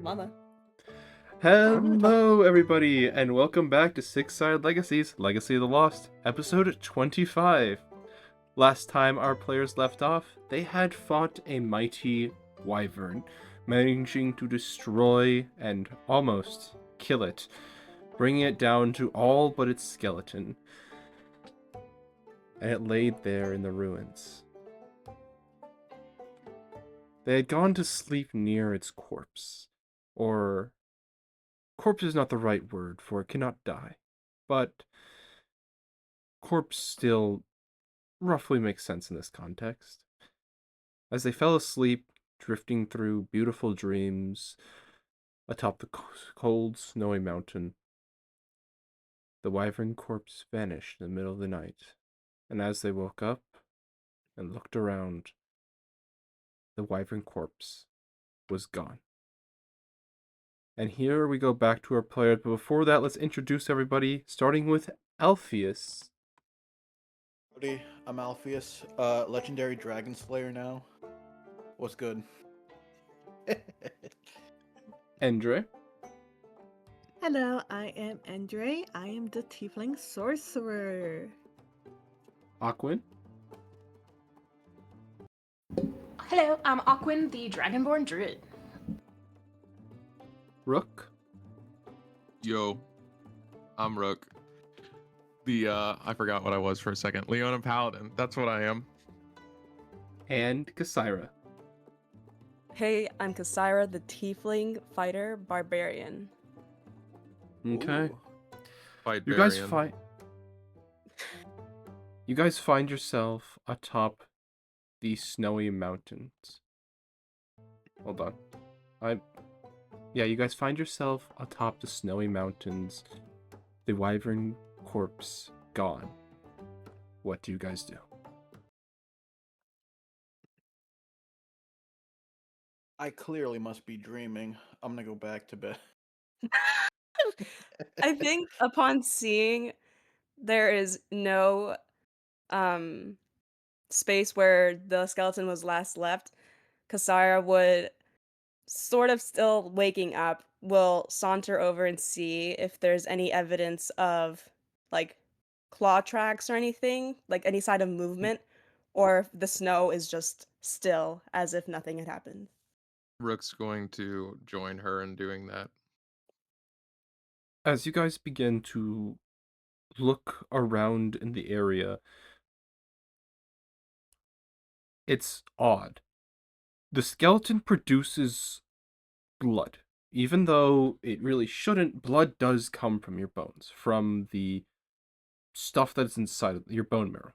Mama. Hello, everybody, and welcome back to Six Sided Legacies, Legacy of the Lost, episode 25. Last time our players left off, they had fought a mighty wyvern, managing to destroy and almost kill it, bringing it down to all but its skeleton. And it laid there in the ruins. They had gone to sleep near its corpse, or corpse is not the right word, for it cannot die. But corpse still roughly makes sense in this context. As they fell asleep, drifting through beautiful dreams atop the cold, snowy mountain, the wyvern corpse vanished in the middle of the night. And as they woke up and looked around, the wyvern corpse was gone. And here we go back to our players, but before that, let's introduce everybody, starting with Alpheus. Howdy, I'm Alpheus, legendary dragon slayer now. What's good? Endre. Hello, I am Andre. I am the Tiefling Sorcerer. Aquin. Hello, I'm Aquin, the Dragonborn Druid. Rook. Yo, I'm Rook. I forgot what I was for a second. Leona Paladin. That's what I am. And Kasira. Hey, I'm Kasira, the Tiefling Fighter Barbarian. Okay. Ooh. Fight You guys find yourself atop the snowy mountains. Hold on. You guys find yourself atop the snowy mountains. The wyvern corpse gone. What do you guys do? I clearly must be dreaming. I'm gonna go back to bed. I think upon seeing there is no space where the skeleton was last left, Kasira would, sort of still waking up, will saunter over and see if there's any evidence of like claw tracks or anything, like any sign of movement, or if the snow is just still as if nothing had happened. Rook's going to join her in doing that. As you guys begin to look around in the area, it's odd. The skeleton produces blood. Even though it really shouldn't, blood does come from your bones, from the stuff that's inside of your bone marrow.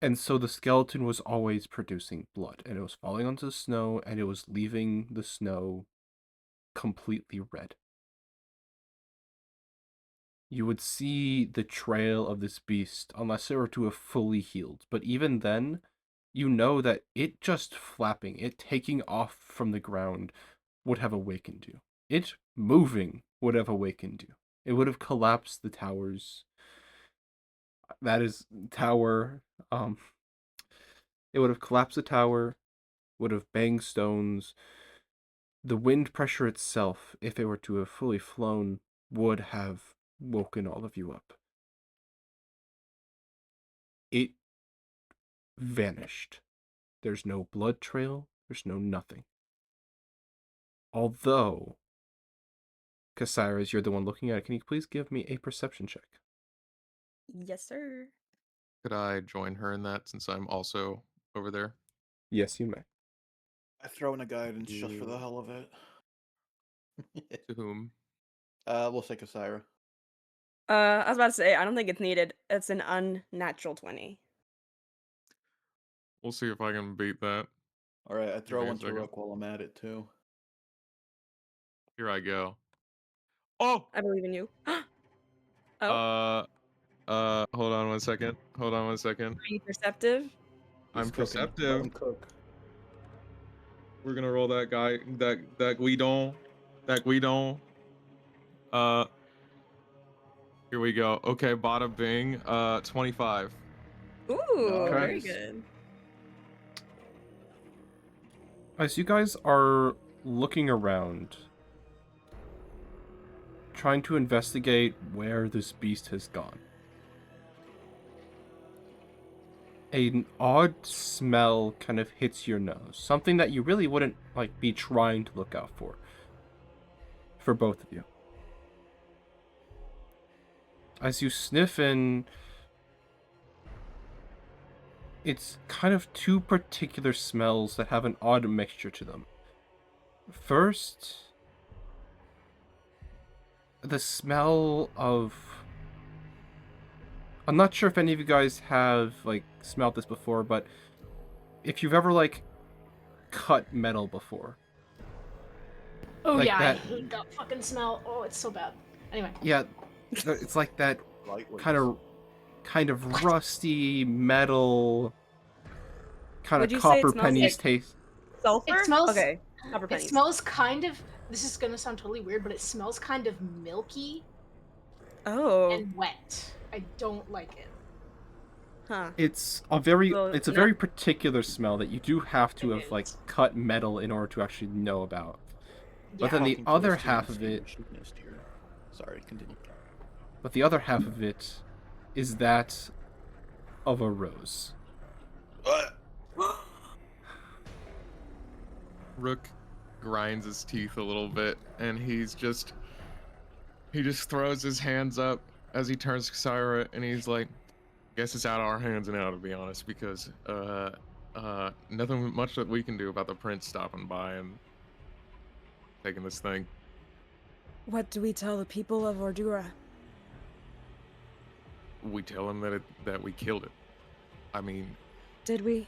And so the skeleton was always producing blood, and it was falling onto the snow, and it was leaving the snow completely red. You would see the trail of this beast unless it were to have fully healed. But even then, you know that it just flapping, it taking off from the ground would have awakened you. It moving would have awakened you. It would have collapsed the towers. That is tower. It would have collapsed the tower, would have banged stones. The wind pressure itself, if it were to have fully flown, would have woken all of you up. It vanished. There's no blood trail, there's no nothing. Although, Kasira, as you're the one looking at it, can you please give me a perception check? Yes, sir. Could I join her in that since I'm also over there? Yes, you may. I throw in a guidance just for the hell of it. To whom? We'll say Kasira. I was about to say, I don't think it's needed. It's an unnatural 20. We'll see if I can beat that. Alright, I throw me a one to second. Rook while I'm at it too. Here I go. Oh! I believe in you. Oh, Hold on one second. are you perceptive? I'm He's cooking. Let perceptive. him cook. We're gonna roll that guy, that Guidon. Here we go. Okay, bada bing. 25. Ooh, very Nice. good. As you guys are looking around, trying to investigate where this beast has gone, an odd smell kind of hits your nose. Something that you really wouldn't like be trying to look out for both of you. As you sniff in, it's kind of two particular smells that have an odd mixture to them. First, the smell of... I'm not sure if any of you guys have, like, smelled this before, but if you've ever, like, cut metal before. Oh Like yeah, I that- hate that fucking smell. Oh, it's so bad. Anyway. Yeah, it's like that Lightweight. kind of rusty metal, kind Would of you say it copper smells pennies like- taste. Sulfur? It smells. Okay. Copper It pennies. smells kind of. This is gonna sound totally weird, but it smells kind of milky Oh. and wet. I don't like it. Huh. It's a Well, yeah. very particular smell that you do have to It have like is. cut metal in order to actually know about. But Yeah. then the Talking to other a half student of it, distinguished here. Sorry, continue. but the other half of it is that of a rose. Rook grinds his teeth a little bit, and he just throws his hands up as he turns to Kyra, and he's like, "Guess it's out of our hands now, to be honest, because nothing much that we can do about the prince stopping by and taking this thing." What do we tell the people of Ordura? We tell him that we killed it. I mean, Did we?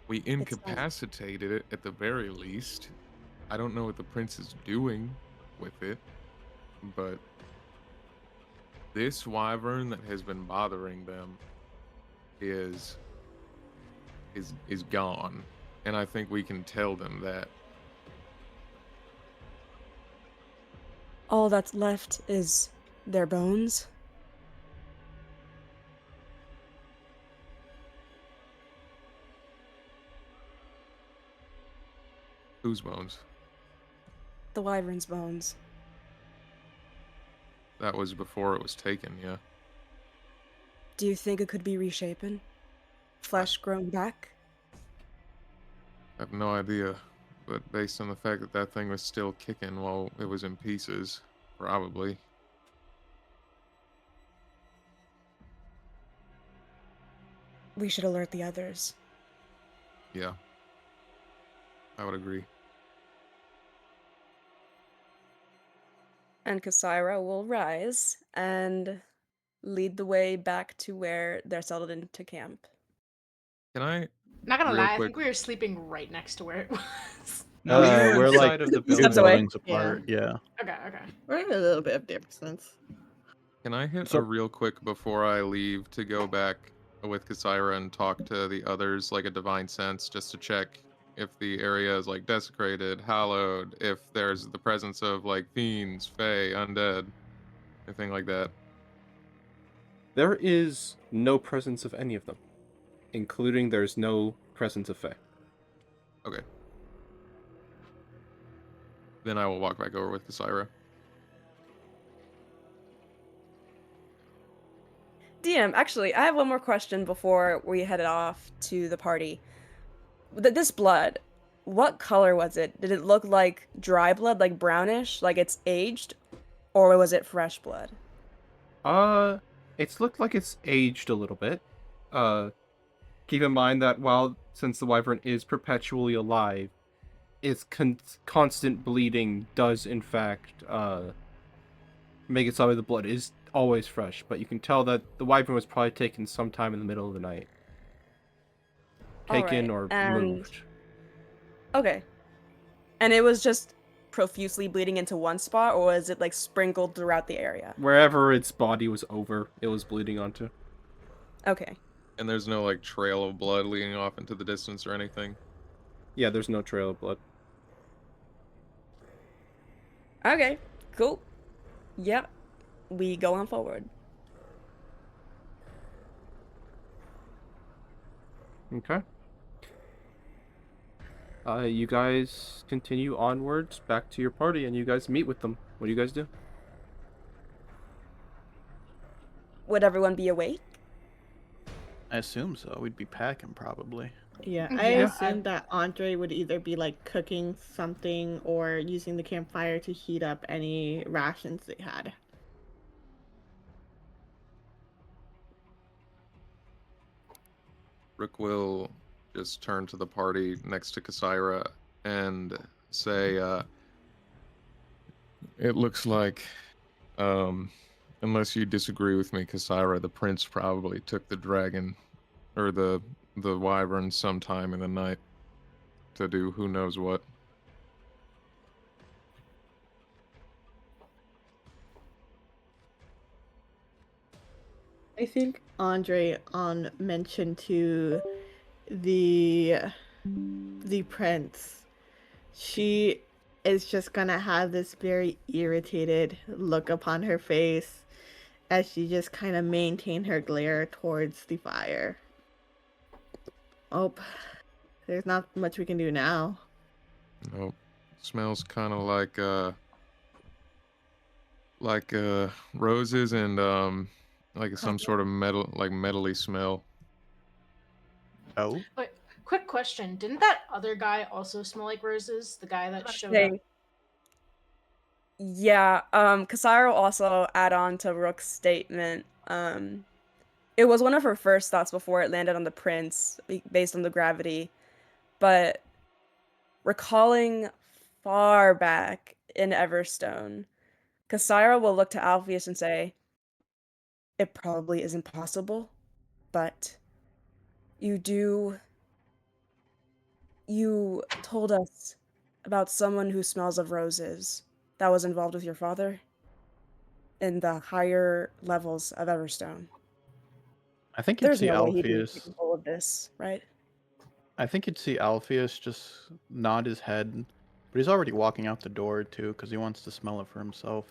we incapacitated it at the very least. I don't know what the prince is doing with it, but this wyvern that has been bothering them is gone, and I think we can tell them that. All that's left is their bones? Whose bones? The wyvern's bones. That was before it was taken, yeah. Do you think it could be reshapen? Flesh grown back? I have no idea, but based on the fact that that thing was still kicking while it was in pieces, probably. We should alert the others. Yeah. I would agree. And Kasira will rise and lead the way back to where they're settled into camp. Can I? Not gonna Real lie, I quick. think we were sleeping right next to where it was. No, you're we're inside like of the two Steps away. buildings apart. Yeah. Okay, okay. We're in a little bit of distance. Can I hit So- a real quick before I leave to go back with Kasira and talk to the others, like a divine sense, just to check if the area is like desecrated, hallowed, if there's the presence of like fiends, fae, undead, anything like that. There is no presence of any of them, including there's no presence of Fae. Okay. Then I will walk back over with Kasira. DM, actually, I have one more question before we headed off to the party. This blood, what color was it? Did it look like dry blood, like brownish, like it's aged? Or was it fresh blood? It's looked like it's aged a little bit. Keep in mind that since the wyvern is perpetually alive, its constant bleeding does in fact make it so that the blood is always fresh. But you can tell that the wyvern was probably taken sometime in the middle of the night. Taken Alright, or and- moved. Okay. And it was just profusely bleeding into one spot, or was it like sprinkled throughout the area? Wherever its body was over, it was bleeding onto. Okay. And there's no like trail of blood leading off into the distance or anything. Yeah, there's no trail of blood. Okay, cool. Yep. We go on forward. Okay. You guys continue onwards back to your party, and you guys meet with them. What do you guys do? Would everyone be awake? I assume so. We'd be packing probably. Yeah, Yeah, I I- assumed that Andre would either be like cooking something or using the campfire to heat up any rations they had. Rick will just turn to the party next to Kasaira and say, "It looks like, unless you disagree with me, Kasaira, the prince probably took the dragon or the wyvern sometime in the night to do who knows what." I think Andre on mentioned to the prince, she is just gonna have this very irritated look upon her face as she just kind of maintain her glare towards the fire. Oh, there's not much we can do now. Nope. Smells kind of like roses and like some sort of metally smell. Oh, Quick question: didn't that other guy also smell like roses? The guy that showed up. Say, yeah, Kasara will also add on to Rook's statement. It was one of her first thoughts before it landed on the prince, based on the gravity. But recalling far back in Everstone, Kasara will look to Alpheus and say, "It probably isn't possible, but you told us about someone who smells of roses that was involved with your father in the higher levels of Everstone. I think you'd There's see no way he'd be Alpheus. capable of this, right?" I think you'd see Alpheus just nod his head, but he's already walking out the door too because he wants to smell it for himself.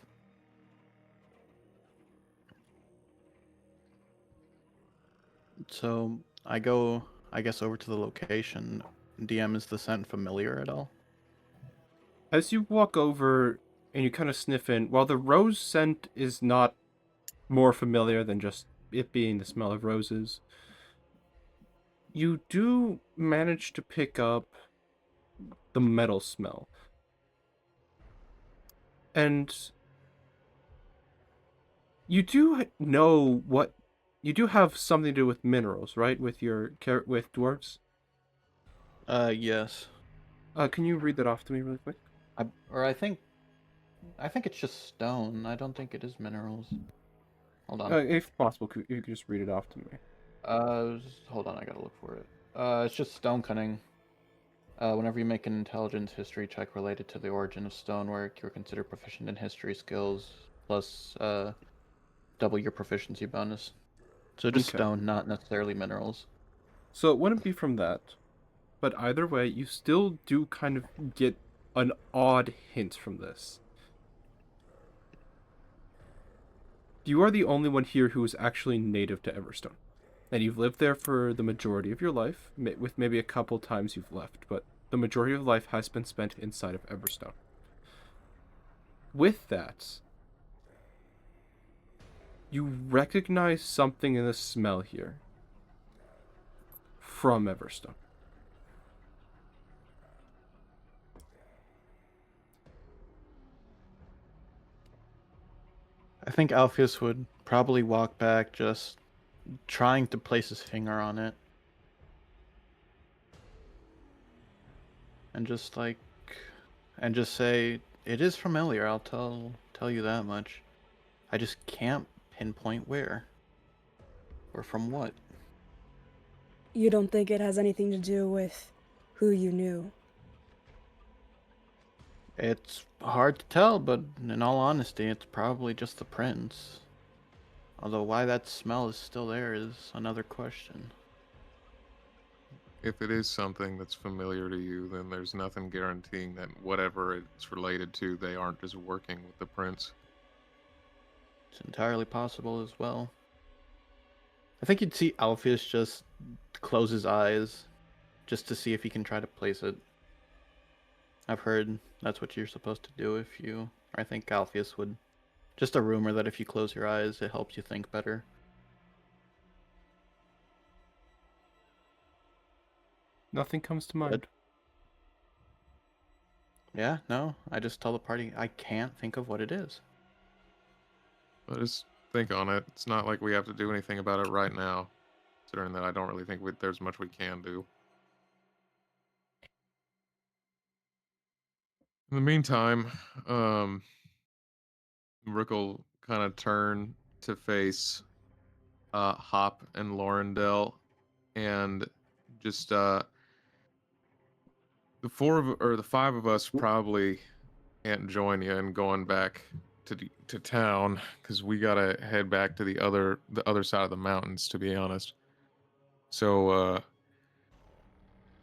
So I go, I guess, over to the location. DM, is the scent familiar at all? As you walk over and you kind of sniff in, while the rose scent is not more familiar than just it being the smell of roses, you do manage to pick up the metal smell. And you do know what you do have something to do with minerals, right? With with dwarves. Yes. Can you read that off to me really quick? I think it's just stone. I don't think it is minerals. Hold on. If possible, you could just read it off to me. Hold on. I gotta look for it. It's just stone cutting. Whenever you make an intelligence history check related to the origin of stonework, you're considered proficient in history skills, plus double your proficiency bonus. So just Okay. stone, not necessarily minerals. So it wouldn't be from that, but either way, you still do kind of get an odd hint from this. You are the only one here who is actually native to Everstone. And you've lived there for the majority of your life, with maybe a couple times you've left, but the majority of life has been spent inside of Everstone. With that, you recognize something in the smell here from Everstone. I think Alpheus would probably walk back, just trying to place his finger on it. And just say, it is familiar, I'll tell you that much. I just can't pinpoint where. Or from what. You don't think it has anything to do with who you knew? It's hard to tell, but in all honesty, it's probably just the prince. Although why that smell is still there is another question. If it is something that's familiar to you, then there's nothing guaranteeing that whatever it's related to, they aren't just working with the prince. It's entirely possible as well. I think you'd see Alpheus just close his eyes just to see if he can try to place it. I've heard that's what you're supposed to do if you. I think Alpheus would. Just a rumor that if you close your eyes, it helps you think better. Nothing comes to mind. Yeah, no, I just tell the party I can't think of what it is. But just think on it. It's not like we have to do anything about it right now. Considering that I don't really think there's much we can do. In the meantime, Rook will kind of turn to face Hop and Laurendale, and just the five of us probably can't join you in going back to town because we gotta head back to the other side of the mountains, to be honest. So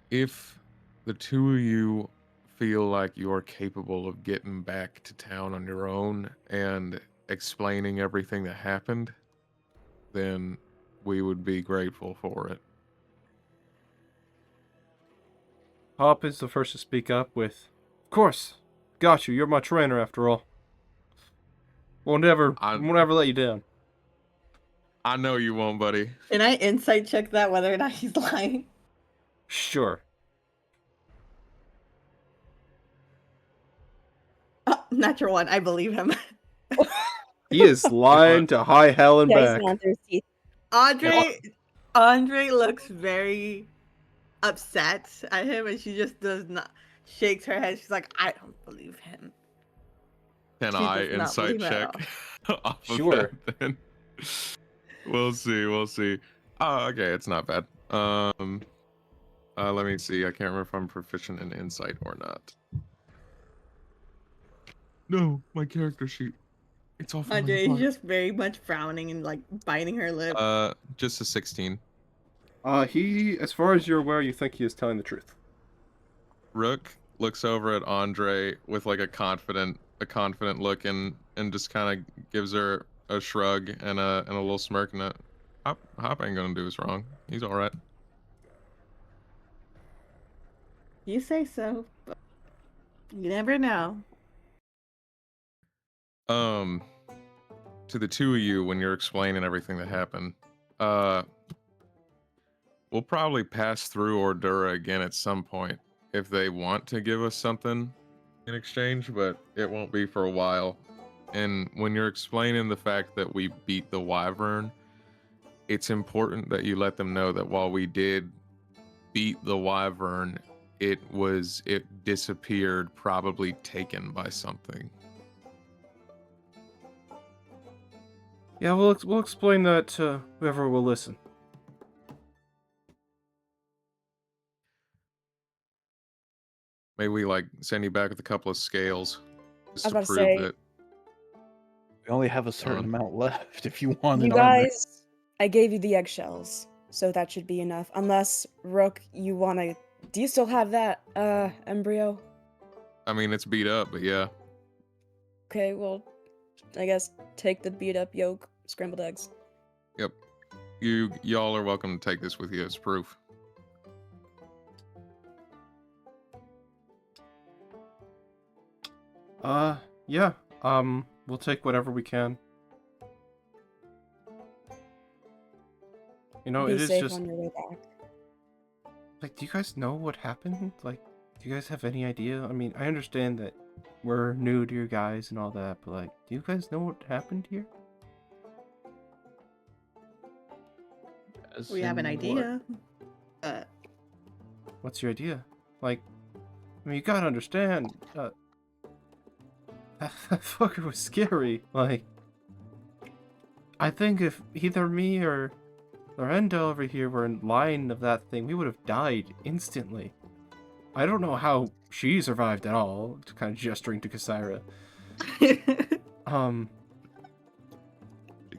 if the two of you feel like you're capable of getting back to town on your own and explaining everything that happened, then we would be grateful for it. Hop is the first to speak up with, "Of course, got you. You're my trainer after all. Won't ever let you down." I know you won't, buddy. Can I insight check that whether or not he's lying? Sure. Natural one. I believe him. He is lying to high hell and Yeah, he's back. not through his teeth. Andre looks very upset at him, and she just does not shakes her head. She's like, I don't believe him. Can She I does not insight believe at check off of Sure. that then? We'll see. Oh, okay, it's not bad. Let me see. I can't remember if I'm proficient in insight or not. No, my character sheet. It's all falling Andre is apart. just very much frowning and like biting her lip. Just a 16. He, as far as you're aware, you think he is telling the truth. Rook looks over at Andre with like a confident look and just kind of gives her a shrug and a little smirk, and Hop ain't gonna do us wrong. He's all right. You say so, but you never know. To the two of you, when you're explaining everything that happened, we'll probably pass through Ordura again at some point if they want to give us something in exchange, but it won't be for a while. And when you're explaining the fact that we beat the Wyvern, it's important that you let them know that while we did beat the Wyvern, it disappeared, probably taken by something. Yeah, we'll explain that to whoever will listen. Maybe we like send you back with a couple of scales just I was to about to prove say- that. We only have a certain Uh, amount left. If you want You an armor. guys, I gave you the eggshells, so that should be enough. Unless, Rook, you wanna... Do you still have that, embryo? I mean, it's beat up, but yeah. Okay, well, I guess take the beat-up yolk, scrambled eggs. Yep. Y'all are welcome to take this with you as proof. Yeah. We'll take whatever we can. You know, Be it is safe just on your way back. like, do you guys know what happened? Like, do you guys have any idea? I mean, I understand that we're new to you guys and all that, but like, do you guys know what happened here? As We have an in what? idea. What's your idea? Like, I mean, you gotta understand, that fucker was scary. Like, I think if either me or Lorendo over here were in line of that thing, we would have died instantly. I don't know how she survived at all, kind of gesturing to Kasaira. These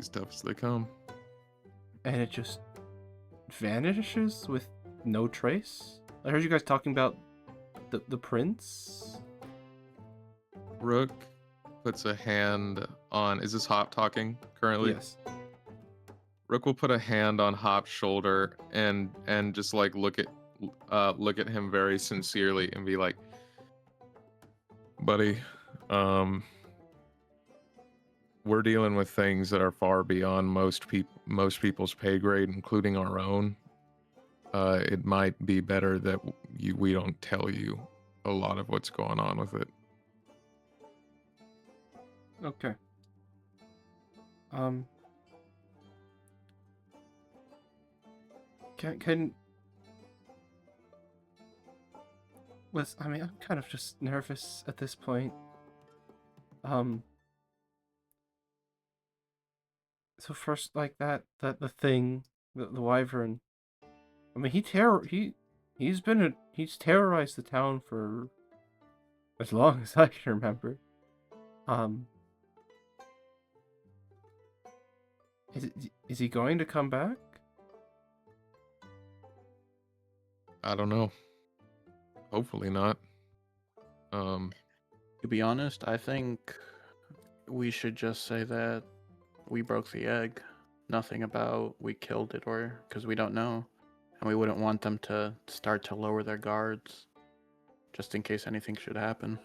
tough as they come. And it just vanishes with no trace? I heard you guys talking about the prince? Rook puts a hand on. Is this Hop talking currently? Yes. Rook will put a hand on Hop's shoulder and just like look at him very sincerely and be like, buddy. We're dealing with things that are far beyond most people's pay grade, including our own. It might be better that we don't tell you a lot of what's going on with it. Okay. Can was I mean, I'm kind of just nervous at this point. So first, like the thing, the wyvern. I mean, he's terrorized the town for as long as I can remember. Is he going to come back? I don't know. Hopefully not. To be honest, I think we should just say that we broke the egg. Nothing about we killed it, or because we don't know. And we wouldn't want them to start to lower their guards just in case anything should happen.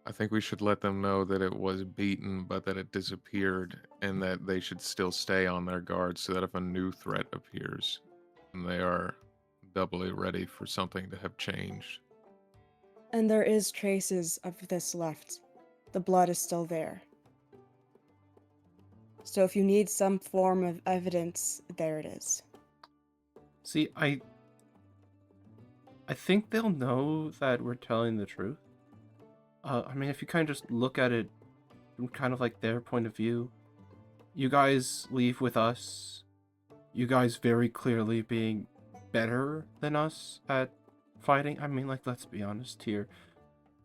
I think we should let them know that it was beaten, but that it disappeared, and that they should still stay on their guard so that if a new threat appears, and they are doubly ready for something to have changed. And there is traces of this left. The blood is still there. So if you need some form of evidence, there it is. See, I think they'll know that we're telling the truth. I mean, if you kind of just look at it from kind of like their point of view, you guys leave with us. You guys very clearly being better than us at fighting. I mean, like, let's be honest here.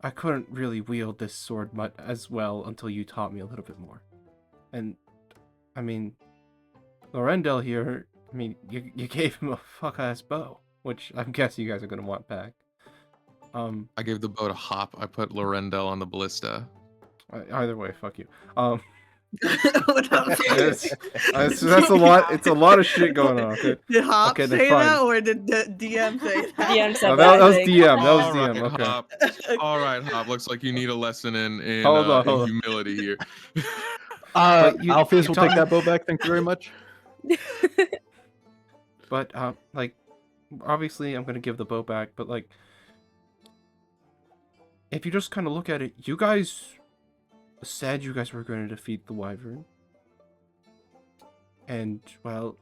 I couldn't really wield this sword much as well until you taught me a little bit more. And, I mean, Lorendel here, I mean, you gave him a fuck-ass bow, which I'm guessing you guys are going to want back. I gave the boat a hop. I put Lorendel on the ballista. Either way, fuck you. That's That's a lot. It's a lot of shit going on. Okay. Did Hop Okay, then say fine. that, or did the DM say that? DM said Oh, that, that was I think. DM. That was All right, DM. Okay. Hop. All right, Hop. Looks like you need a lesson in Hold on. humility here. But you- Alpheus you will taught take me- that bow back. Thank you very much. But like, obviously, I'm gonna give the bow back. But like, if you just kind of look at it, you guys said you guys were going to defeat the wyvern, and well,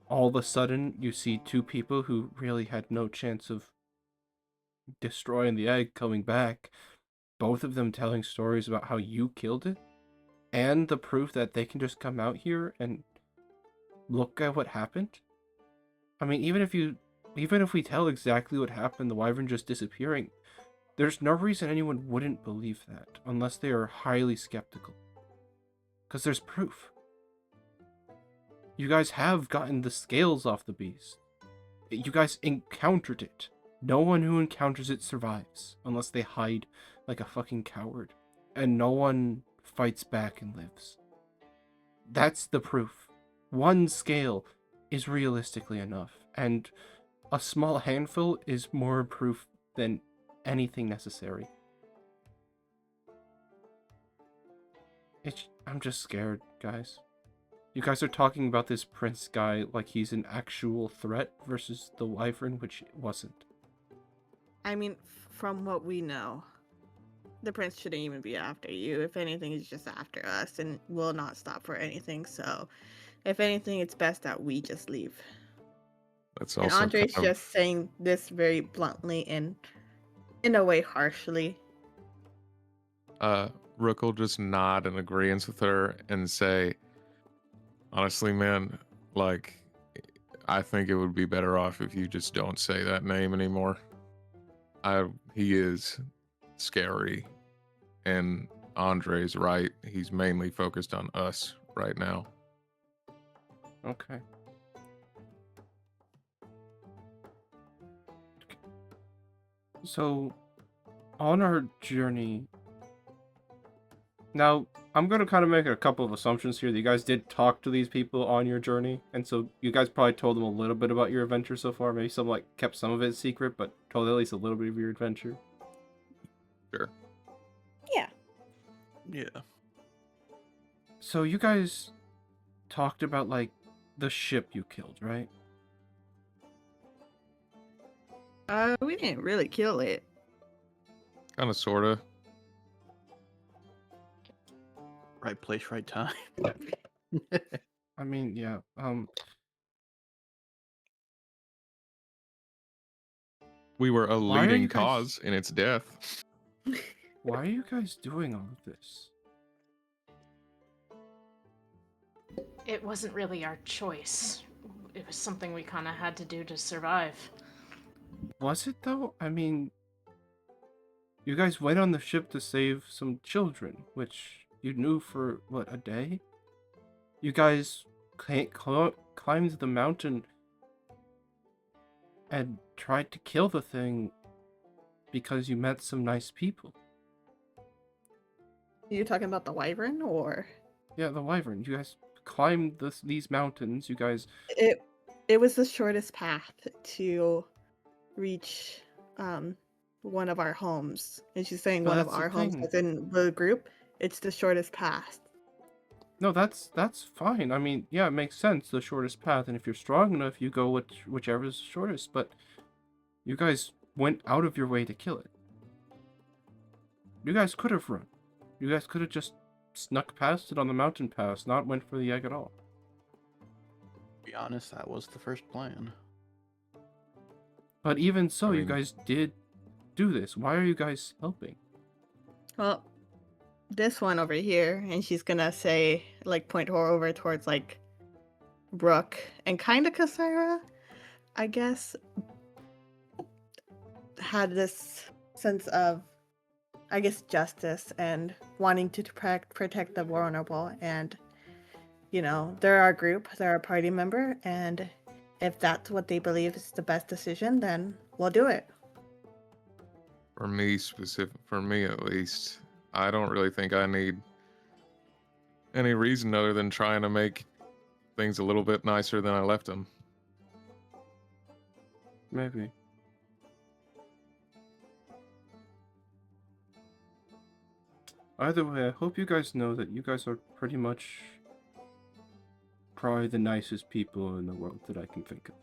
all of a sudden you see two people who really had no chance of destroying the egg coming back, both of them telling stories about how you killed it, and the proof that they can just come out here and look at what happened. I mean, even if we tell exactly what happened, the wyvern just disappearing, there's no reason anyone wouldn't believe that, unless they are highly skeptical. Because there's proof. You guys have gotten the scales off the beast. You guys encountered it. No one who encounters it survives, unless they hide like a fucking coward. And no one fights back and lives. That's the proof. One scale is realistically enough, and a small handful is more proof than anything necessary. I'm just scared, guys. You guys are talking about this prince guy like he's an actual threat versus the wyvern, which it wasn't. I mean, from what we know, the prince shouldn't even be after you. If anything, he's just after us and will not stop for anything. So, if anything, it's best that we just leave. That's And also Andre's kind of- just saying this very bluntly and in a way harshly. Rook will just nod in agreement with her and say, honestly, man, like, I think it would be better off if you just don't say that name anymore. He is scary, and Andre's right. He's mainly focused on us right now. Okay. So, on our journey... Now, I'm going to kind of make a couple of assumptions here. That you guys did talk to these people on your journey, and so you guys probably told them a little bit about your adventure so far. Maybe some, like, kept some of it secret, but told at least a little bit of your adventure. Sure. Yeah. So you guys talked about, like, the ship you killed, right? We didn't really kill it. Kind of, sorta. Right place, right time. I mean, yeah. We were a Why are leading you guys- cause in its death. Why are you guys doing all of this? It wasn't really our choice. It was something we kind of had to do to survive. Was it though? I mean, you guys went on the ship to save some children, which you knew for, what, a day? You guys climbed the mountain and tried to kill the thing because you met some nice people. You talking about the wyvern or? Yeah, the wyvern. You guys climbed these mountains. You guys. It was the shortest path to reach one of our homes. And she's saying But one of that's the our homes thing. within the group. It's the shortest path. No, that's fine. I mean, yeah, it makes sense. The shortest path, and if you're strong enough, you go whichever's shortest. But you guys went out of your way to kill it. You guys could have run. You guys could have just snuck past it on the mountain pass, not went for the egg at all. To be honest, that was the first plan. But even so, I you mean- guys did do this. Why are you guys helping? Well, this one over here, and she's gonna say, like, point her over towards, like, Brooke and kind of Kasira, I guess, had this sense of, I guess, justice and wanting to protect the vulnerable. And, you know, they're our group, they're our party member, and if that's what they believe is the best decision, then we'll do it. For me at least, I don't really think I need any reason other than trying to make things a little bit nicer than I left them. Maybe. Either way, I hope you guys know that you guys are pretty much probably the nicest people in the world that I can think of.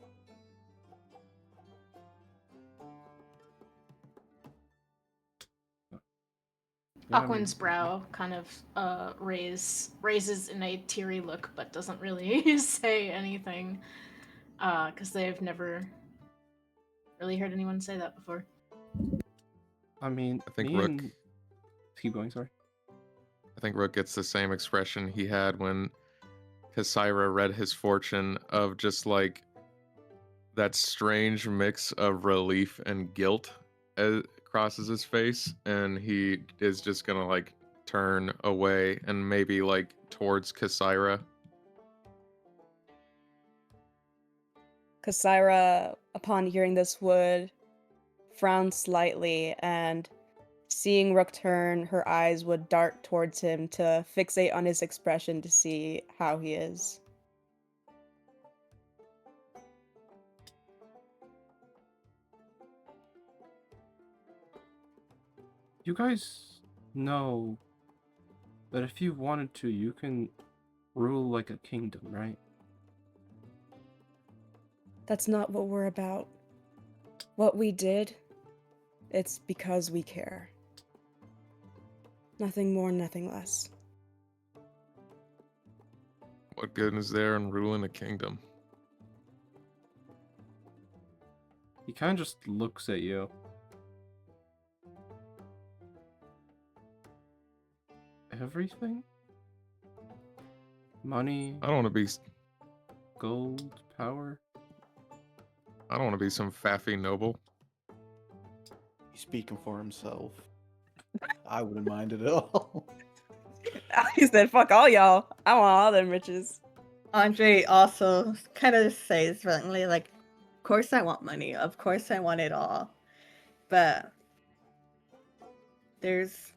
Yeah, I mean, Aquin's brow kind of raises in a teary look, but doesn't really say anything, because they've never really heard anyone say that before. I mean, I think me Rook- and... Keep going, sorry. I think Rook gets the same expression he had when Kasira read his fortune, of just like that strange mix of relief and guilt as crosses his face, and he is just gonna like turn away and maybe like towards Kasira. Kasira, upon hearing this, would frown slightly, and seeing Rook turn, her eyes would dart towards him to fixate on his expression to see how he is. You guys know that if you wanted to, you can rule like a kingdom, right? That's not what we're about. What we did, it's because we care. Nothing more, nothing less. What good is there in ruling a kingdom? He kind of just looks at you. Everything? Money, I don't want to be. gold, power. I don't want to be some faffy noble. He's speaking for himself. I wouldn't mind it at all. He said, fuck all y'all. I want all them riches. Andre also kind of says bluntly, like, of course I want money. Of course I want it all. But there's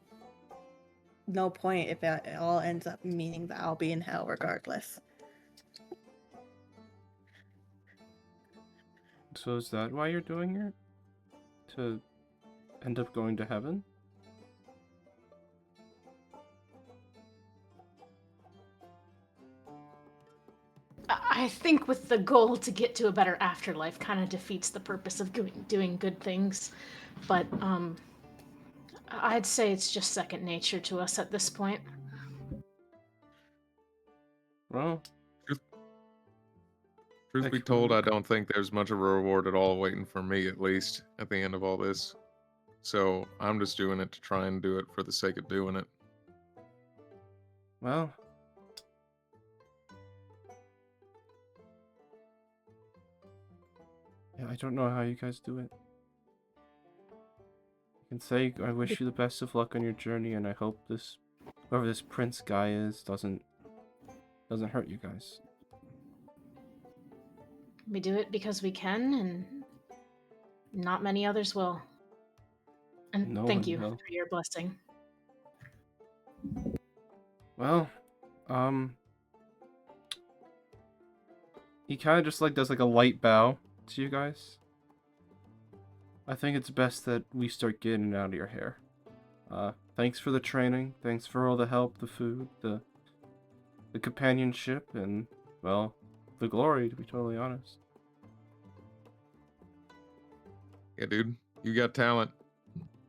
no point if it all ends up meaning that I'll be in hell regardless. So is that why you're doing it? To end up going to heaven? I think with the goal to get to a better afterlife kind of defeats the purpose of doing good things. But I'd say it's just second nature to us at this point. Well, Truth be told, I don't think there's much of a reward at all waiting for me, at least, at the end of all this. So I'm just doing it to try and do it for the sake of doing it. well, yeah, I don't know how you guys do it. I can say I wish you the best of luck on your journey, and I hope this, whoever this prince guy is, doesn't hurt you guys. We do it because we can, and not many others will. And No thank one you will. for your blessing. Well, he kind of just does a light bow to you guys. I think it's best that we start getting out of your hair. Thanks for the training. Thanks for all the help, the food, the companionship, and, well, the glory, to be totally honest. Yeah, dude, you got talent.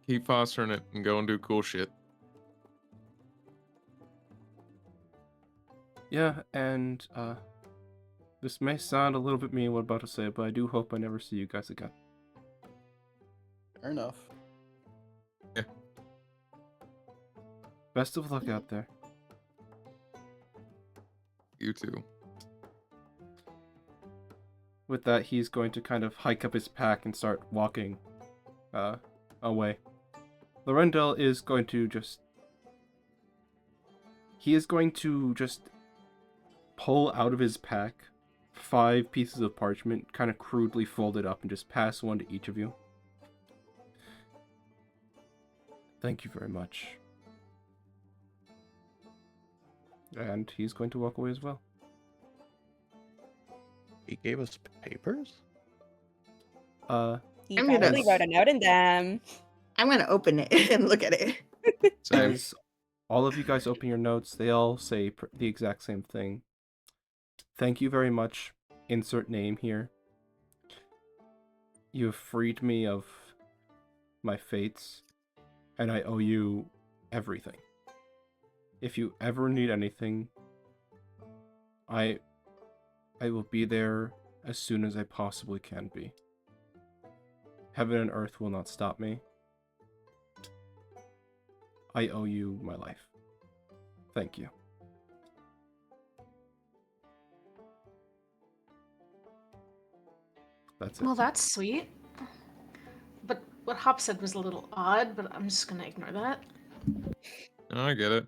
Keep fostering it and go and do cool shit. Yeah, and, this may sound a little bit mean what I'm about to say, but I do hope I never see you guys again. Fair enough. Best of luck out there. You too. With that, he's going to kind of hike up his pack and start walking away. Lorendel is going to just... He is going to just pull out of his pack 5 pieces of parchment, kind of crudely folded up, and just pass one to each of you. Thank you very much. And he's going to walk away as well. He gave us papers? He I'm gonna- probably wrote a note in them. I'm gonna open it and look at it. Same. As all of you guys open your notes, they all say the exact same thing. Thank you very much. Insert name here. You have freed me of my fates, and I owe you everything. If you ever need anything, I will be there as soon as I possibly can be. Heaven and earth will not stop me. I owe you my life. Thank you. That's it. Well, that's sweet. But what Hop said was a little odd, but I'm just gonna ignore that. No, I get it.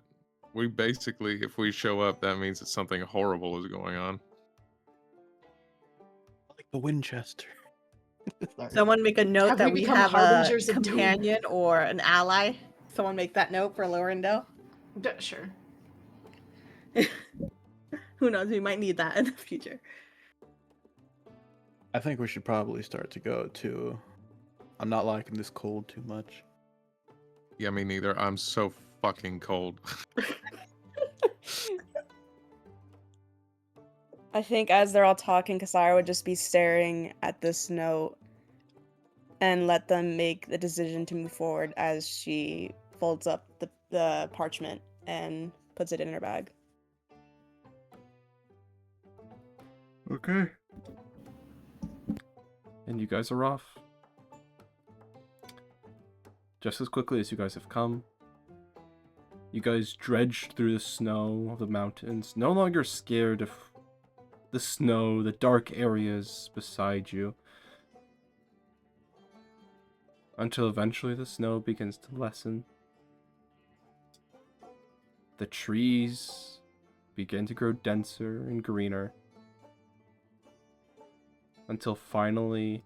We basically, if we show up, that means that something horrible is going on. Like the Winchester. Sorry. Someone make a note Have that we we become have a harbingers of doom? companion or an ally. Someone make that note for Lorendel. Sure. Who knows? We might need that in the future. I think we should probably start to go too. I'm not liking this cold too much. Yeah, me neither. I'm so fucking cold. I think as they're all talking, Kasara would just be staring at this note and let them make the decision to move forward as she folds up the parchment and puts it in her bag. Okay. And you guys are off. Just as quickly as you guys have come. You guys dredged through the snow of the mountains, no longer scared of the snow, the dark areas beside you. Until eventually the snow begins to lessen. The trees begin to grow denser and greener. Until finally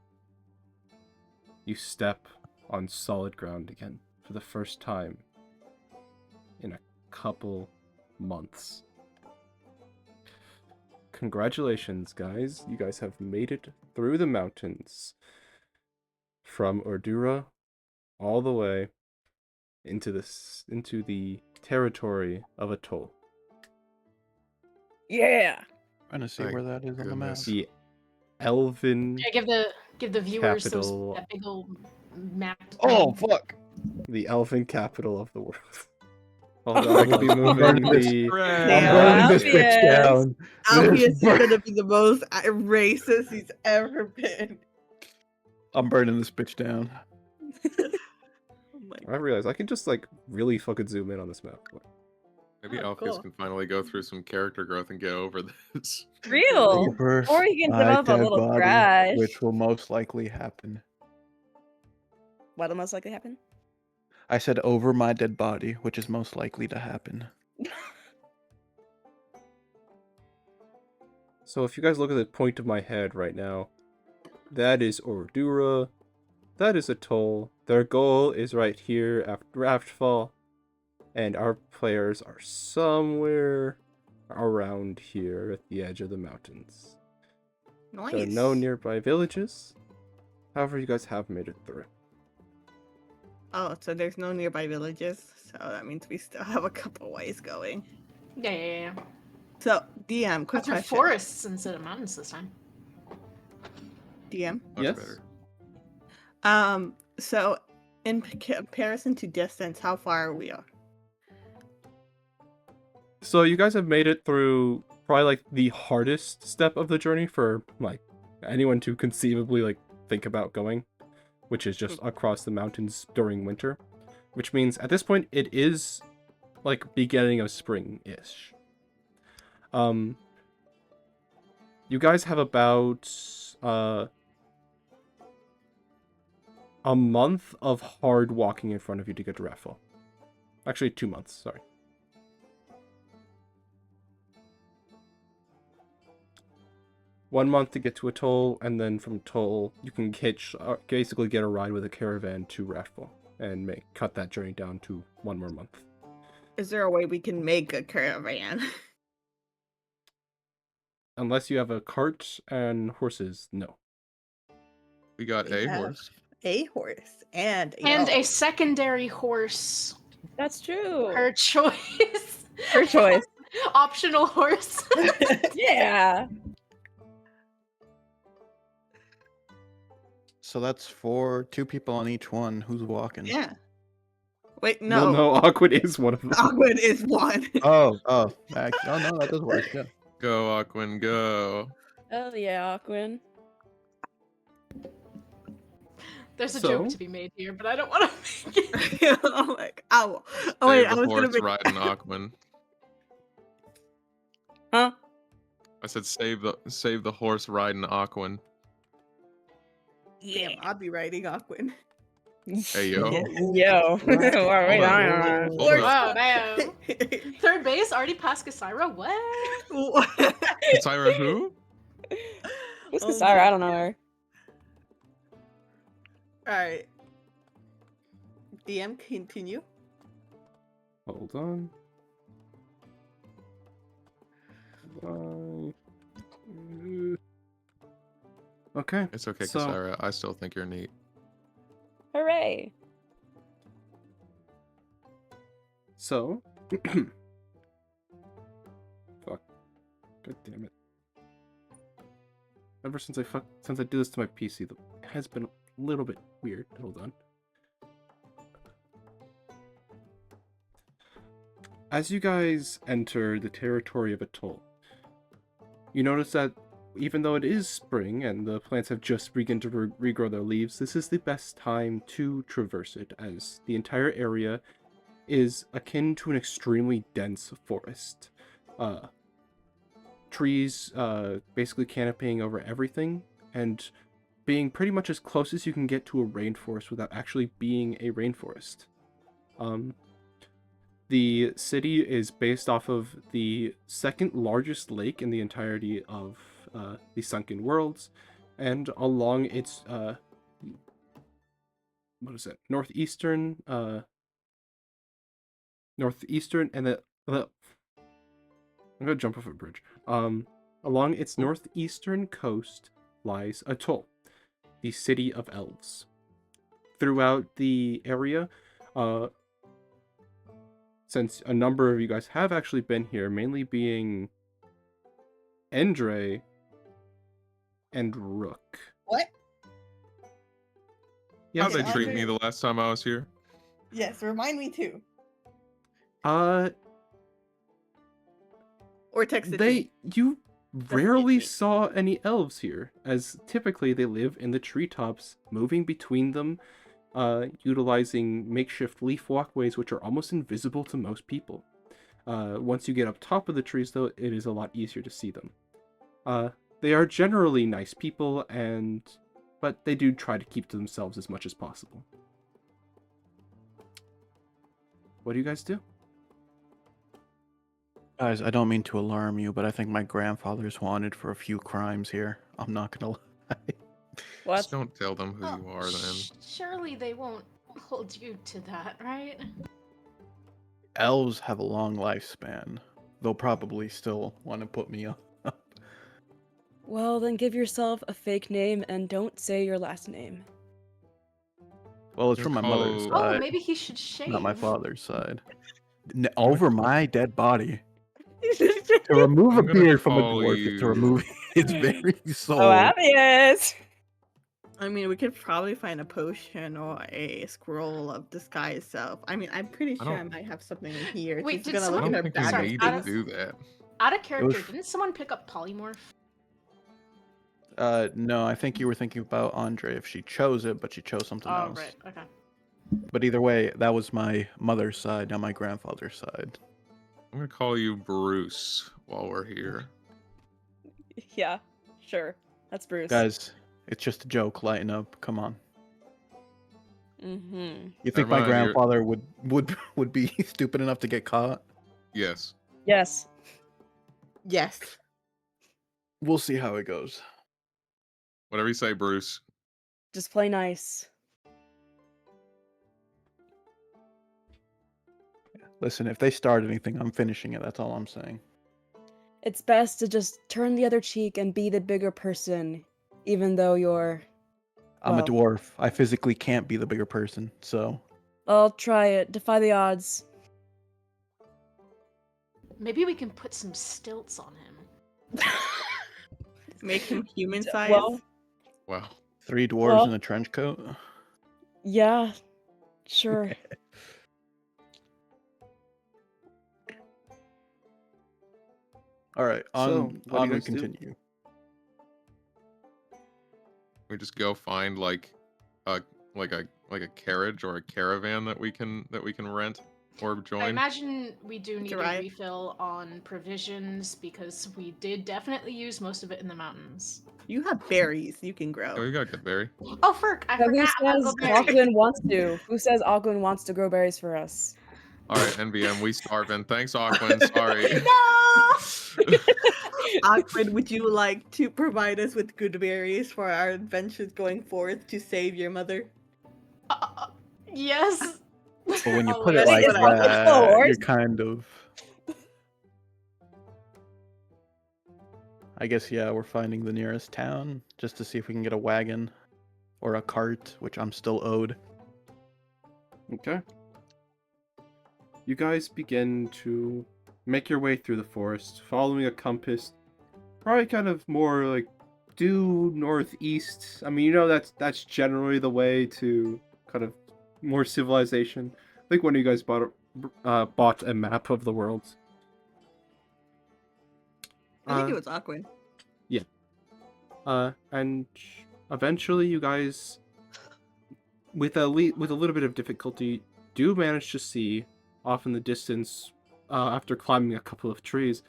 you step on solid ground again for the first time in a couple months. Congratulations, guys. You guys have made it through the mountains from Ordura all the way into the territory of Atoll. Yeah! Trying to see My where that is on the map. goodness. The Elven, Yeah, give the viewers Capital. that big old map. Oh thing. fuck! the Elven capital of the world. Oh, Hold on, I could be I'm moving burning this- the. Red. I'm burning this bitch down. Alpheus is gonna be the most racist he's ever been. I'm burning this bitch down. Oh my I realize I can just like really fucking zoom in on this map. Maybe Oh, Alpheus cool. can finally go through some character growth and get over this. Real. Over Or you can my develop a dead little body, crash. which will most likely happen. What'll most likely happen? I said over my dead body, which is most likely to happen. So if you guys look at the point of my head right now, that is Ordura, that is Atoll. Their goal is right here after Raftfall, and our players are somewhere around here at the edge of the mountains. Nice. There are no nearby villages. However, you guys have made it through. Oh, so there's no nearby villages, so that means we still have a couple ways going. Yeah. So, DM, quick Got through question. forests instead of mountains this time. DM. Much Yes? better. So in comparison to distance, how far we are? So you guys have made it through probably like the hardest step of the journey for like anyone to conceivably like think about going, which is just across the mountains during winter, which means at this point it is like beginning of spring-ish. You guys have about a month of hard walking in front of you to get to Raftfall. Actually, 2 months, sorry. One month to get to Atoll, and then from Atoll, you can basically get a ride with a caravan to Raftfall, and cut that journey down to 1 more month. Is there a way we can make a caravan? Unless you have a cart and horses, no. We got We a have horse. A horse and And a dog. secondary horse. That's true. Her choice. Her choice. Optional horse. Yeah. So that's for 2 people on each one. Who's walking? Yeah. Wait, no. Well, no, Aquid is one of them. Aquid is one. Oh, no, that does work. Yeah. Go, Aquin, go. Oh yeah, Aquin. There's a So? joke to be made here, but I don't want to make it. I'm like, ow. Oh wait, Save I the was gonna horse make. riding Aquin. Huh? I said save the horse riding Aquin. Damn, I'll be riding Aquin. Hey yo. Yo. Wait, Hold on. Or- Hold up. Wow, damn. Third base already past Kasira? What? Syra who? Who's Oh Kasara? my- I don't know her. Alright. DM, continue. Hold on. Okay. It's okay, So- Kasira. I still think you're neat. Hooray. So, fuck, god damn it! Ever since I did this to my PC, it has been a little bit weird. Hold on. As you guys enter the territory of Atoll, you notice that even though it is spring and the plants have just begun to regrow their leaves, this is the best time to traverse it, as the entire area is akin to an extremely dense forest. Trees basically canopying over everything, and being pretty much as close as you can get to a rainforest without actually being a rainforest. The city is based off of the second largest lake in the entirety of the Sunken Worlds, and along its northeastern and I'm gonna jump off a bridge. Along its northeastern coast lies Atoll, the city of elves. Throughout the area, since a number of you guys have actually been here, mainly being Endre and Rook. What? Yes. How'd they Okay, treat Andre- me the last time I was here? Yes, remind me too. Uh, Or text it to me. you Just rarely me. saw any elves here, as typically they live in the treetops, moving between them, utilizing makeshift leaf walkways which are almost invisible to most people. Once you get up top of the trees, though, it is a lot easier to see them. They are generally nice people, but they do try to keep to themselves as much as possible. What do you guys do? Guys, I don't mean to alarm you, but I think my grandfather's wanted for a few crimes here. I'm not gonna lie. What? Just don't tell them who you are then. Surely they won't hold you to that, right? Elves have a long lifespan. They'll probably still want to put me up. Well, then give yourself a fake name and don't say your last name. Well, it's from my mother's Oh, side, Maybe he should shave. not my father's side. Over my dead body. To remove a I'm gonna beard from a call dwarf is to you- remove its very soul. Oh, obvious! I mean, we could probably find a potion or a scroll of disguise self. I mean, I'm pretty I sure I don't- might have something in here. Wait, Just did gonna I look someone- in don't our think bag you Sorry, of need I to things. do that. Out of character, was- didn't someone pick up polymorph? No, I think you were thinking about Andre if she chose it, but she chose something Oh, else. right. Okay. But either way, that was my mother's side, not my grandfather's side. I'm gonna call you Bruce while we're here. Yeah, sure. That's Bruce. Guys, it's just a joke. Lighten up. Come on. Mm-hmm. You think Never my mind, you're- grandfather would be stupid enough to get caught? Yes. Yes. Yes. We'll see how it goes. Whatever you say, Bruce. Just play nice. Listen, if they start anything, I'm finishing it. That's all I'm saying. It's best to just turn the other cheek and be the bigger person, even though you're... I'm Well. a dwarf. I physically can't be the bigger person, so I'll try it. Defy the odds. Maybe we can put some stilts on him. Make him human size. Well, Wow. 3 dwarves Well- in a trench coat. yeah. Sure. All right, So, on what do on you we guys do? continue. We just go find like a carriage or a caravan that we can rent or I join. imagine we do need a right. refill on provisions because we did definitely use most of it in the mountains. You have berries you can Oh, grow. we got good berry. Oh, Ferk, I Who forgot about says Goberry. Alcuin wants to? Who says Alcuin wants to grow berries for us? All right, NBM, we starving. Thanks, Aquin. Sorry. No! Awkward, would you like to provide us with good berries for our adventures going forth to save your mother? Yes. But when you Oh, put it yes, like it's not the that, floors. you're kind of. I guess yeah, we're finding the nearest town just to see if we can get a wagon or a cart, which I'm still owed. Okay. You guys begin to make your way through the forest, following a compass, probably kind of more like due northeast. I mean, you know that's generally the way to kind of more civilization. I think one of you guys bought a map of the world. I think Uh, it was awkward. And eventually you guys, with a little bit of difficulty, do manage to see off in the distance, after climbing a couple of trees,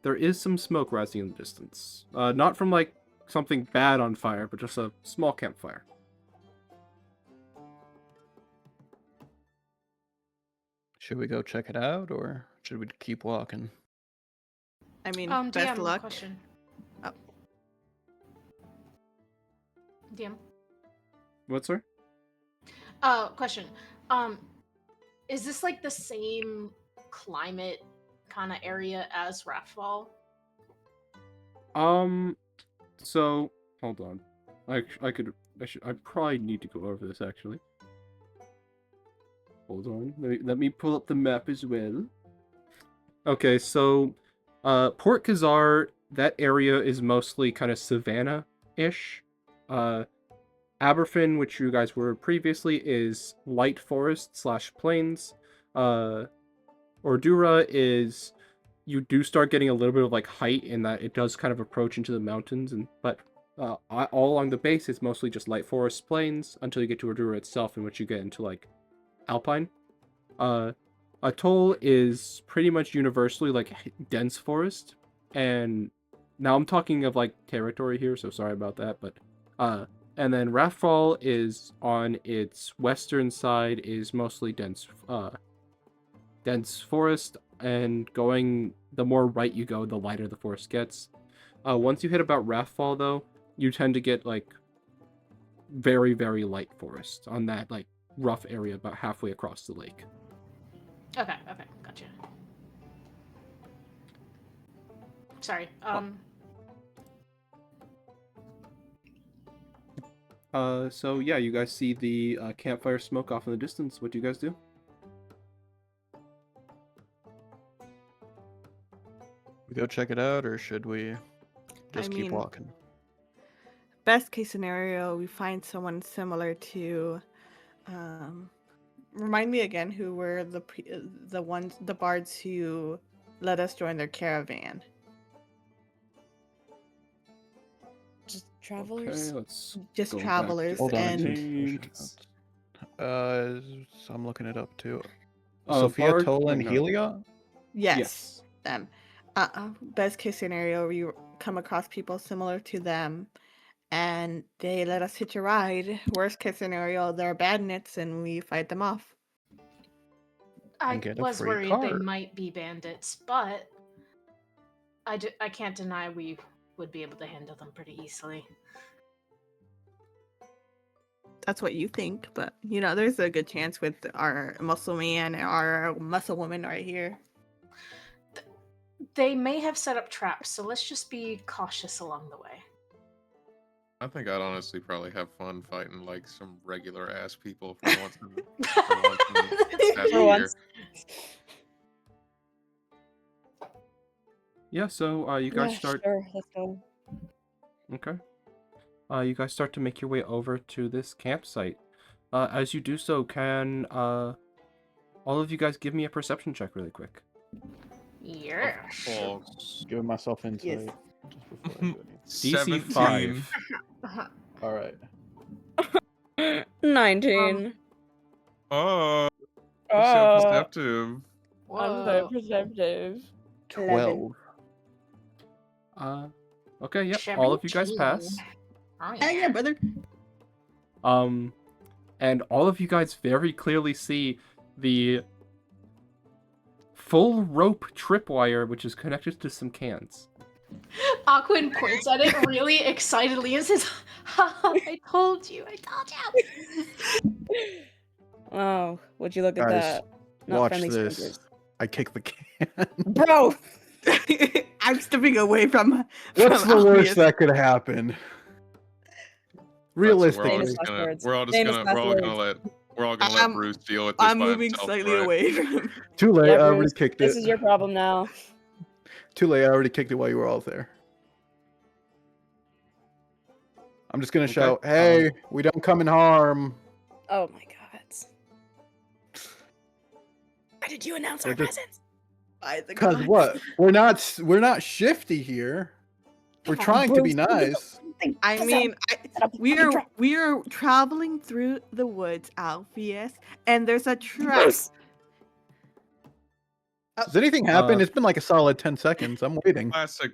there is some smoke rising in the distance. Not from like something bad on fire, but just a small campfire. Should we go check it out, or should we keep walking? I mean, DM, best luck. question. Oh. DM. What, sir? Question. Is this like the same climate kind of area as Rathfall? So hold on. I probably need to go over this actually. Hold on. Let me pull up the map as well. Okay, so Port Khazar that area is mostly kind of savanna-ish. Aberfin, which you guys were previously, is light forest / plains. Ordura is, you do start getting a little bit of like height in that it does kind of approach into the mountains, but all along the base it's mostly just light forest plains until you get to Ordura itself, in which you get into like alpine. Atoll is pretty much universally like dense forest, and now I'm talking of like territory here, so sorry about that, but and then Wrathfall is on its western side, is mostly dense forest, and going the more right you go, the lighter the forest gets. Once you hit about Wrathfall, though, you tend to get like very, very light forest on that like rough area about halfway across the lake. Okay, gotcha. Sorry. So yeah, you guys see the campfire smoke off in the distance. What do you guys do? We go check it out, or should we just keep walking? Best case scenario, we find someone similar to. Remind me again who were the bards who let us join their caravan. Just travelers. Okay, let's Just go back travelers to Hold on, and so I'm looking it up too. Uh, Sophia, Bard- Toll, and no. Helia? yes, them. Best case scenario, we come across people similar to them, and they let us hitch a ride. Worst case scenario, they're bandits and we fight them off. I And get a was free worried they car. might be bandits, but I can't deny we would be able to handle them pretty easily. That's what you think, but there's a good chance with our muscle man and our muscle woman right here. They may have set up traps, so let's just be cautious along the way. I think I'd honestly probably have fun fighting like some regular ass people for once. For For once. Yeah, so you guys Yeah, start. Sure, let's go. Okay. You guys start to make your way over to this campsite. As you do so, can all of you guys give me a perception check really quick? Yeah. Oh, Giving myself insight Yes. just before I do anything. DC 5. All right. 19. oh, so Oh, perceptive. I'm so Whoa. perceptive. 12. Okay, yep. All of you guys pass. 17. Oh, Hey, yeah, brother. And all of you guys very clearly see the full rope tripwire, which is connected to some cans. Aquin points at it really excitedly and says, I told you. Oh, would you look at Guys, that? Not watch friendly this. strangers. I kick the can. Bro! I'm stepping away from. What's from the worst Alpheus. that could happen? Realistically, Famous last words. we're all Famous last gonna words. let Bruce deal with this I'm by moving himself, slightly right? away from. Too late. Yeah, I already Bruce, kicked This it. is your problem now. Too late. I already kicked it while you were all there. I'm just gonna Okay, shout, "Hey, we don't come in harm." Oh my god. Why did you announce our We're just- presence? By the Cause gods. what? We're not shifty here. We're Come on, trying to be Bruce. nice. I mean, Set up a we fucking are trap. we are traveling through the woods, Alpheus, and there's a trap. Bruce! Does anything happen? Uh, It's been like a solid 10 seconds. I'm waiting. Classic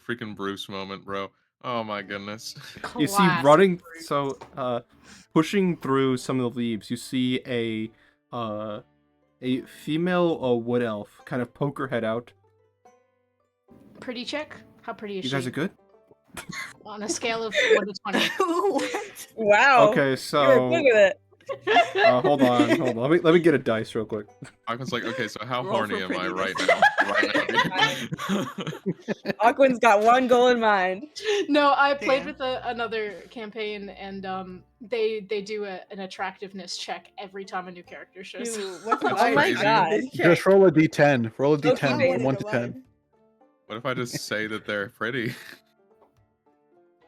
freaking Bruce moment, bro. Oh my goodness. You see Classic running, Bruce. so pushing through some of the leaves, you see a female wood elf kind of poke her head out. Pretty chick? How pretty is You she? guys are good? On a scale of 1 to 20. What? Wow. Okay, You were so quick with it. hold on. Let me get a dice real quick. I was like, okay, so how Roll for horny am I right prettiness. now? Dude? Aquin's got one goal in mind. No, I played Damn. with another campaign, and they do an attractiveness check every time a new character shows. Dude, what's That's Oh my crazy. god. This check. Just roll a d10. Roll a Okay, d10 baby. from 1 to 10. What if I just say that they're pretty?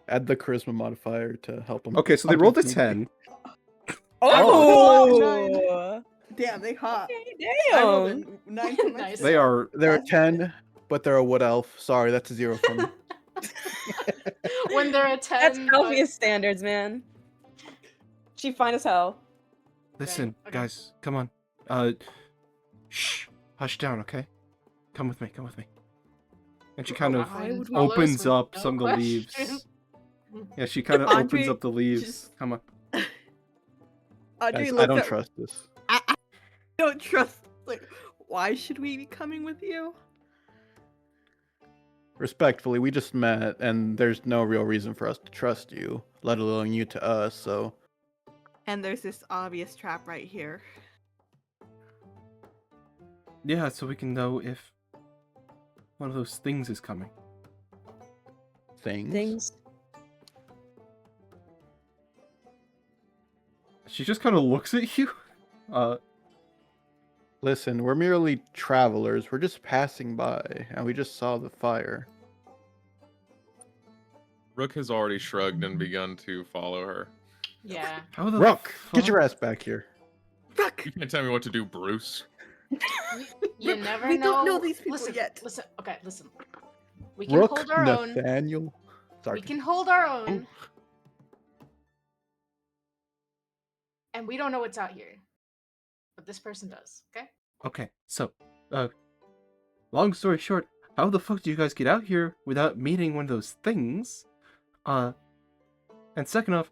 Add the charisma modifier to help them. Okay, so they rolled a 10. Oh, Damn, they hot. okay, I rolled a damn. 9 for my Nice. They are. They're a That's 10, but they're a wood elf. Sorry, that's a 0 for me. When they're a 10. That's but- Alpheus standards, man. She fine as hell. Listen, okay. guys, come on. Shh. Hush down, okay? Come with me. Come with me. And she kind of Fine, follows opens with up no some of the leaves. question. Yeah, she kind of opens Andre up the leaves. just- Come on. Audrey Guys, looks I don't at- trust this. I don't trust. Like, why should we be coming with you? Respectfully, we just met, and there's no real reason for us to trust you, let alone you to us, so... And there's this obvious trap right here. Yeah, so we can know if one of those things is coming. Things? She just kind of looks at you. Listen, we're merely travelers. We're just passing by, and we just saw the fire. Rook has already shrugged and begun to follow her. Yeah. How the Rook, get fuck? your ass back here. Fuck! You can't tell me what to do, Bruce. You Rook, never we know. don't know these people listen, yet. Listen. Okay, listen. We can Rook hold our own. Nathaniel. Sorry. We can hold our own. And we don't know what's out here. But this person does, okay? Okay, so, long story short, how the fuck do you guys get out here without meeting one of those things? And second off,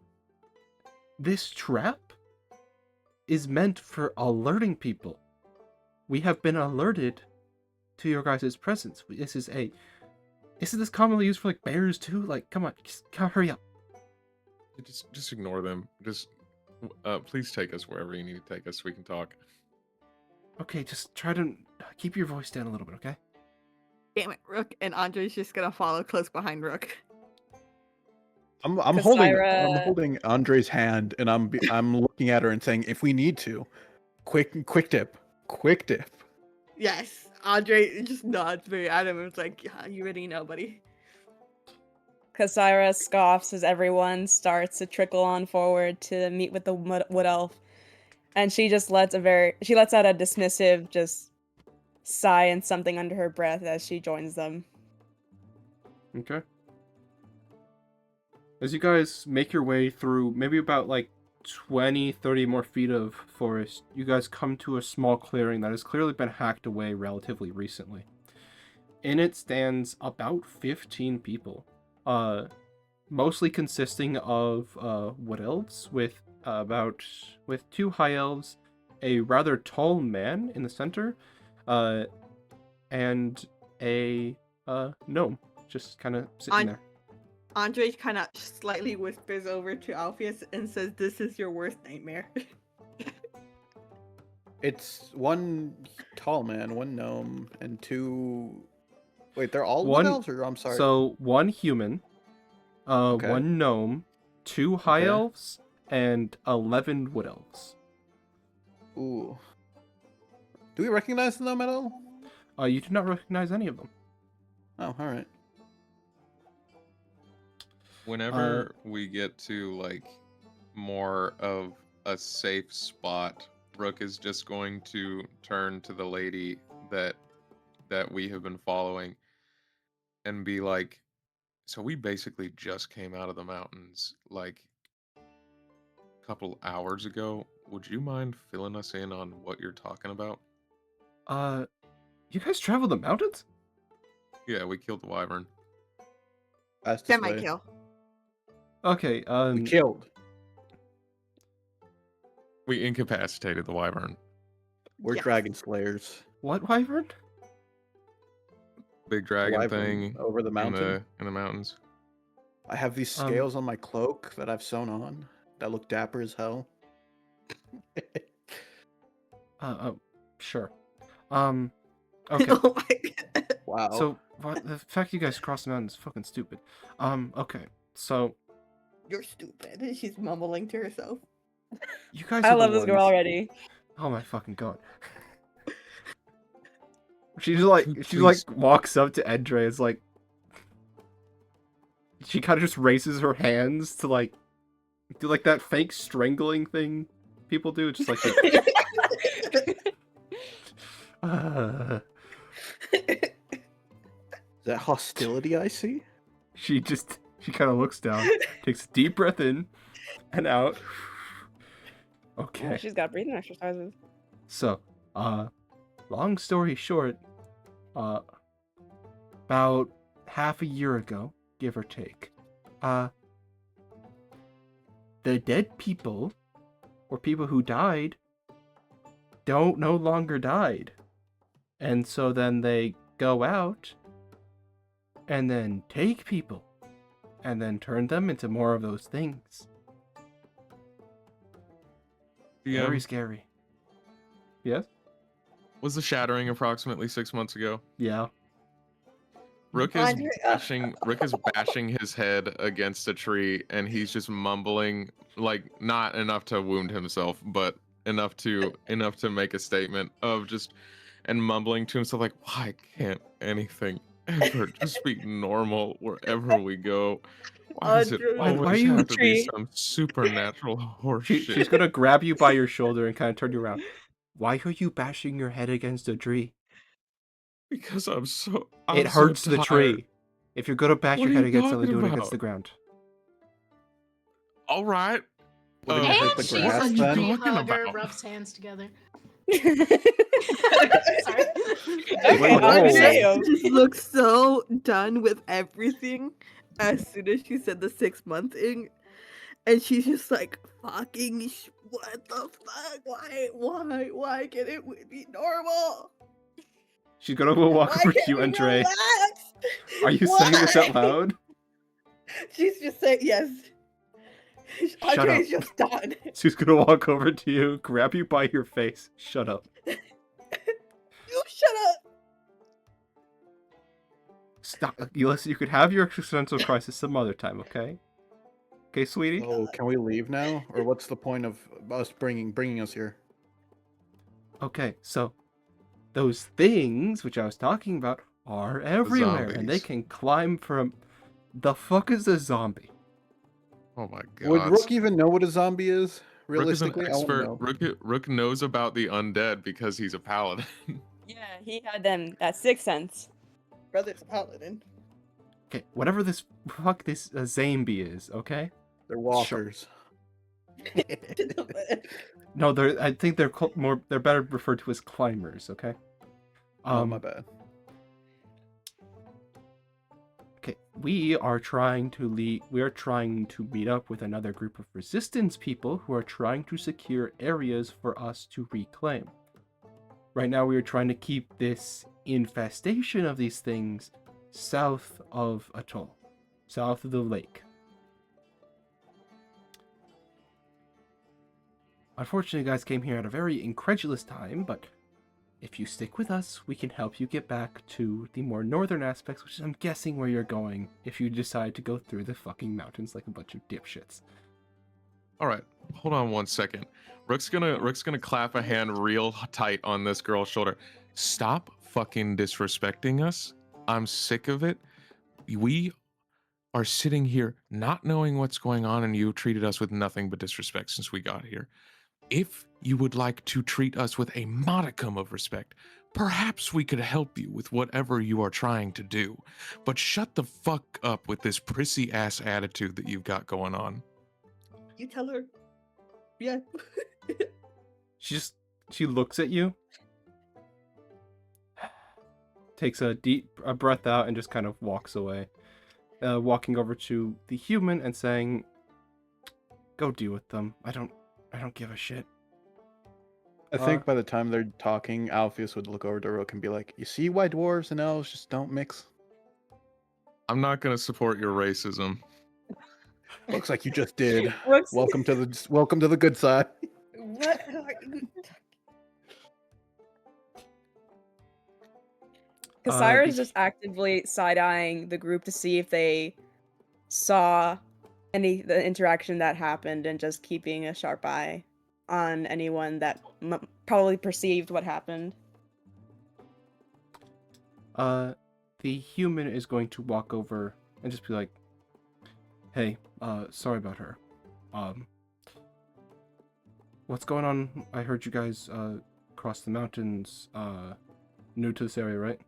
this trap is meant for alerting people. We have been alerted to your guys' presence. Isn't this commonly used for like bears too? Like, come on, just hurry up. Just ignore them. Just please take us wherever you need to take us so we can talk. Okay, just try to keep your voice down a little bit, okay? Damn it, Rook. And Andre's just gonna follow close behind Rook. I'm Cassandra- holding Andre's hand, and I'm looking at her and saying, if we need to, quick dip. Yes. Andre just nods very adamant. It's like, yeah, you already know, buddy. Kasira scoffs as everyone starts to trickle on forward to meet with the wood elf. And she just lets out a dismissive just sigh and something under her breath as she joins them. Okay. As you guys make your way through maybe about like 20-30 more feet of forest, you guys come to a small clearing that has clearly been hacked away relatively recently. In it stands about 15 people, mostly consisting of wood elves with 2 high elves, a rather tall man in the center, and a gnome just kind of sitting there. Andre kind of slightly whispers over to Alpheus and says, "This is your worst nightmare." It's one tall man, one gnome, and 2... Wait, they're all One- wood elves, or I'm sorry. So 1 human, Okay. 1 gnome, 2 high Okay. elves, and 11 wood elves. Ooh. Do we recognize the gnome at all? You do not recognize any of them. Oh, alright. Whenever we get to like more of a safe spot, Rook is just going to turn to the lady that we have been following and be like, so we basically just came out of the mountains like a couple hours ago. Would you mind filling us in on what you're talking about? You guys traveled the mountains? Yeah, we killed the wyvern. Fastest way. Semi-kill. Okay, We killed. We incapacitated the wyvern. We're Yes. dragon slayers. what wyvern? Big dragon Wyvern thing over the mountain. in the mountains. I have these scales on my cloak that I've sewn on that look dapper as hell. Sure. Okay. Oh my god. Wow. So the fact you guys crossed the mountain is fucking stupid. Okay. So You're stupid. And she's mumbling to herself. you guys. I are the love this girl ones- already. Oh my fucking god. She just like Please. walks up to Endre. It's like she kind of just raises her hands to like do like that fake strangling thing people do. Just like uh, Is that hostility I see? she kind of looks down, takes a deep breath in and out. Oh, Okay. she's got breathing exercises. So, long story short, about half a year ago, give or take, the dead people, or people who died, no longer died. And so then they go out, and then take people, and then turn them into more of those things. Very scary. Yes? Was the shattering approximately 6 months ago? Yeah. Rook is Andre- bashing his head against a tree, and he's just mumbling, like not enough to wound himself, but enough to make a statement of just and mumbling to himself like, why can't anything ever just be normal wherever we go? Why does it Andre- Why always are you- have to be Tree. some supernatural She's horseshit? gonna grab you by your shoulder and kind of turn you around. Why are you bashing your head against a tree? Because I'm It so hurts the tired. tree. If you're gonna bash What your are head you against something, do talking it against the about? ground. All right. Wouldn't Uh, it hurt And the she's grass a you then? tree talking hugger, about? rubs hands together. Okay, Sorry. Wait, Andre, whoa. damn. just looks so done with everything as soon as she said the 6-month thing. And she's just like, fucking, what the fuck? Why can't it be normal? She's gonna go walk Why over to can't you, we Andre. relax? Are you saying this out Why? loud? She's just saying, yes. Shut Andre up. is just done. She's gonna walk over to you, grab you by your face. Shut up. You shut up. Stop. Listen, you could have your existential crisis some other time, okay? Okay, sweetie? Oh, can we leave now? Or what's the point of us bringing us here? Okay, so those things which I was talking about are everywhere, and they zombies. can climb from. The fuck is a zombie? Oh my god. Would Rook even know what a zombie is? Rook is an Realistically, I want to expert. know. Rook knows about the undead because he's a paladin. Yeah, he had them at Sixth Sense. Brother's a paladin. Okay, whatever this zombie is, okay? They're walkers. No, I think they're they're better referred to as climbers, okay? Oh, my bad. Okay, we are trying to meet up with another group of resistance people who are trying to secure areas for us to reclaim. Right now we are trying to keep this infestation of these things south of Atoll, south of the lake. Unfortunately, you guys came here at a very incredulous time, but if you stick with us, we can help you get back to the more northern aspects, which is, I'm guessing, where you're going if you decide to go through the fucking mountains like a bunch of dipshits. All right, hold on one second. Rook's gonna clap a hand real tight on this girl's shoulder. Stop fucking disrespecting us. I'm sick of it. We are sitting here not knowing what's going on, and you treated us with nothing but disrespect since we got here. If you would like to treat us with a modicum of respect, perhaps we could help you with whatever you are trying to do. But shut the fuck up with this prissy ass attitude that you've got going on. You tell her. Yeah. She looks at you, takes a deep breath out, and just kind of walks away. Walking over to the human and saying, "Go deal with them. I don't give a shit." I think by the time they're talking, Alpheus would look over to Rook and be like, "You see why dwarves and elves just don't mix?" I'm not gonna support your racism. Looks like you just did. Rook's- Welcome to the good side. What? Cassira's just actively side-eyeing the group to see if they saw the interaction that happened and just keeping a sharp eye on anyone that probably perceived what happened. The human is going to walk over and just be like, "Hey, sorry about her. Um, what's going on? I heard you guys, cross the mountains, new to this area, right?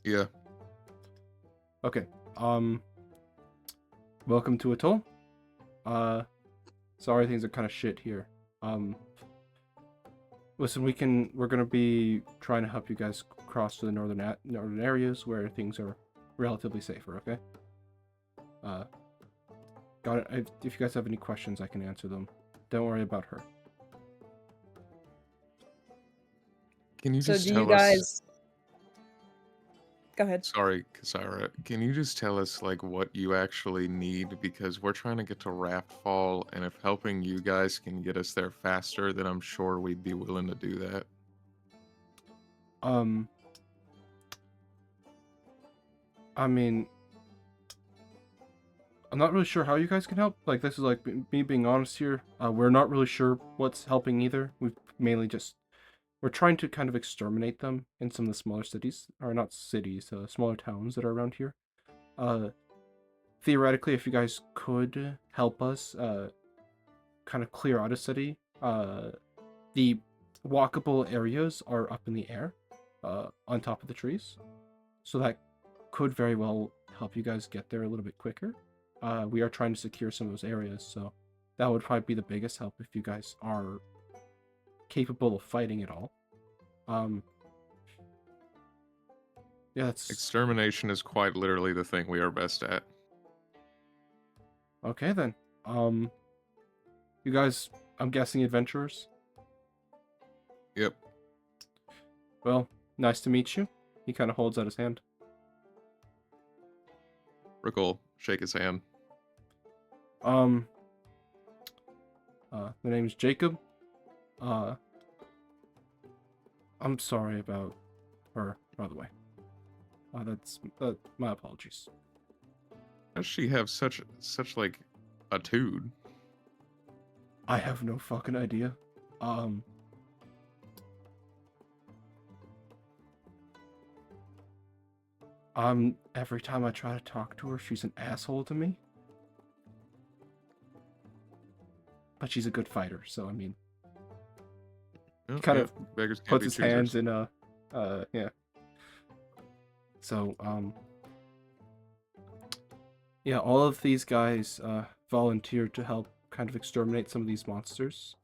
Yeah. Okay. Welcome to Atoll. Sorry things are kind of shit here. Listen, we're gonna be trying to help you guys cross to the northern areas where things are relatively safer, okay? Got it. If you guys have any questions, I can answer them. Don't worry about her. Can you So just do tell you us? guys? Go ahead. Sorry, Kasira. Can you just tell us like what you actually need? Because we're trying to get to Raftfall, and if helping you guys can get us there faster, then I'm sure we'd be willing to do that. I mean, I'm not really sure how you guys can help. Like, this is like me being honest here. We're not really sure what's helping either. We've mainly just we're trying to kind of exterminate them in some of the smaller cities, or not cities, smaller towns that are around here. Theoretically, if you guys could help us, kind of clear out a city, the walkable areas are up in the air, on top of the trees, so that could very well help you guys get there a little bit quicker. We are trying to secure some of those areas, so that would probably be the biggest help if you guys are capable of fighting at all. Yeah, that's Extermination is quite literally the thing we are best at. okay then. You guys, I'm guessing adventurers? Yep. Well, nice to meet you. He kind of holds out his hand. Rickle, shake his hand. The name's Jacob. I'm sorry about her, by the way. That's my apologies. How does she have such like attitude? I have no fucking idea. Every time I try to talk to her, she's an asshole to me. But she's a good fighter, so I mean, Oh, kind yeah, of beggars can't puts be his choosers. hands in yeah. So, yeah, all of these guys volunteered to help kind of exterminate some of these monsters.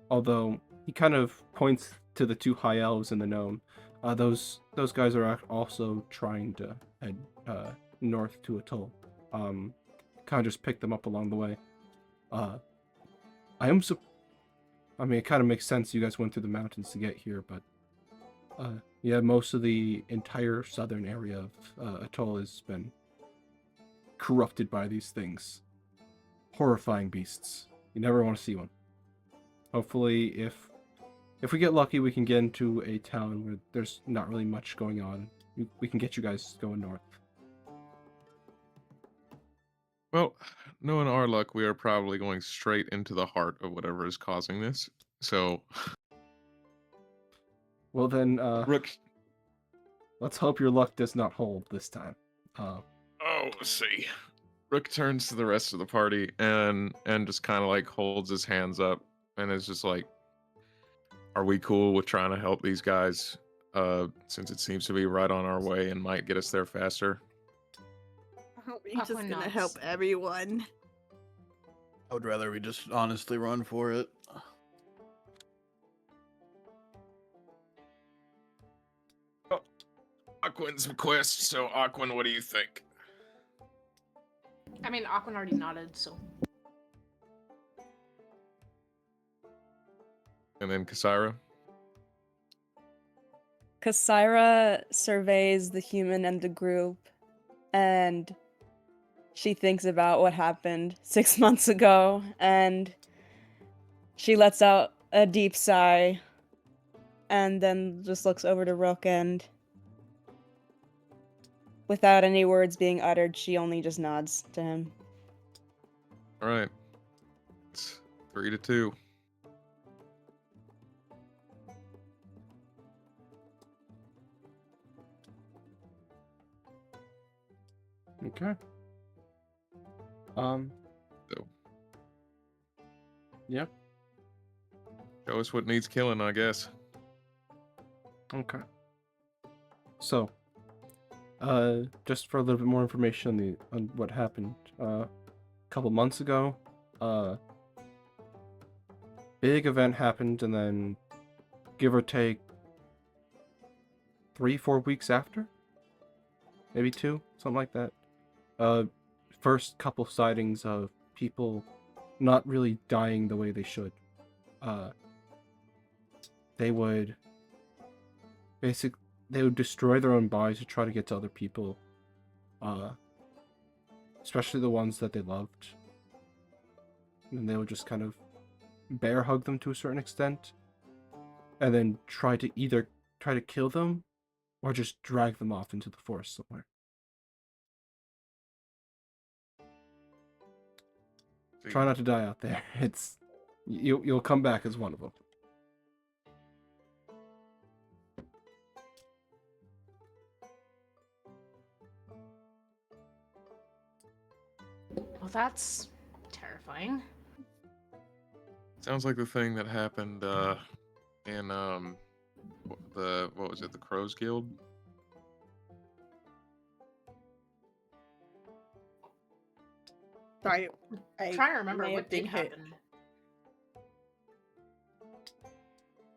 Although he kind of points to the two high elves and the gnome. Those guys are also trying to head north to Atoll. Kind of just pick them up along the way. I mean, it kind of makes sense you guys went through the mountains to get here, but yeah, most of the entire southern area of Atoll has been corrupted by these things. Horrifying beasts. You never want to see one. Hopefully, if we get lucky, we can get into a town where there's not really much going on. We can get you guys going north. Well, knowing our luck, we are probably going straight into the heart of whatever is causing this. So, Well then, Rook. let's hope your luck does not hold this time. Oh, let's see. Rook turns to the rest of the party and just kind of like holds his hands up and is just like, "Are we cool with trying to help these guys? Since it seems to be right on our way and might get us there faster." We're just Aqua gonna nods. help everyone. I would rather we just honestly run for it. Aquin's request. So, Aquin, what do you think? I mean, Aquan already nodded, so. And then Kasira. Kasira surveys the human and the group, and she thinks about what happened 6 months ago, and she lets out a deep sigh, and then just looks over to Rook, and without any words being uttered, she only just nods to him. All right. It's 3-2. Okay. Um. So Yeah. show us what needs killing, I guess. Okay. So, just for a little bit more information on what happened, a couple months ago, big event happened, and then, give or take, 3-4 weeks after, maybe 2, something like that. First couple sightings of people not really dying the way they should. They would destroy their own bodies to try to get to other people, especially the ones that they loved. And they would just kind of bear hug them to a certain extent, and then try to kill them, or just drag them off into the forest somewhere. Try not to die out there. You'll come back as one of them. Well, that's terrifying. Sounds like the thing that happened in what was it, the Crows Guild? Sorry, I'm trying to remember may what have been did hit. happen.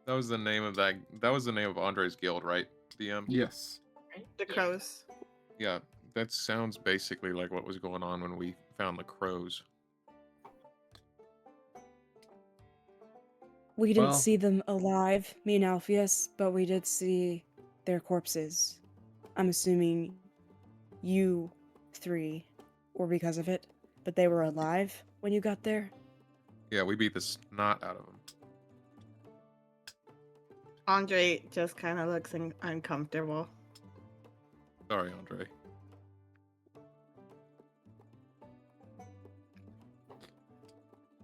That was the name of Andre's guild, right? DM? Yes. Right? The Yeah. crows. Yeah, that sounds basically like what was going on when we found the crows. We didn't Well- see them alive, me and Alpheus, but we did see their corpses. I'm assuming you 3 were because of it, but they were alive when you got there? Yeah, we beat the snot out of them. Andre just kind of looks uncomfortable. Sorry, Andre.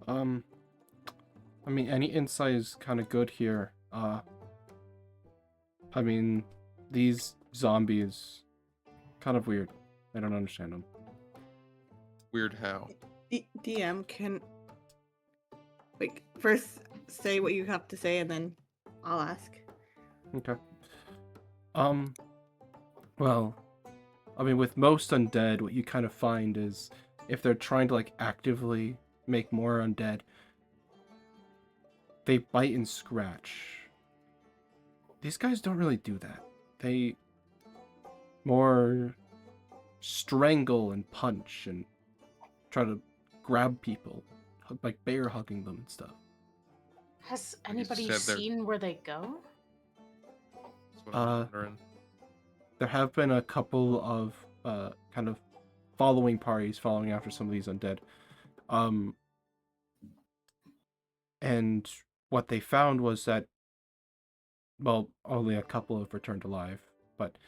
I mean, any insight is kind of good here. I mean, these zombies, kind of weird. I don't understand them. Weird how. DM can first say what you have to say, and then I'll ask. Okay. Well, I mean, with most undead, what you kind of find is if they're trying to like actively make more undead, they bite and scratch. These guys don't really do that. They more strangle and punch and try to grab people, like bear hugging them and stuff. Has You anybody said they're- seen where they go? That's what I'm wondering. There have been a couple of kind of following parties following after some of these undead. And what they found was that, well, only a couple have returned alive, but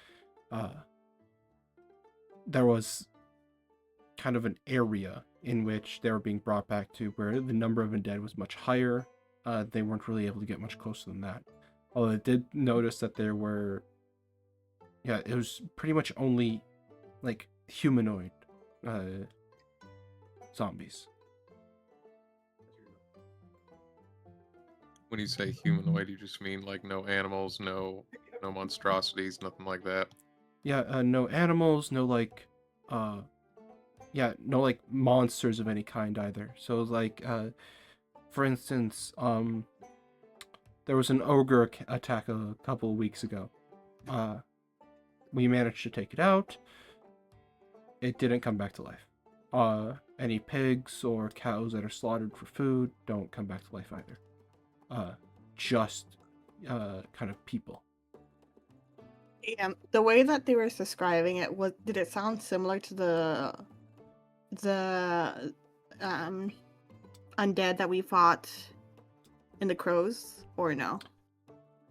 there was kind of an area in which they were being brought back to where the number of undead was much higher. They weren't really able to get much closer than that. Although I did notice that there were, yeah, it was pretty much only like humanoid zombies. When you say humanoid, you just mean like no animals, no monstrosities, nothing like that. Yeah, no animals, no like, no like monsters of any kind either. So like, for instance, there was an ogre attack a couple of weeks ago. We managed to take it out. It didn't come back to life. Any pigs or cows that are slaughtered for food don't come back to life either. Just kind of people. The way that they were describing it did it sound similar to the undead that we fought in the crows, or no?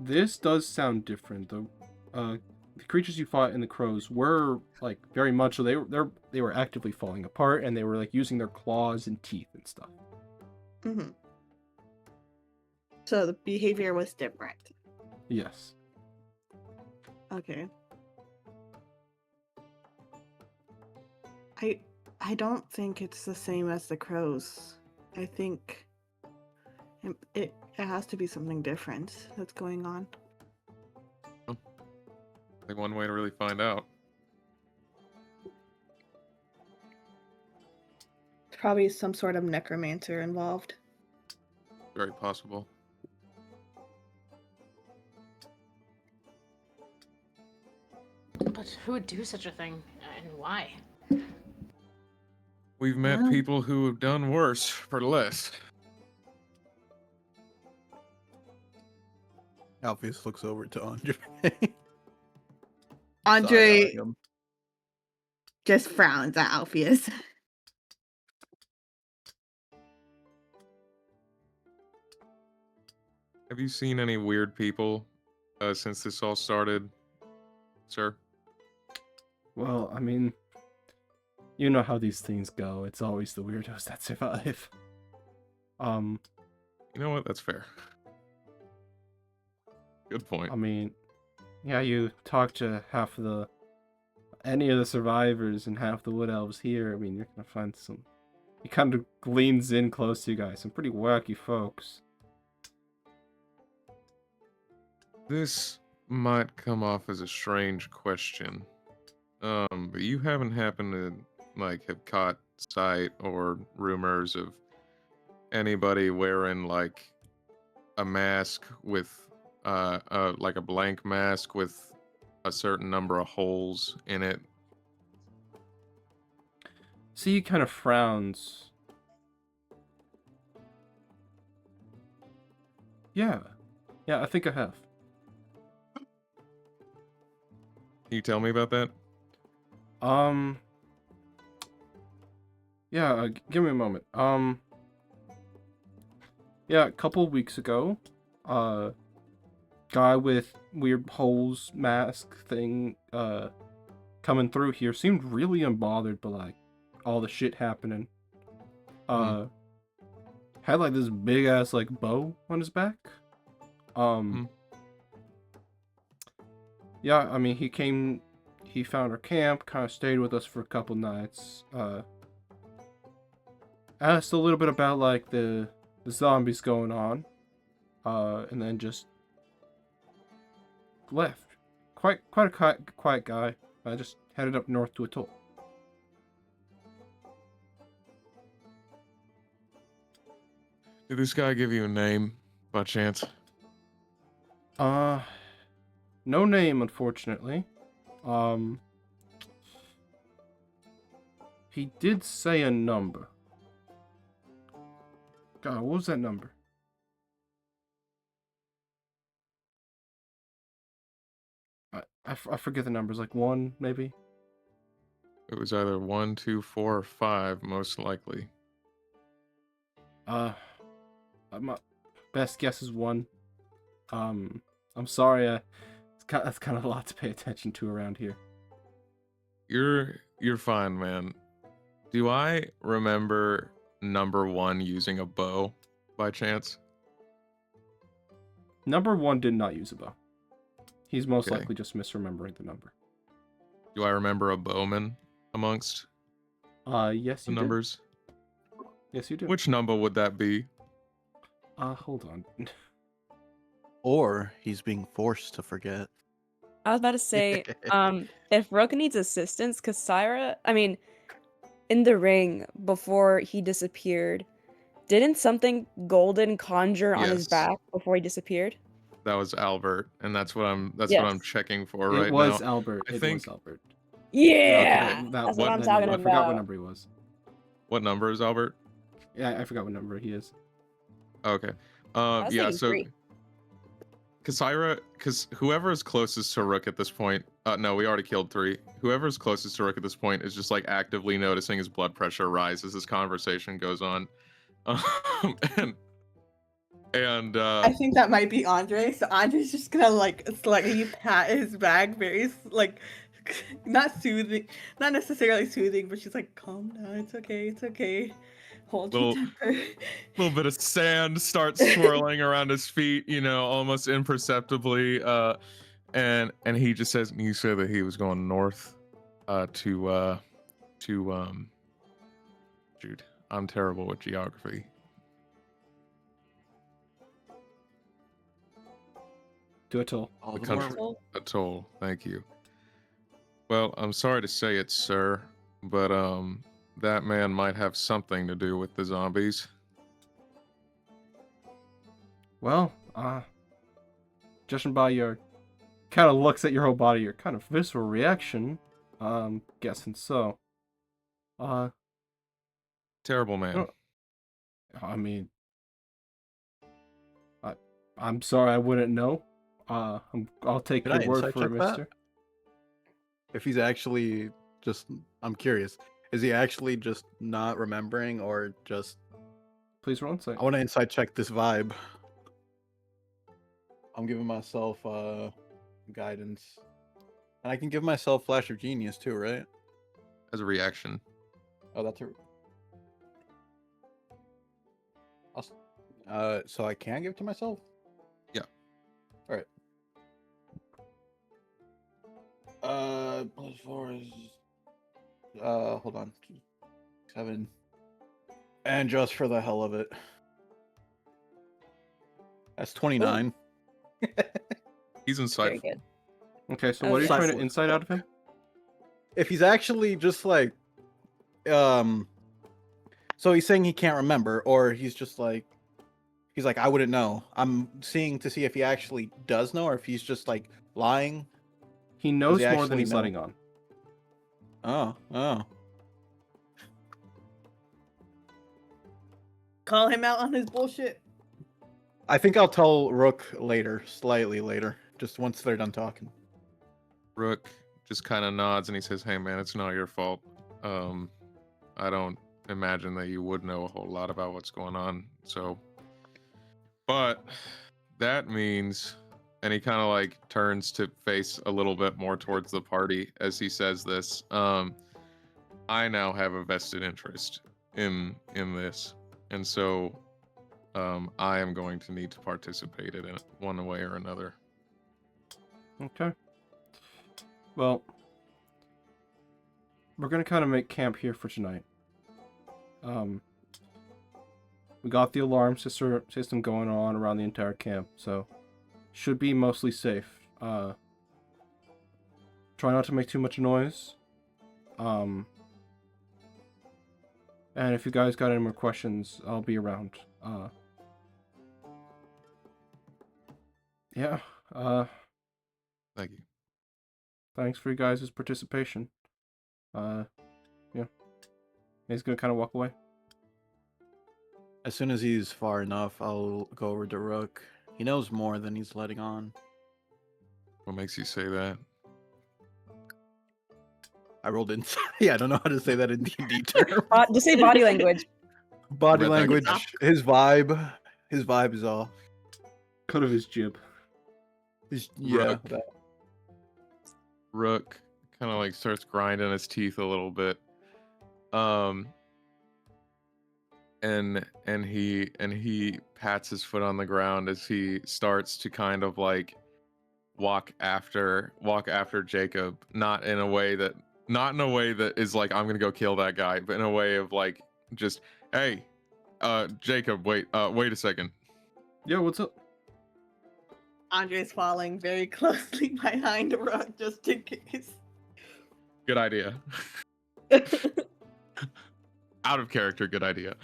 This does sound different. The creatures you fought in the crows were like very much so they were actively falling apart, and they were like using their claws and teeth and stuff. Mm-hmm. So the behavior was different. Yes. Okay. I don't think it's the same as the crows. I think it has to be something different that's going on. I think one way to really find out. Probably some sort of necromancer involved. Very possible. But who would do such a thing, and why? We've met Yeah. people who have done worse for less. Alpheus looks over to Andre. Andre Side-eyeing him. just frowns at Alpheus. Have you seen any weird people since this all started, sir? Well, I mean, you know how these things go. It's always the weirdos that survive. You know what? That's fair. Good point. I mean, yeah, you talk to any of the survivors and half the wood elves here. I mean, you're gonna find some. He kind of leans in close to you guys. Some pretty wacky folks. This might come off as a strange question, but you haven't happened to have caught sight or rumors of anybody wearing like a mask with like a blank mask with a certain number of holes in it? See, he kind of frowns. Yeah, I think I have. Can you tell me about that? Yeah, give me a moment. Yeah, a couple weeks ago, guy with weird holes mask thing, coming through here seemed really unbothered by like all the shit happening. Had like this big ass like bow on his back. Yeah, I mean, he found our camp, kind of stayed with us for a couple nights. Asked a little bit about like the zombies going on, and then just left. Quite a quiet guy. I just headed up north to Atoll. Did this guy give you a name by chance? No name, unfortunately. He did say a number. God, what was that number? I forget the numbers, like 1, maybe? It was either 1, 2, 4, or 5, most likely. My best guess is 1. I'm sorry, that's kind of a lot to pay attention to around here. You're fine, man. Do I remember number 1 using a bow by chance? Number 1 did not use a bow. He's most Okay. likely just misremembering the number. Do I remember a bowman amongst Yes, the you numbers? do. Yes, you do. Which number would that be? Hold on. Or he's being forced to forget. I was about to say, if Roka needs assistance, because in the ring before he disappeared, didn't something golden conjure on his Yes. back before he disappeared? That was Albert, and that's what I'm Yes. checking for It right was now. Albert. I It think- was Albert. Yeah, Okay, that's what what I'm that talking number- about. I forgot what number he was. What number is Albert? Yeah, I forgot what number he is. Okay. I was Yeah, thinking so 3. Kasaira, because whoever is closest to Rook at this point, no, we already killed 3. Whoever is closest to Rook at this point is just like actively noticing his blood pressure rise as this conversation goes on. And I think that might be Andre. So Andre's just gonna like slightly pat his back, very like not soothing, not necessarily soothing, but she's like, "Calm down, it's okay, hold your Little- temper." little bit of sand starts swirling around his feet, almost imperceptibly. And he just says, "You said that he was going north to to shoot. I'm terrible with geography. To Atoll. All The the country more atoll. Thank you. Well, I'm sorry to say it, sir, but that man might have something to do with the zombies. Well, judging by your kind of looks at your whole body, your kind of visceral reaction, guessing so. Terrible man. Oh. I mean, I'm sorry, I wouldn't know. I'll take Could your I word insight for it, check that? mister. if he's actually just, I'm curious. Is he actually just not remembering, or just? Please roll insight. I want to insight check this vibe. I'm giving myself guidance, and I can give myself flash of genius too, right? As a reaction. Oh, that's a. So I can give it to myself. Yeah. All right. +4 is. Hold on. 7. And just for the hell of it, that's 29. He's Very insightful. good. Okay, so what are you Okay. trying to insight out of him? If he's actually just like, so he's saying he can't remember, or he's just like, he's like, I wouldn't know. I'm seeing to see if he actually does know, or if he's just like lying. He knows he more than actually he's know? letting on. Oh. Call him out on his bullshit. I think I'll tell Rook later, slightly later, just once they're done talking. Rook just kind of nods and he says, "Hey man, it's not your fault. I don't imagine that you would know a whole lot about what's going on. So, but that means," and he kind of like turns to face a little bit more towards the party as he says this. I now have a vested interest in this, and so I am going to need to participate in it one way or another. Okay. Well, we're gonna kind of make camp here for tonight. We got the alarm system going on around the entire camp, so should be mostly safe. Try not to make too much noise. And if you guys got any more questions, I'll be around. Yeah. Thank you. Thanks for you guys' participation. Yeah. He's gonna kind of walk away. As soon as he's far enough, I'll go over to Rook. He knows more than he's letting on. What makes you say that? I rolled in. Yeah, I don't know how to say that in D&D term. Just say body language. Body Red language, Nugget. his vibe is off. Cut of his jib. Yeah. Rook. Rook kind of like starts grinding his teeth a little bit. And he pats his foot on the ground as he starts to kind of like walk after Jacob, not in a way that is like, I'm gonna go kill that guy, but in a way of like, just, hey, Jacob, wait a second. Yo, what's up? Andre's following very closely behind Rook just in case. Good idea. Out of character, good idea.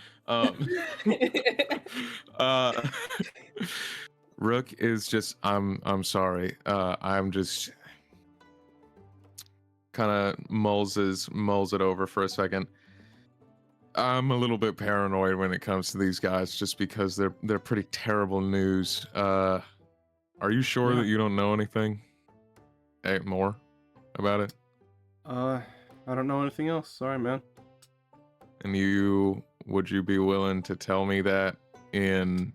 Rook is just, I'm sorry. I'm just kind of mulls it over for a second. I'm a little bit paranoid when it comes to these guys, just because they're pretty terrible news. Are you sure Yeah. that you don't know anything more about it? I don't know anything else. Sorry, man. And would you be willing to tell me that in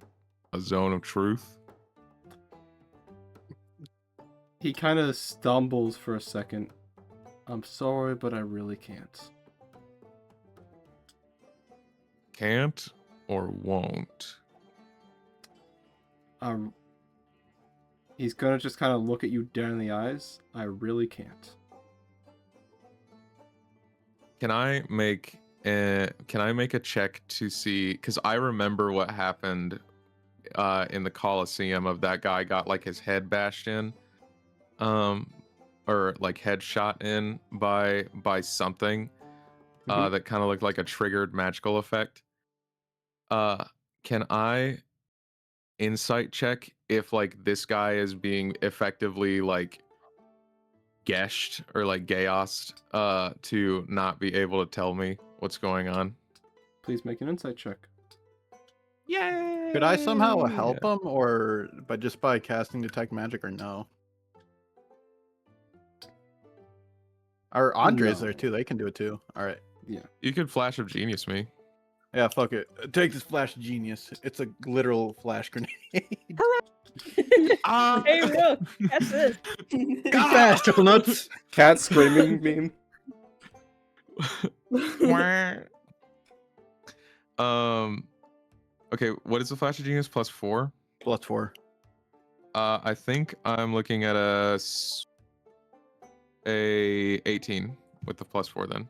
a zone of truth? He kind of stumbles for a second. I'm sorry, but I really can't. Can't or won't? He's gonna just kind of look at you dead in the eyes. I really can't. Can I make a check to see? Because I remember what happened in the Coliseum of that guy got like his head bashed in, um, or like head shot in by something Mhm. that kind of looked like a triggered magical effect. Can I insight check if like this guy is being effectively like geshed or like gayossed to not be able to tell me what's going on? Please make an insight check. Yay! Could I somehow help him, or by casting detect magic, or no? Or Andre's No. there too. They can do it too. All right. Yeah. You could flash of genius me. Yeah, fuck it. Take this flash genius. It's a literal flash grenade. Ah! Hey, Rook, catch this. Be fast, triple nuts. Cat screaming meme. Okay, what is the flash of genius? +4? +4. I think I'm looking at a 18 with the +4 then.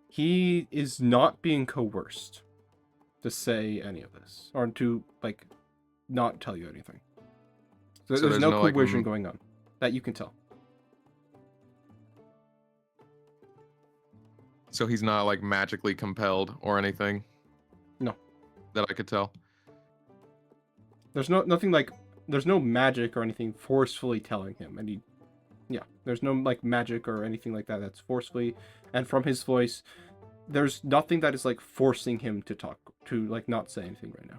He is not being coerced to say any of this, or to like not tell you anything. So there's no like, coercion going on that you can tell. So he's not like magically compelled or anything? No. That I could tell. There's nothing like there's no magic or anything forcefully telling him, and there's no like magic or anything like that that's forcefully, and from his voice, there's nothing that is like forcing him to talk, to like not say anything right now.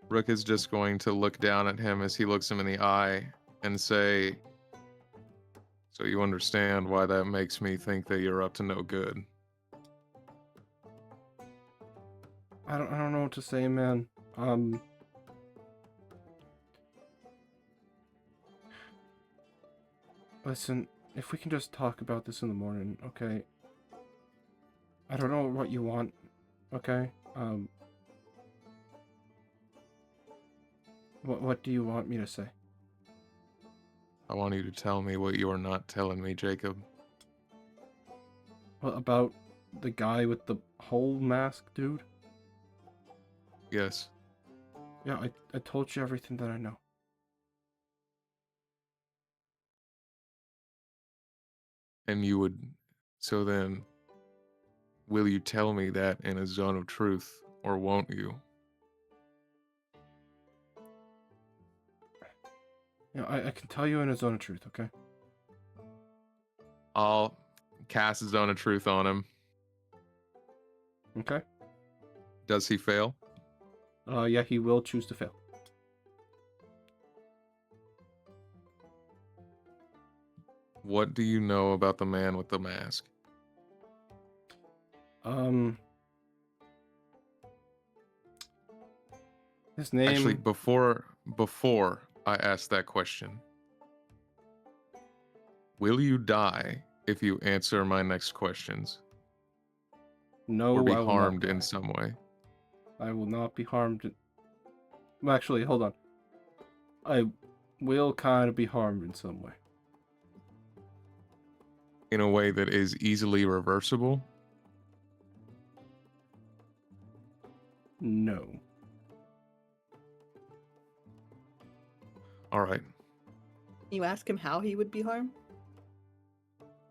Rook is just going to look down at him as he looks him in the eye and say, "So you understand why that makes me think that you're up to no good?" I don't know what to say, man. Listen, if we can just talk about this in the morning, okay? I don't know what you want, okay? What do you want me to say? I want you to tell me what you are not telling me, Jacob. What about the guy with the whole mask, dude? Yes. Yeah, I told you everything that I know. And you would... So then, will you tell me that in a zone of truth, or won't you? Yeah, I can tell you in a zone of truth, okay? I'll cast a zone of truth on him. Okay? Does he fail? Yeah, he will choose to fail. What do you know about the man with the mask? His name... Actually, before I ask that question, will you die if you answer my next questions? No, Or be I will harmed not in die. some way? I will not be harmed. Well, actually, hold on. I will kind of be harmed in some way. In a way that is easily reversible? No. All right. You ask him how he would be harmed?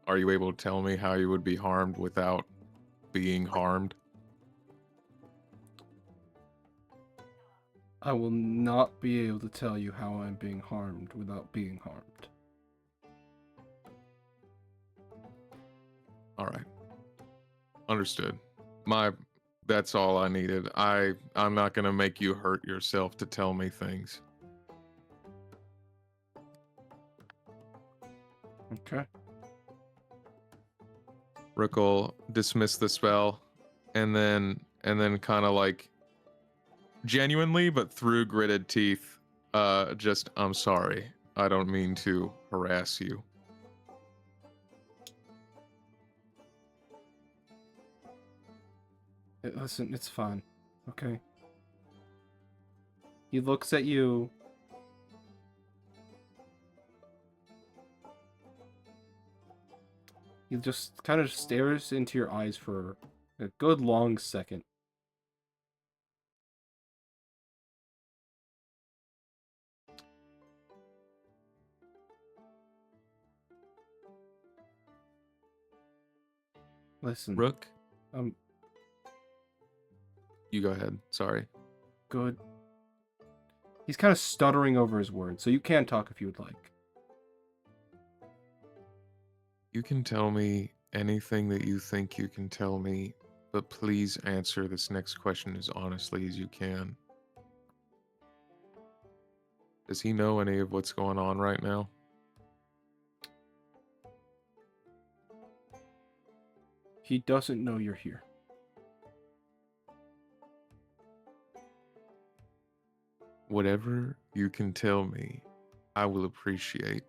Are you able to tell me how you would be harmed without being harmed? I will not be able to tell you how I'm being harmed without being harmed. All right. Understood. That's all I needed. I'm not going to make you hurt yourself to tell me things. Okay. Rook will dismiss the spell and then kind of like genuinely but through gritted teeth just, "I'm sorry. I don't mean to harass you." Listen, it's fine. Okay? He looks at you. He just kind of stares into your eyes for a good long second. Listen, Rook, um, you go ahead. Sorry. good. He's kind of stuttering over his words, so you can talk if you would like. You can tell me anything that you think you can tell me, but please answer this next question as honestly as you can. Does he know any of what's going on right now? He doesn't know you're here. Whatever you can tell me, I will appreciate.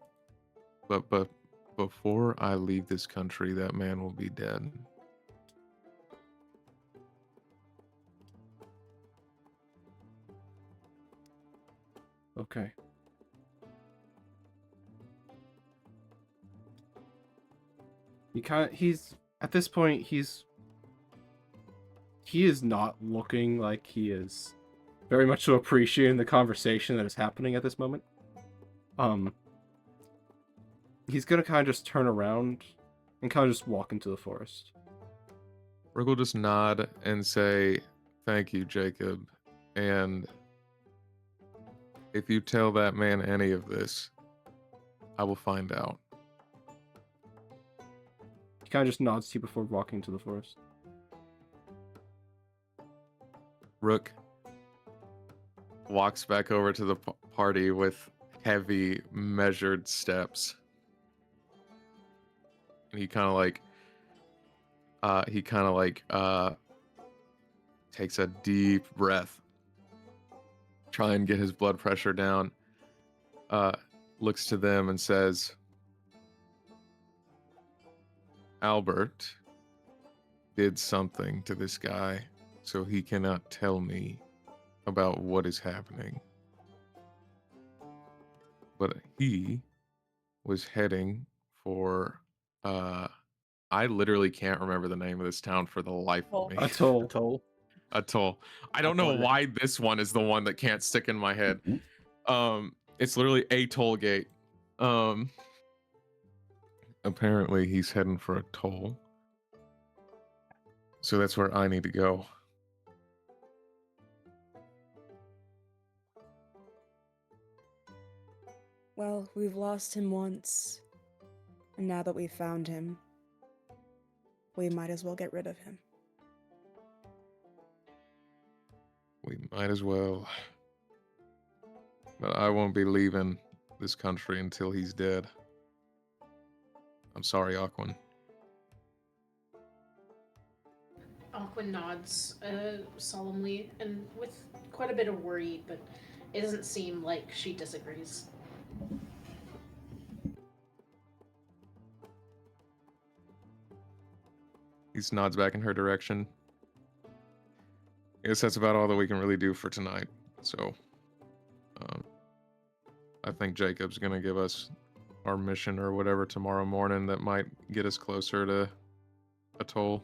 But before I leave this country, that man will be dead. Okay. He's at this point he is not looking like he is very much so appreciating the conversation that is happening at this moment. He's gonna kind of just turn around and kind of just walk into the forest. Rook will just nod and say, "Thank you, Jacob. And if you tell that man any of this, I will find out." He kind of just nods to you before walking into the forest. Rook walks back over to the party with heavy, measured steps. And he kind of takes a deep breath, try and get his blood pressure down, looks to them and says, "Albert did something to this guy, so he cannot tell me about what is happening. But he was heading for, I literally can't remember the name of this town for the life of me. Atoll. Atoll. I don't know why this one is the one that can't stick in my head. It's literally a toll gate. Apparently he's heading for a toll. So that's where I need to go. Well, we've lost him once. And now that we've found him, we might as well get rid of him. We might as well. But I won't be leaving this country until he's dead. I'm sorry, Aquan. Aquan nods solemnly and with quite a bit of worry, but it doesn't seem like she disagrees. He nods back in her direction. I guess that's about all that we can really do for tonight. So, I think Jacob's gonna give us our mission or whatever tomorrow morning that might get us closer to Atoll.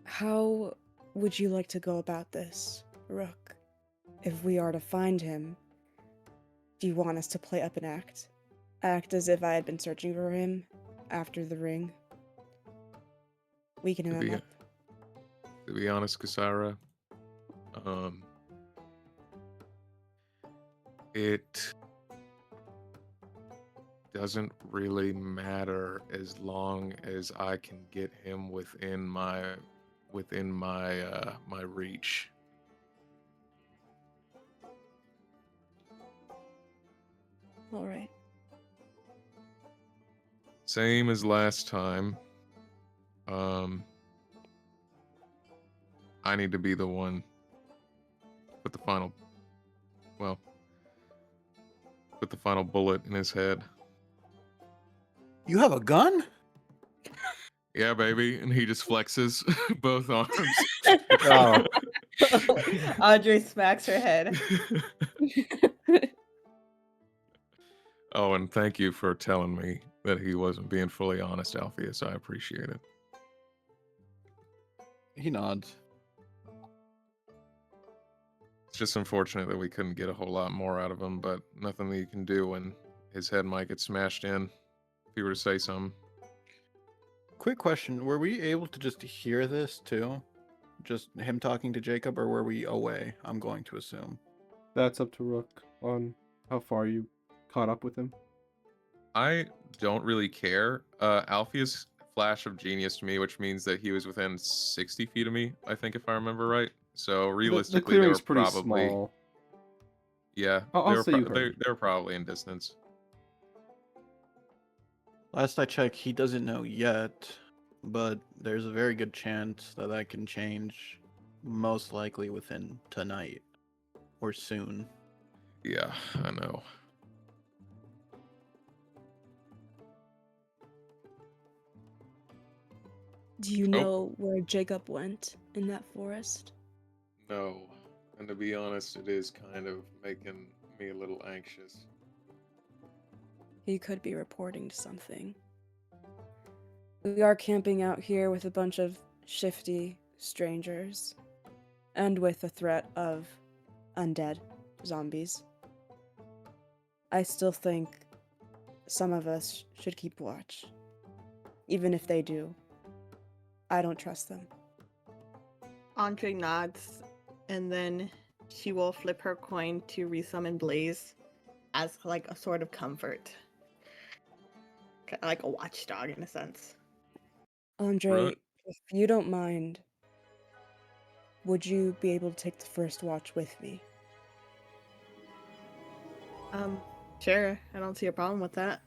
How would you like to go about this, Rook? If we are to find him, do you want us to play up an act? Act as if I had been searching for him after the ring? We can him up. To be honest, Kasara, it doesn't really matter as long as I can get him within my my reach. All right. Same as last time. I need to be the one put the final bullet in his head. You have a gun? Yeah, baby. And he just flexes both arms. Oh. Audrey smacks her head. Oh, and thank you for telling me that he wasn't being fully honest, Alpheus. I appreciate it. He nods. It's just unfortunate that we couldn't get a whole lot more out of him, but nothing that you can do when his head might get smashed in if he were to say something. Quick question: were we able to just hear this too? Just him talking to Jacob, or were we away? I'm going to assume. That's up to Rook on how far you caught up with him. I don't really care. Alpheus flash of genius to me, which means that he was within 60 feet of me, I think, if I remember right. So The realistically, they were clearing's pretty probably small. yeah. I'll say you heard. They were probably in distance. Last I checked, he doesn't know yet, but there's a very good chance that that can change, most likely within tonight or soon. Yeah, I know. Do you Oh. know where Jacob went in that forest? No, and to be honest, it is kind of making me a little anxious. He could be reporting to something. We are camping out here with a bunch of shifty strangers, and with the threat of undead zombies. I still think some of us should keep watch. Even if they do. I don't trust them. Andre nods, and then she will flip her coin to resummon Blaze as like a sort of comfort. Kind of like a watchdog in a sense. Andre, Right. if you don't mind, would you be able to take the first watch with me? Sure. I don't see a problem with that.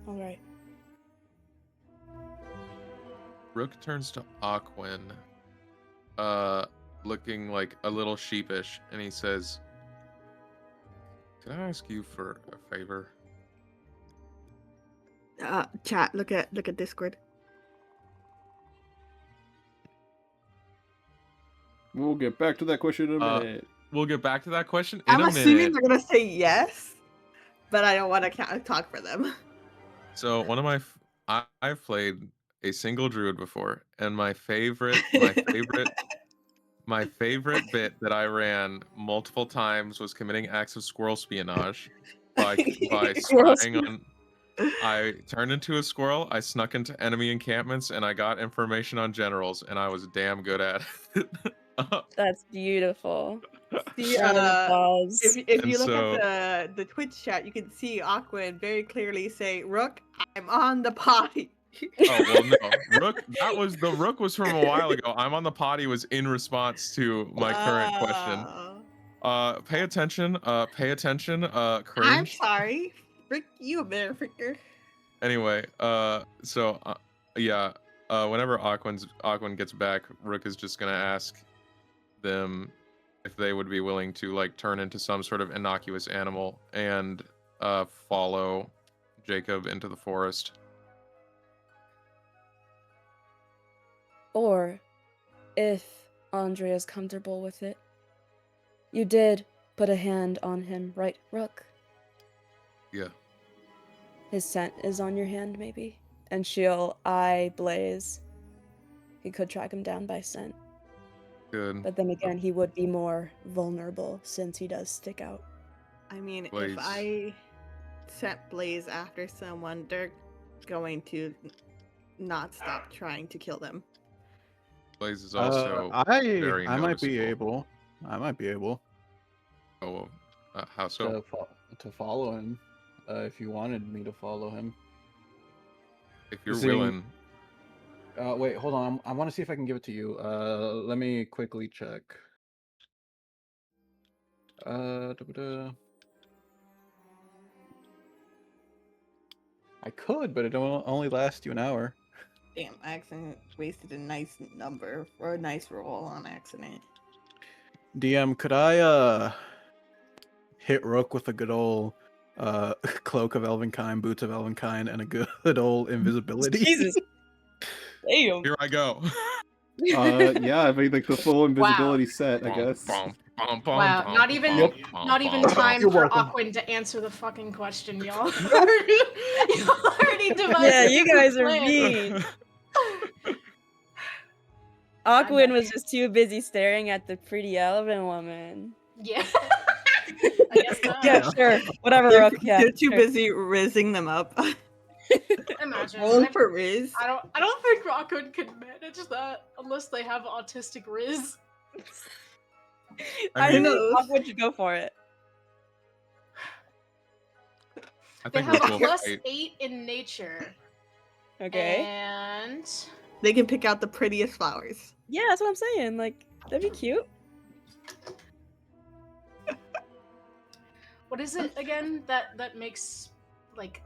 Alright. Rook turns to Aquin, looking like a little sheepish, and he says, "Can I ask you for a favor?" Chat, look at Discord. We'll get back to that question in a minute. We'll get back to that question in I'm a assuming minute. they're gonna say yes, but I don't want to talk for them. So one of I've played a single druid before, and my favorite bit that I ran multiple times was committing acts of squirrel espionage by Squirrel spying on. I turned into a squirrel. I snuck into enemy encampments, and I got information on generals, and I was damn good at it. That's beautiful. See, Round of applause. if And you look so- at the Twitch chat, you can see Aquin very clearly say, "Rook, I'm on the potty." Oh well, no, Rook. The Rook was from a while ago. I'm on the potty was in response to my current question. Pay attention. Pay attention. I'm Cringe. sorry. Frick you, a bear fricker. Anyway, yeah. Whenever Aquin gets back, Rook is just gonna ask them if they would be willing to like turn into some sort of innocuous animal and follow Jacob into the forest. Or, if Andre is comfortable with it, you did put a hand on him, right, Rook? Yeah. His scent is on your hand, maybe? And she'll eye Blaze. He could track him down by scent. Good. But then again, he would be more vulnerable since he does stick out. I mean, Blaze. if I set Blaze after someone, they're going to not stop trying to kill them. Blaze is also very I might be noticeable. able. I might be able. Oh, how so? To follow him, if you wanted me to follow him. If you're See- willing. Wait, hold on. I want to see if I can give it to you. Let me quickly check. I could, but it will only last you an hour. Damn, I accidentally wasted a nice number or a nice roll on accident. DM, could I hit Rook with a good old cloak of Elvenkind, boots of Elvenkind, and a good old invisibility? Jesus! Damn! Here I go. Yeah, I mean, like the full invisibility set, I Bump, guess. bump, Wow, not even time You're for welcome. Aquin to answer the fucking question, y'all. Y'all already devised Yeah, a you different guys are plan. mean. Aquin was just too busy staring at the pretty elven woman. Yeah. I guess not. Yeah, sure. Whatever, They're, Rook. Yeah, they're too sure. busy rizzing them up. Imagine. Roll for Riz. I don't think Rockwood could manage that unless they have autistic Riz. I mean- think knows? Aquin should go for it. I They think have Rook a will plus fight. 8 in nature. Okay. And They can pick out the prettiest flowers. Yeah, that's what I'm saying. Like, that'd be cute. what is it again that makes like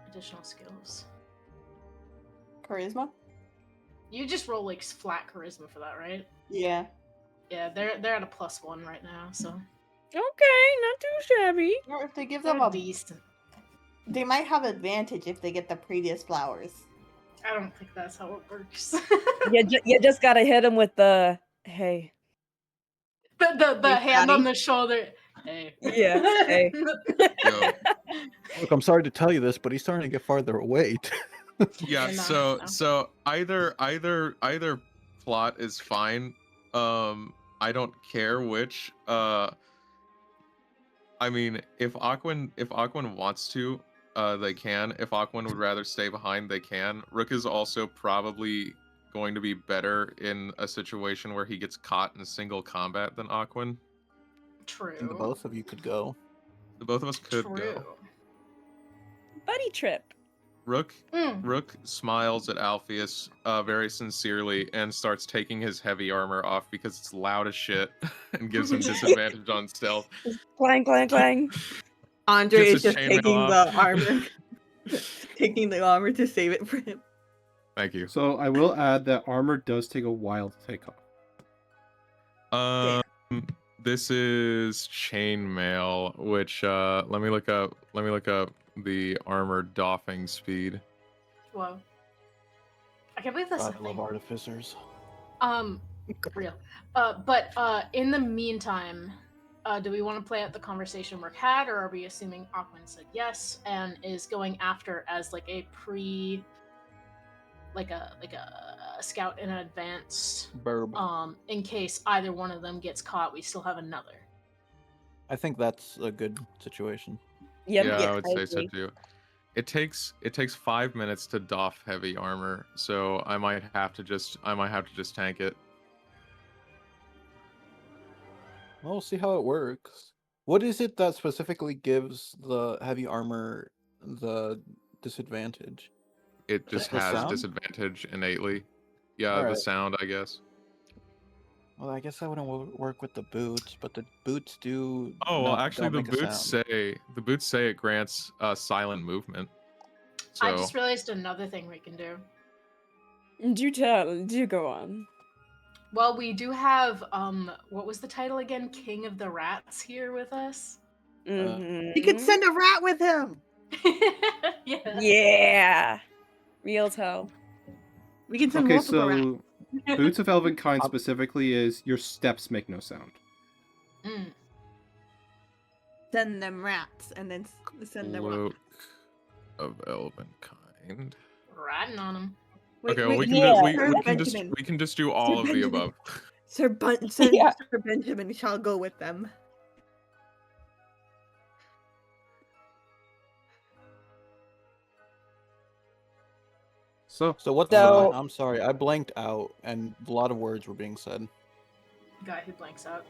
additional skills? Charisma? You just roll like flat charisma for that, right? Yeah. Yeah, they're at a +1 right now, so Okay, not too shabby. Or if they give they're them a decent. they might have advantage if they get the prettiest flowers. I don't think that's how it works. You just gotta hit him with the hey. the Hey, hand on fatty. the shoulder. Hey. Yeah, hey. Yo, Look, I'm sorry to tell you this, but he's starting to get farther away. yeah. They're not, So no. so either plot is fine. I don't care which. I mean, if Aquin wants to, they can. If Aquin would rather stay behind, they can. Rook is also probably going to be better in a situation where he gets caught in single combat than Aquin. True. And the both of you could go. The both of us could True. go. Buddy trip. Rook Mm. Rook smiles at Alpheus very sincerely and starts taking his heavy armor off because it's loud as shit and gives him disadvantage on stealth. Clang, clang, clang. Andre Gets is his just chainmail taking off. the armor. Taking the armor to save it for him. Thank you. So I will add that armor does take a while to take off. This is chainmail, which let me look up the armor doffing speed. Whoa. I can't believe that's God, a I love thing. artificers. Real. But in the meantime, do we want to play out the conversation Rook had, or are we assuming Aquin said yes and is going after as like a like a scout in advance? Burb. In case either one of them gets caught, we still have another. I think that's a good situation. Yep, Yeah, yeah, I would say so too. It takes 5 minutes to doff heavy armor, so I might have to just tank it. Well, we'll see how it works. What is it that specifically gives the heavy armor the disadvantage? It just the has sound? disadvantage innately. Yeah, the Alright. sound, I guess. Well, I guess I wouldn't work with the boots, but the boots do. Oh well, not- actually, don't the make a boots sound. say it grants silent movement. So I just realized another thing we can do. Do tell. Do go on. Well, we do have what was the title again? King of the Rats here with us. Mhm. You could send a rat with him. Yeah. Yeah. Real tell. We can send Okay, multiple rats. so Boots of Elvenkind Um, specifically is your steps make no sound. Mm. Send them rats, and then send them Cloak rats. of Elvenkind. Riding on him. Wait, Okay, well, wait, we yeah, can Sir we Benjamin. can just do all of the Benjamin. above. Sir Yeah. Benjamin shall go with them. So So what's So- the? I'm sorry, I blanked out, and a lot of words were being said. Guy who blanks out.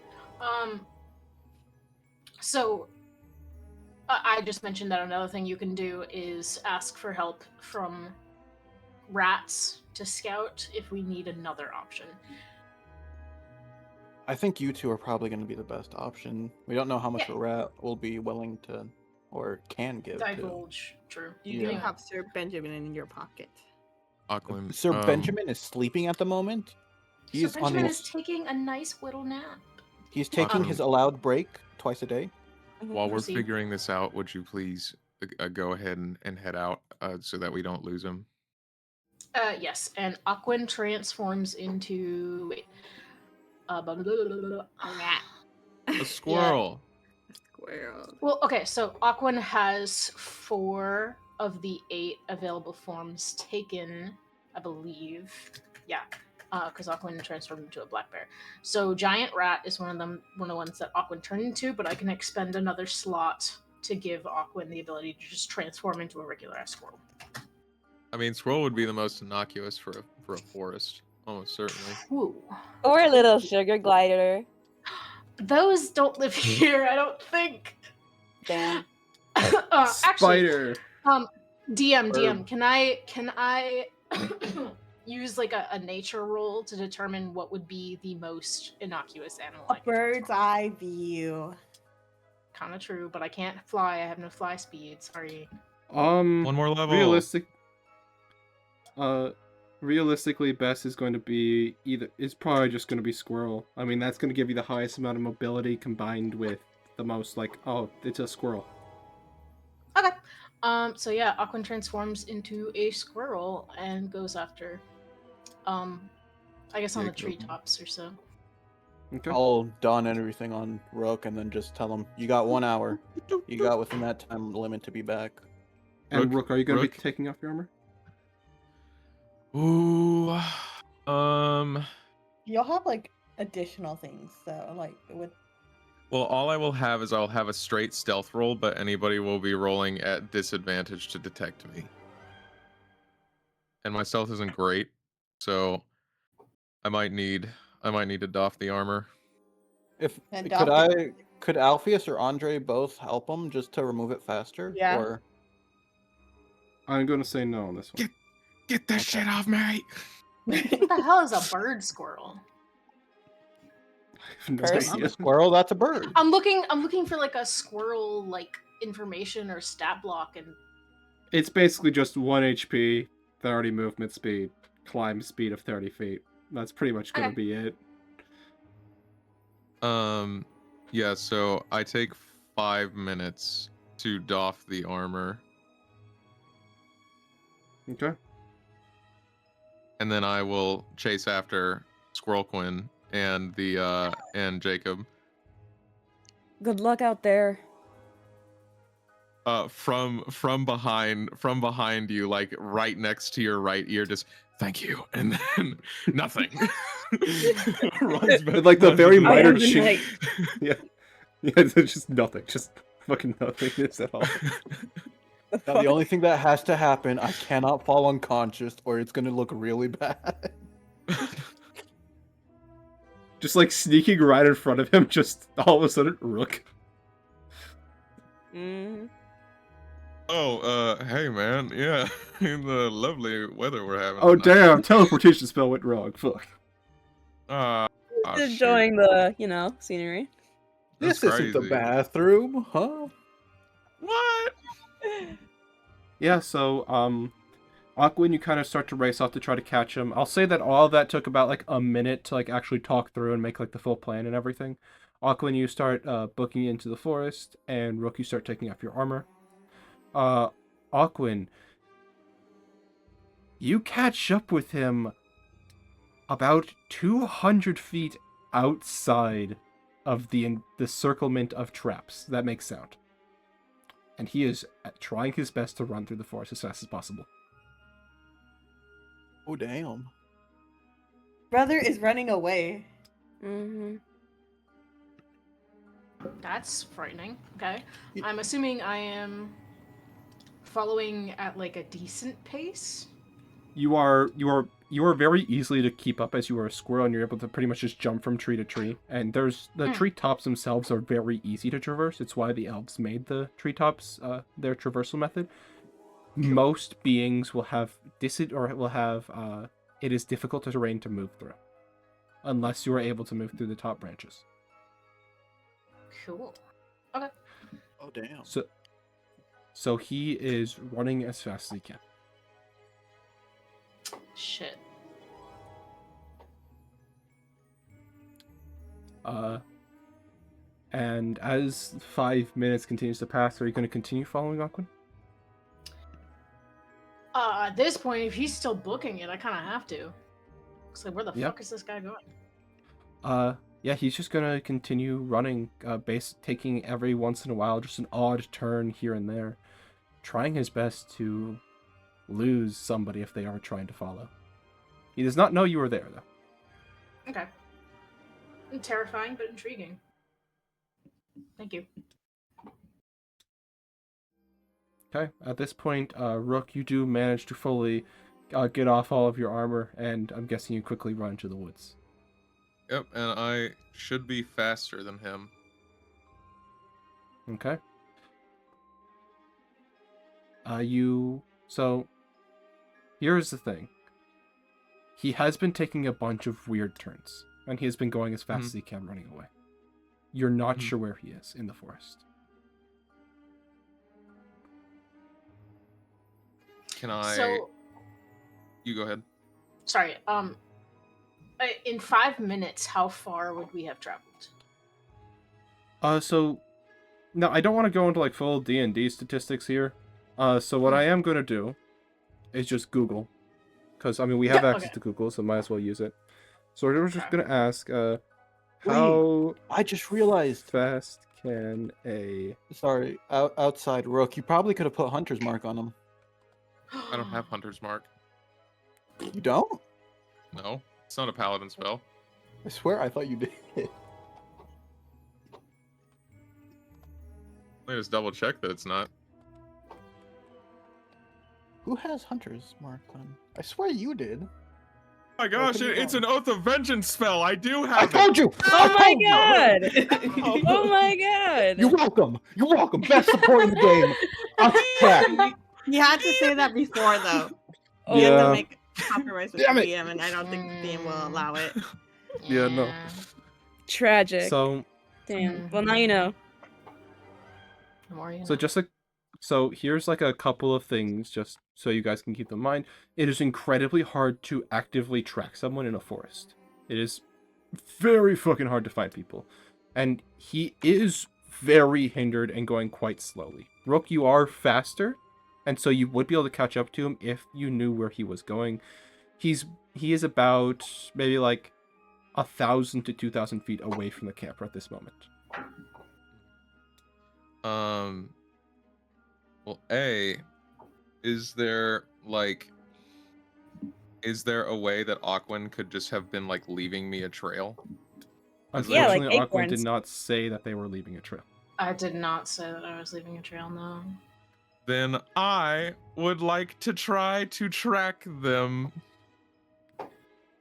So I just mentioned that another thing you can do is ask for help from rats to scout if we need another option. I think you two are probably going to be the best option. We don't know how much Yeah. a rat will be willing to or can give. To. Divulge. True. You Yeah. do have Sir Benjamin in your pocket. Aquin. Sir Benjamin is sleeping at the moment. He's Sir on Benjamin his, is taking a nice little nap. he's taking his allowed break twice a day. While we're Proceed. figuring this out, would you please go ahead and head out so that we don't lose him? Yes, and Aquin transforms into. Wait. blah, blah, blah, blah, blah. A squirrel. Squirrel. Well, okay, so Aquan has 4 of the 8 available forms taken, I believe. Yeah, because Aquan transformed into a black bear. So Giant Rat is one of the ones that Aquan turned into, but I can expend another slot to give Aquan the ability to just transform into a regular ass squirrel. I mean, squirrel would be the most innocuous for a forest, almost certainly. Ooh. Or a little sugar glider. Those don't live here, I don't think. Damn. Actually, Spider. DM, can I use like a nature roll to determine what would be the most innocuous animal? A bird's eye view. Kind of true, but I can't fly. I have no fly speed. Sorry. One more level. Realistically, best is going to be is probably just going to be squirrel. I mean, that's going to give you the highest amount of mobility combined with the most it's a squirrel. Okay. So yeah, Aquan transforms into a squirrel and goes after, I guess on the Jacob. treetops or so. Okay. I'll don everything on Rook and then just tell him, you got 1 hour. You got within that time limit to be back. And Rook, are you going to be Rook? taking off your armor? Ooh. You'll have like additional things though, like with Well, all I will have is I'll have a straight stealth roll, but anybody will be rolling at disadvantage to detect me. And my stealth isn't great, so I might need to doff the armor. And Could Alpheus or Andre both help him just to remove it faster? Yeah. Or I'm going to say no on this one. Get that shit off, mate. What the hell is a bird squirrel? I have no Person? idea. a squirrel, that's a bird. I'm looking for like a squirrel like information or stat block, and It's basically just 1 HP, 30 movement speed, climb speed of 30 feet. That's pretty much going to Okay. be it. Yeah, so I take 5 minutes to doff the armor, Okay. and then I will chase after Squirrel Quinn and and Jacob. Good luck out there. From behind you, like right next to your right ear, just thank you, and then nothing. Runs back- With, like, the runs very into I minor have been, chink. like, Yeah. Yeah, it's just nothing. Just fucking nothingness at all. Now, the only thing that has to happen, I cannot fall unconscious or it's going to look really bad. Just like sneaking right in front of him, just all of a sudden, Rook. mhm. Oh, hey man, yeah, in the lovely weather we're having. Oh tonight. damn, teleportation spell went wrong. Fuck. Ah, Just shoot. enjoying the, scenery. That's This isn't the crazy. bathroom, huh? What? Yeah, so, Aquin, you kind of start to race off to try to catch him. I'll say that all of that took about, like, a minute to, like, actually talk through and make, like, the full plan and everything. Aquin, you start, booking into the forest, and Rook, you start taking off your armor. Aquin, you catch up with him about 200 feet outside of the circlement of traps that make sound. And he is trying his best to run through the forest as fast as possible. Oh, damn. brother is running away. Mm-hmm. that's frightening. Okay, I'm assuming I am following at like a decent pace. You are very easily to keep up as you are a squirrel, and you're able to pretty much just jump from tree to tree. And there's the treetops themselves are very easy to traverse. It's why the elves made the treetops their traversal method. Most beings will have it is difficult terrain to move through, unless you are able to move through the top branches. Cool. Oh, damn. So he is running as fast as he can. Shit. And as 5 minutes continues to pass, are you going to continue following Aquin? At this point, if he's still booking it, I kind of have to. So where the Yeah. fuck is this guy going? Yeah, he's just gonna continue running, taking every once in a while just an odd turn here and there, trying his best to lose somebody if they are trying to follow. He does not know you are there, though. Okay. Terrifying, but intriguing. Thank you. Okay, at this point, Rook, you do manage to fully get off all of your armor, and I'm guessing you quickly run to the woods. Yep, and I should be faster than him. Okay. So, here's the thing. He has been taking a bunch of weird turns, and he has been going as fast as he can running away. You're not sure where he is in the forest. Can I... So, You go ahead. sorry. In 5 minutes, how far would we have traveled? So, no, I don't want to go into like full D&D statistics here. So what I am going to do is just Google. Because, I mean, we have access to Google, so might as well use it. So we're just going to ask, how I just realized. fast can a... Sorry, outside Rook. You probably could have put Hunter's Mark on him. I don't have Hunter's Mark. You don't? No, it's not a paladin spell. I swear I thought you did. Let me just double check that it's not. Who has Hunter's Mark then? I swear you did. Oh my gosh, could be it's an wrong. Oath of Vengeance spell. I do I have it. told you! Oh my I told you! god! Oh my god! You're welcome! You're welcome! Best support in the game! Attack! You had to say that before, though. Oh, You had Yeah. to make compromise with Damn the it. DM, and I don't think the DM will allow it. Yeah, no. tragic. So, Damn. Well, now you know. The more you so know. just like... So here's like a couple of things just so you guys can keep them in mind. It is incredibly hard to actively track someone in a forest. It is very fucking hard to find people. And he is very hindered and going quite slowly. Rook, you are faster, and so you would be able to catch up to him if you knew where he was going. He is about maybe like 1,000 to 2,000 feet away from the camp at this moment. Well, is there a way that Aquin could just have been like leaving me a trail? Yeah, like Unfortunately, Aquin did acorns. not say that they were leaving a trail. I did not say that I was leaving a trail, no. Then I would like to try to track them.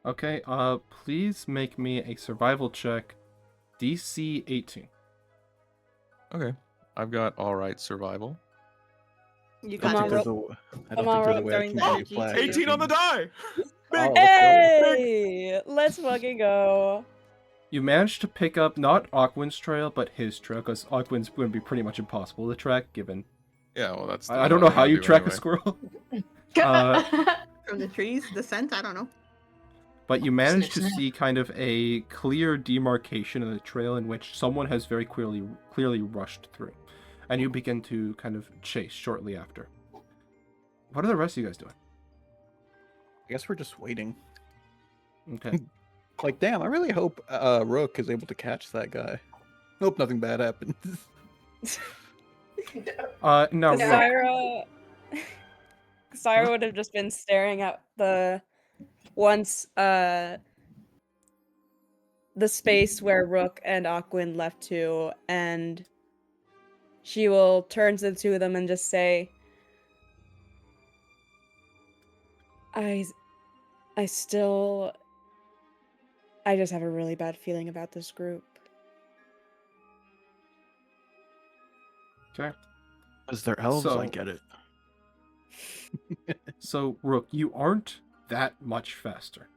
Okay, please make me a survival check, DC 18. Okay, I've got all right survival. You Come got on, this. Rook. I Come don't on, think there's a Rook, way I throwing can the give you energy flag. to- 18 on the die! Oh, let's go. Hey! Let's fucking go. You managed to pick up not Aquin's trail, but his trail, because Aquin's going to be pretty much impossible to track, given... Yeah, well, that's. I don't know how you track a squirrel. From the trees, the scent, I don't know. But you managed to Snip, snip. see kind of a clear demarcation of the trail in which someone has very clearly rushed through. And you begin to kind of chase shortly after. What are the rest of you guys doing? I guess we're just waiting. Okay. Like, damn, I really hope Rook is able to catch that guy. Hope nothing bad happens. No, Kyra would have just been staring at the space where Rook and Aquin left to, and she will turn to the two of them and just say, I just have a really bad feeling about this group. Okay. As they're elves, I So- get it. So, Rook, you aren't that much faster.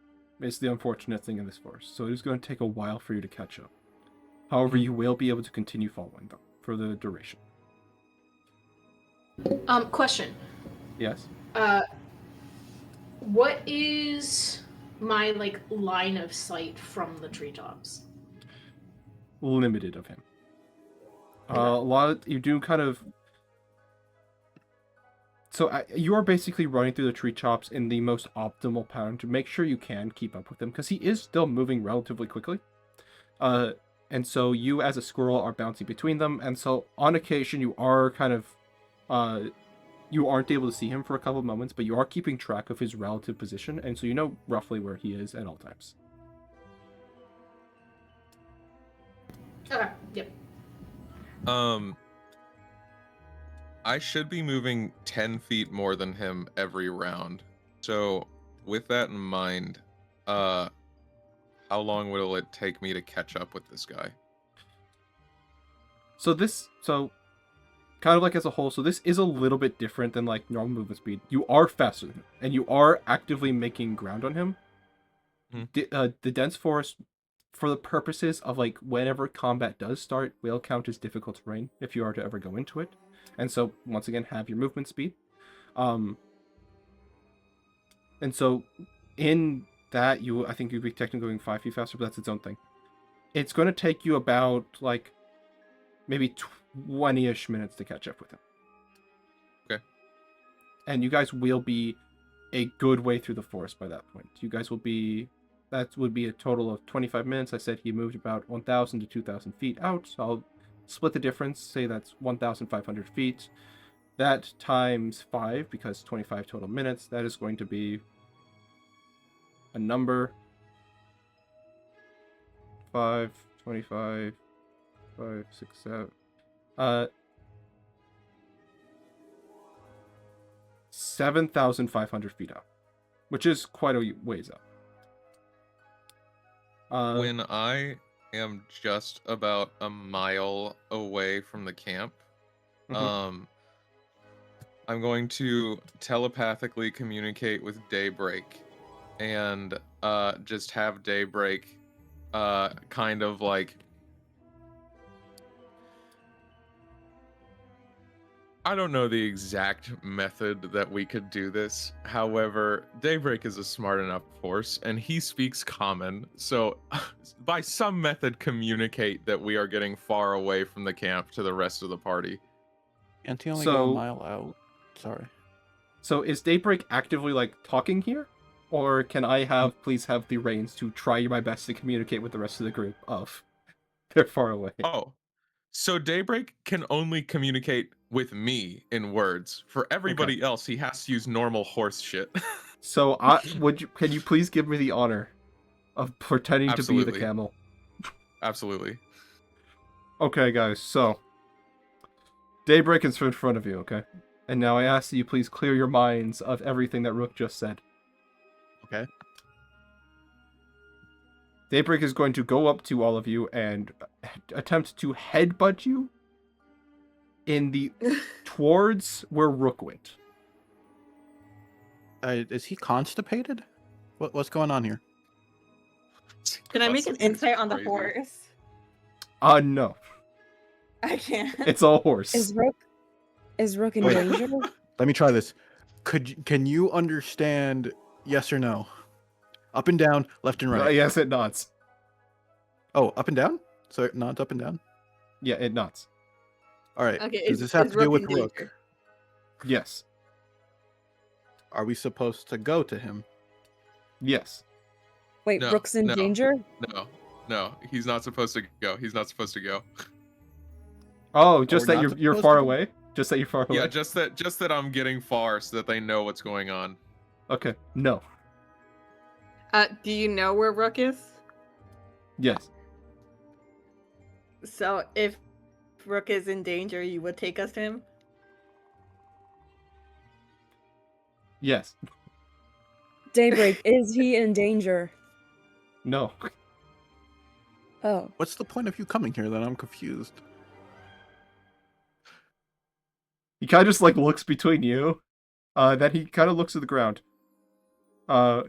It's the unfortunate thing in this forest. So it is going to take a while for you to catch up. However, you will be able to continue following them for the duration. Question. Yes? What is my line of sight from the treetops? Limited of him. You do kind of... So you are basically running through the treetops in the most optimal pattern to make sure you can keep up with him, because he is still moving relatively quickly. And so you as a squirrel are bouncing between them, and so on occasion you are kind of you aren't able to see him for a couple of moments, but you are keeping track of his relative position, and so you know roughly where he is at all times. Okay. Yep. I should be moving 10 feet more than him every round. So, with that in mind, how long will it take me to catch up with this guy? So kind of like as a whole, so this is a little bit different than like normal movement speed. You are faster than him, and you are actively making ground on him. The dense forest, for the purposes of like whenever combat does start, will count as difficult terrain if you are to ever go into it. And so once again, have your movement speed. And so in that, I think you'd be technically going 5 feet faster, but that's its own thing. It's going to take you about like maybe 20-ish minutes to catch up with him. Okay. And you guys will be a good way through the forest by that point. That would be a total of 25 minutes. I said he moved about 1,000 to 2,000 feet out. So I'll split the difference, say that's 1,500 feet. That times 5, because 25 total minutes, that is going to be a number. 5, 25, 5, 6, 7. 7,500 feet up, which is quite a ways up. When I am just about a mile away from the camp, I'm going to telepathically communicate with Daybreak and just have Daybreak kind of like, I don't know the exact method that we could do this. However, Daybreak is a smart enough horse, and he speaks common. So, by some method, communicate that we are getting far away from the camp to the rest of the party. Can't he only go a mile out? Sorry. So is Daybreak actively like talking here? Or can I please have the reins to try my best to communicate with the rest of the group of they're far away? Oh. So Daybreak can only communicate with me in words. For everybody else, he has to use normal horse shit. So can you please give me the honor of pretending to be the camel? Absolutely. Okay, guys, so Daybreak is in front of you, okay? And now I ask that you please clear your minds of everything that Rook just said. Okay. Daybreak is going to go up to all of you and attempt to headbutt you in the towards where Rook went. Is he constipated? What's going on here? Can I make an insight on the horse? No. I can't. It's all horse. Is Rook in danger? Let me try this. Can you understand yes or no? Up and down, left and right. Yes, it nods. Oh, up and down? So it nods up and down? Yeah, it nods. All right. Okay, Does this have to do with Rook? Yes. Are we supposed to go to him? Yes. Wait, No, Rook's in no. danger? No, he's not supposed to go. He's not supposed to go. Oh, just we're that not you're supposed far to? away? Just that you're far away? Yeah, just that I'm getting far so that they know what's going on. Okay, no. Do you know where Rook is? Yes. So if Rook is in danger, you would take us to him? Yes. Daybreak, is he in danger? No. Oh. What's the point of you coming here then? I'm confused. He kind of just like looks between you. Then he kind of looks at the ground.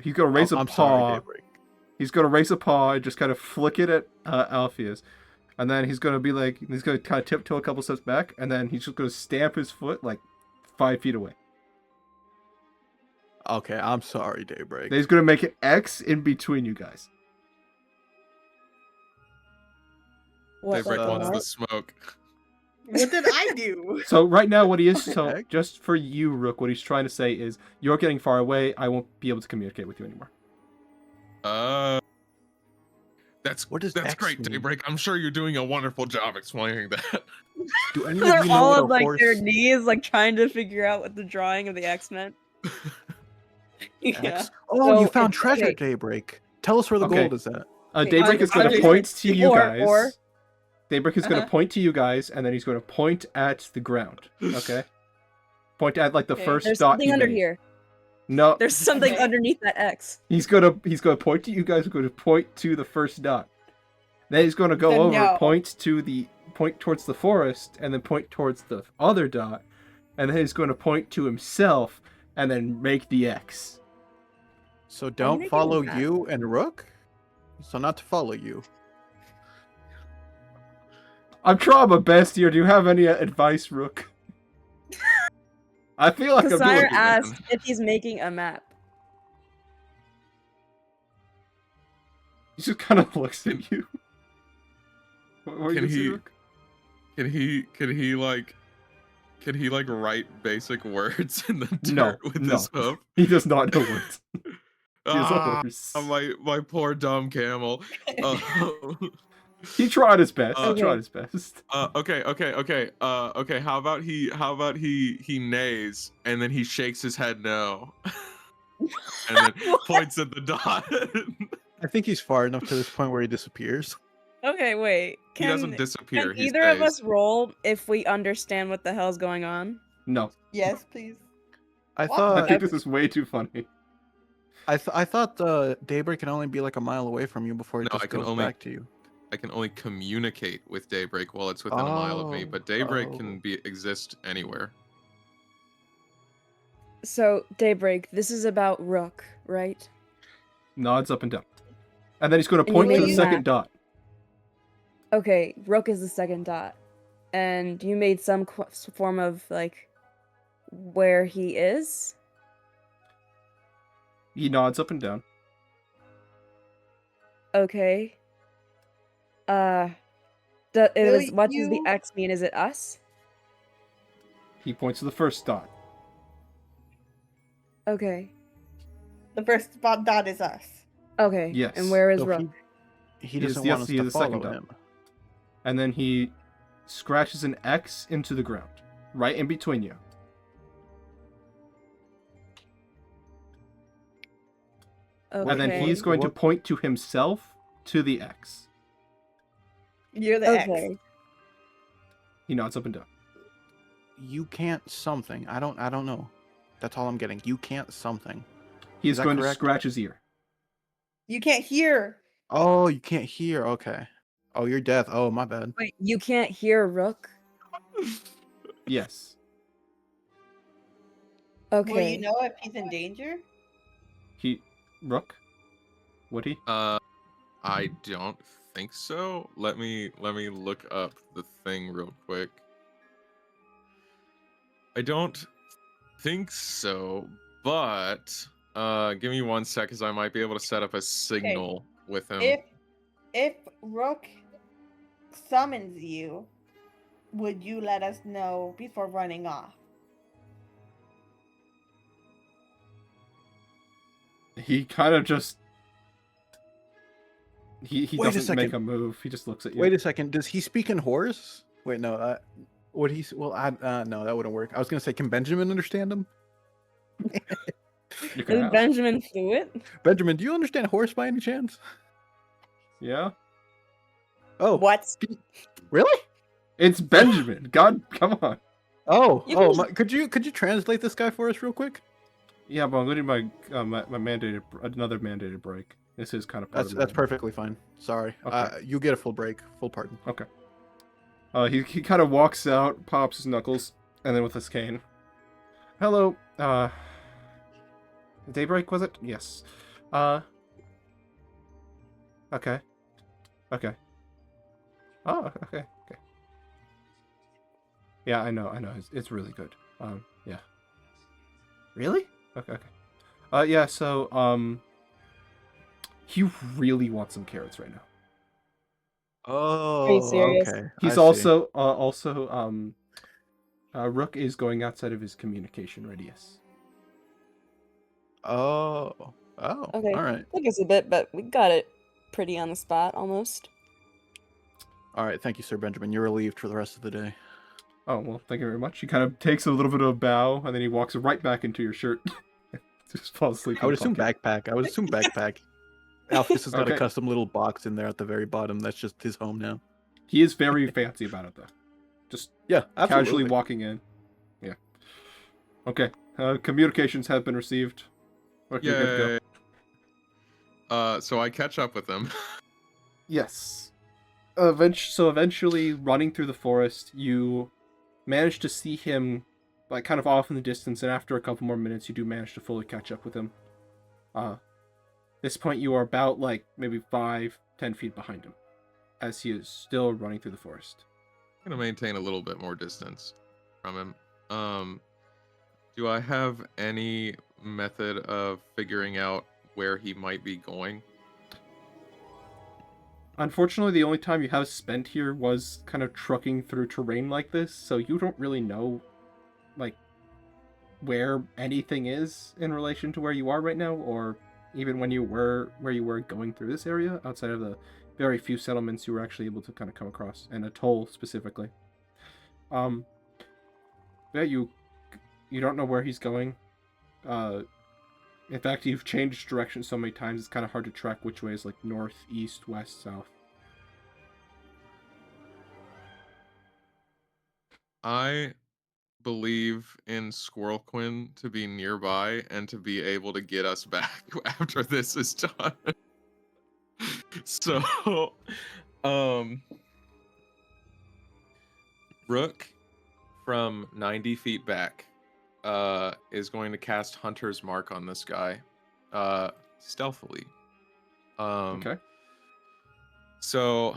He's gonna raise a I'm paw. sorry, Daybreak. He's gonna raise a paw and just kind of flick it at Alpheus. And then he's gonna be like, he's gonna kind of tiptoe a couple steps back, and then he's just gonna stamp his foot like 5 feet away. Okay, I'm sorry, Daybreak. Then he's gonna make an X in between you guys. What, Daybreak like, wants what? the smoke. What did I do? So right now, what he is, so heck? just for you, Rook, what he's trying to say is, you're getting far away. I won't be able to communicate with you anymore. What does That's X great, mean? Daybreak. I'm sure you're doing a wonderful job explaining that. Do any of They're you know all what on a like horse their knees, like trying to figure out what the drawing of the X meant. Yeah. X? Oh, you So found it's- treasure, okay. Daybreak. Tell us where the Okay. gold is at. Daybreak is going to understand. point to you guys. Or- Daybreak is going Uh-huh. to point to you guys, and then he's going to point at the ground. Okay. Point at like the Okay. first There's dot something he under made. here. No, There's something Okay. underneath that X. he's gonna point to you guys. Going to point to the first dot. Then he's going to go Then over, no. point towards the forest, and then point towards the other dot, and then he's going to point to himself, and then make the X. So making don't follow that? you and Rook? So not to follow you. I'm trying my best here. Do you have any advice, Rook? I feel like I'm Kasire doing. asked if he's making a map. He just kind of looks at you. What were you Can gonna say, he- Rook? Can he like write basic words in the dirt No, with no. his hoof? He does not know words. He is a Ah, horse. my poor dumb camel. He tried his best. He Okay. tried his best. Okay. How about he neighs and then he shakes his head no, and then points at the dot. I think he's far enough to this point where he disappears. Okay, wait. He doesn't disappear. Can He either of stays. us roll if we understand what the hell's going on? No, Yes, please. I What? I thought think this is way too funny. I thought Daybreak can only be like a mile away from you before it No, just I can goes only- back to you. I can only communicate with Daybreak while it's within a mile of me, but Daybreak Oh. can exist anywhere. So, Daybreak, this is about Rook, right? Nods up and down, and then he's going to And you point to the made second that. dot. Okay, Rook is the second dot. And you made some form of, like, where he is? He nods up and down. Okay. What Will does the you- X mean? Is it us? He points to the first dot. Okay. The first spot dot is us. Okay. Yes. And where is So Rook? he He is doesn't the- want us he to is the second follow dot. him. And then he scratches an X into the ground, right in between you. Okay. And then he's going to What- point to himself to the X. You're the Okay. X. He nods up and down. You can't something. I don't know. That's all I'm getting. You can't something. He Is is that going to correct? scratch his ear. You can't hear. Oh, you can't hear. Okay. Oh, you're deaf. Oh, my bad. Wait, you can't hear Rook? Yes. Okay. Will you know if he's in danger? Rook? Would he? I don't think so. Let me look up the thing real quick. I don't think so, but give me 1 sec, because I might be able to set up a signal with him. If Rook summons you, would you let us know before running off? He kind of just. He Wait a doesn't make second. a move. He just looks at you. Wait a second. Does he speak in Horse? Wait, no. Would he? Well, no, that wouldn't work. I was gonna say, can Benjamin understand him? You can Is ask. Benjamin fluent? Benjamin, do you understand Horse by any chance? Yeah? Oh, What? really? It's Benjamin. God, come on. Oh, You oh. can Could you translate this guy for us real quick? Yeah, but I'm going to my mandated another mandated break. This is kind of part That's of that's my- perfectly fine. Sorry. Okay. You get a full break, full pardon. He kind of walks out, pops his knuckles, and then with his cane. Hello, Daybreak, was it? Yes. Okay. Okay. Oh, okay. Yeah, I know. It's really good. Yeah. Really? Okay. Yeah, so, he really wants some carrots right now. Oh, serious? okay. He's I see. also Rook is going outside of his communication radius. Oh. Okay. All right. Took us a bit, but we got it. pretty on the spot almost. All right, thank you, Sir Benjamin. You're relieved for the rest of the day. Oh, well, thank you very much. He kind of takes a little bit of a bow, and then he walks right back into your shirt. Just falls asleep. I in would the assume pocket. backpack. I would assume backpack. Alphys has got Okay. a custom little box in there at the very bottom. That's just his home now. He is very fancy about it, though. Just Yeah, absolutely. casually walking in. Yeah. Okay. Communications have been received. Okay, good to go. Yay. So I catch up with them. Yes. So eventually, running through the forest, you manage to see him, like, kind of off in the distance, and after a couple more minutes, you do manage to fully catch up with him. This point, you are about, like, maybe 5-10 feet behind him, as he is still running through the forest. I'm gonna maintain a little bit more distance from him. Do I have any method of figuring out where he might be going? Unfortunately, the only time you have spent here was kind of trucking through terrain like this, so you don't really know, like, where anything is in relation to where you are right now, or even where you were going through this area, outside of the very few settlements you were actually able to kind of come across, and Atoll specifically. Yeah, you don't know where he's going. In fact, you've changed direction so many times, it's kind of hard to track which way is, like, north, east, west, south. I believe in Squirrel Quinn to be nearby and to be able to get us back after this is done. So, Rook from 90 feet back is going to cast Hunter's Mark on this guy stealthily. Okay. So,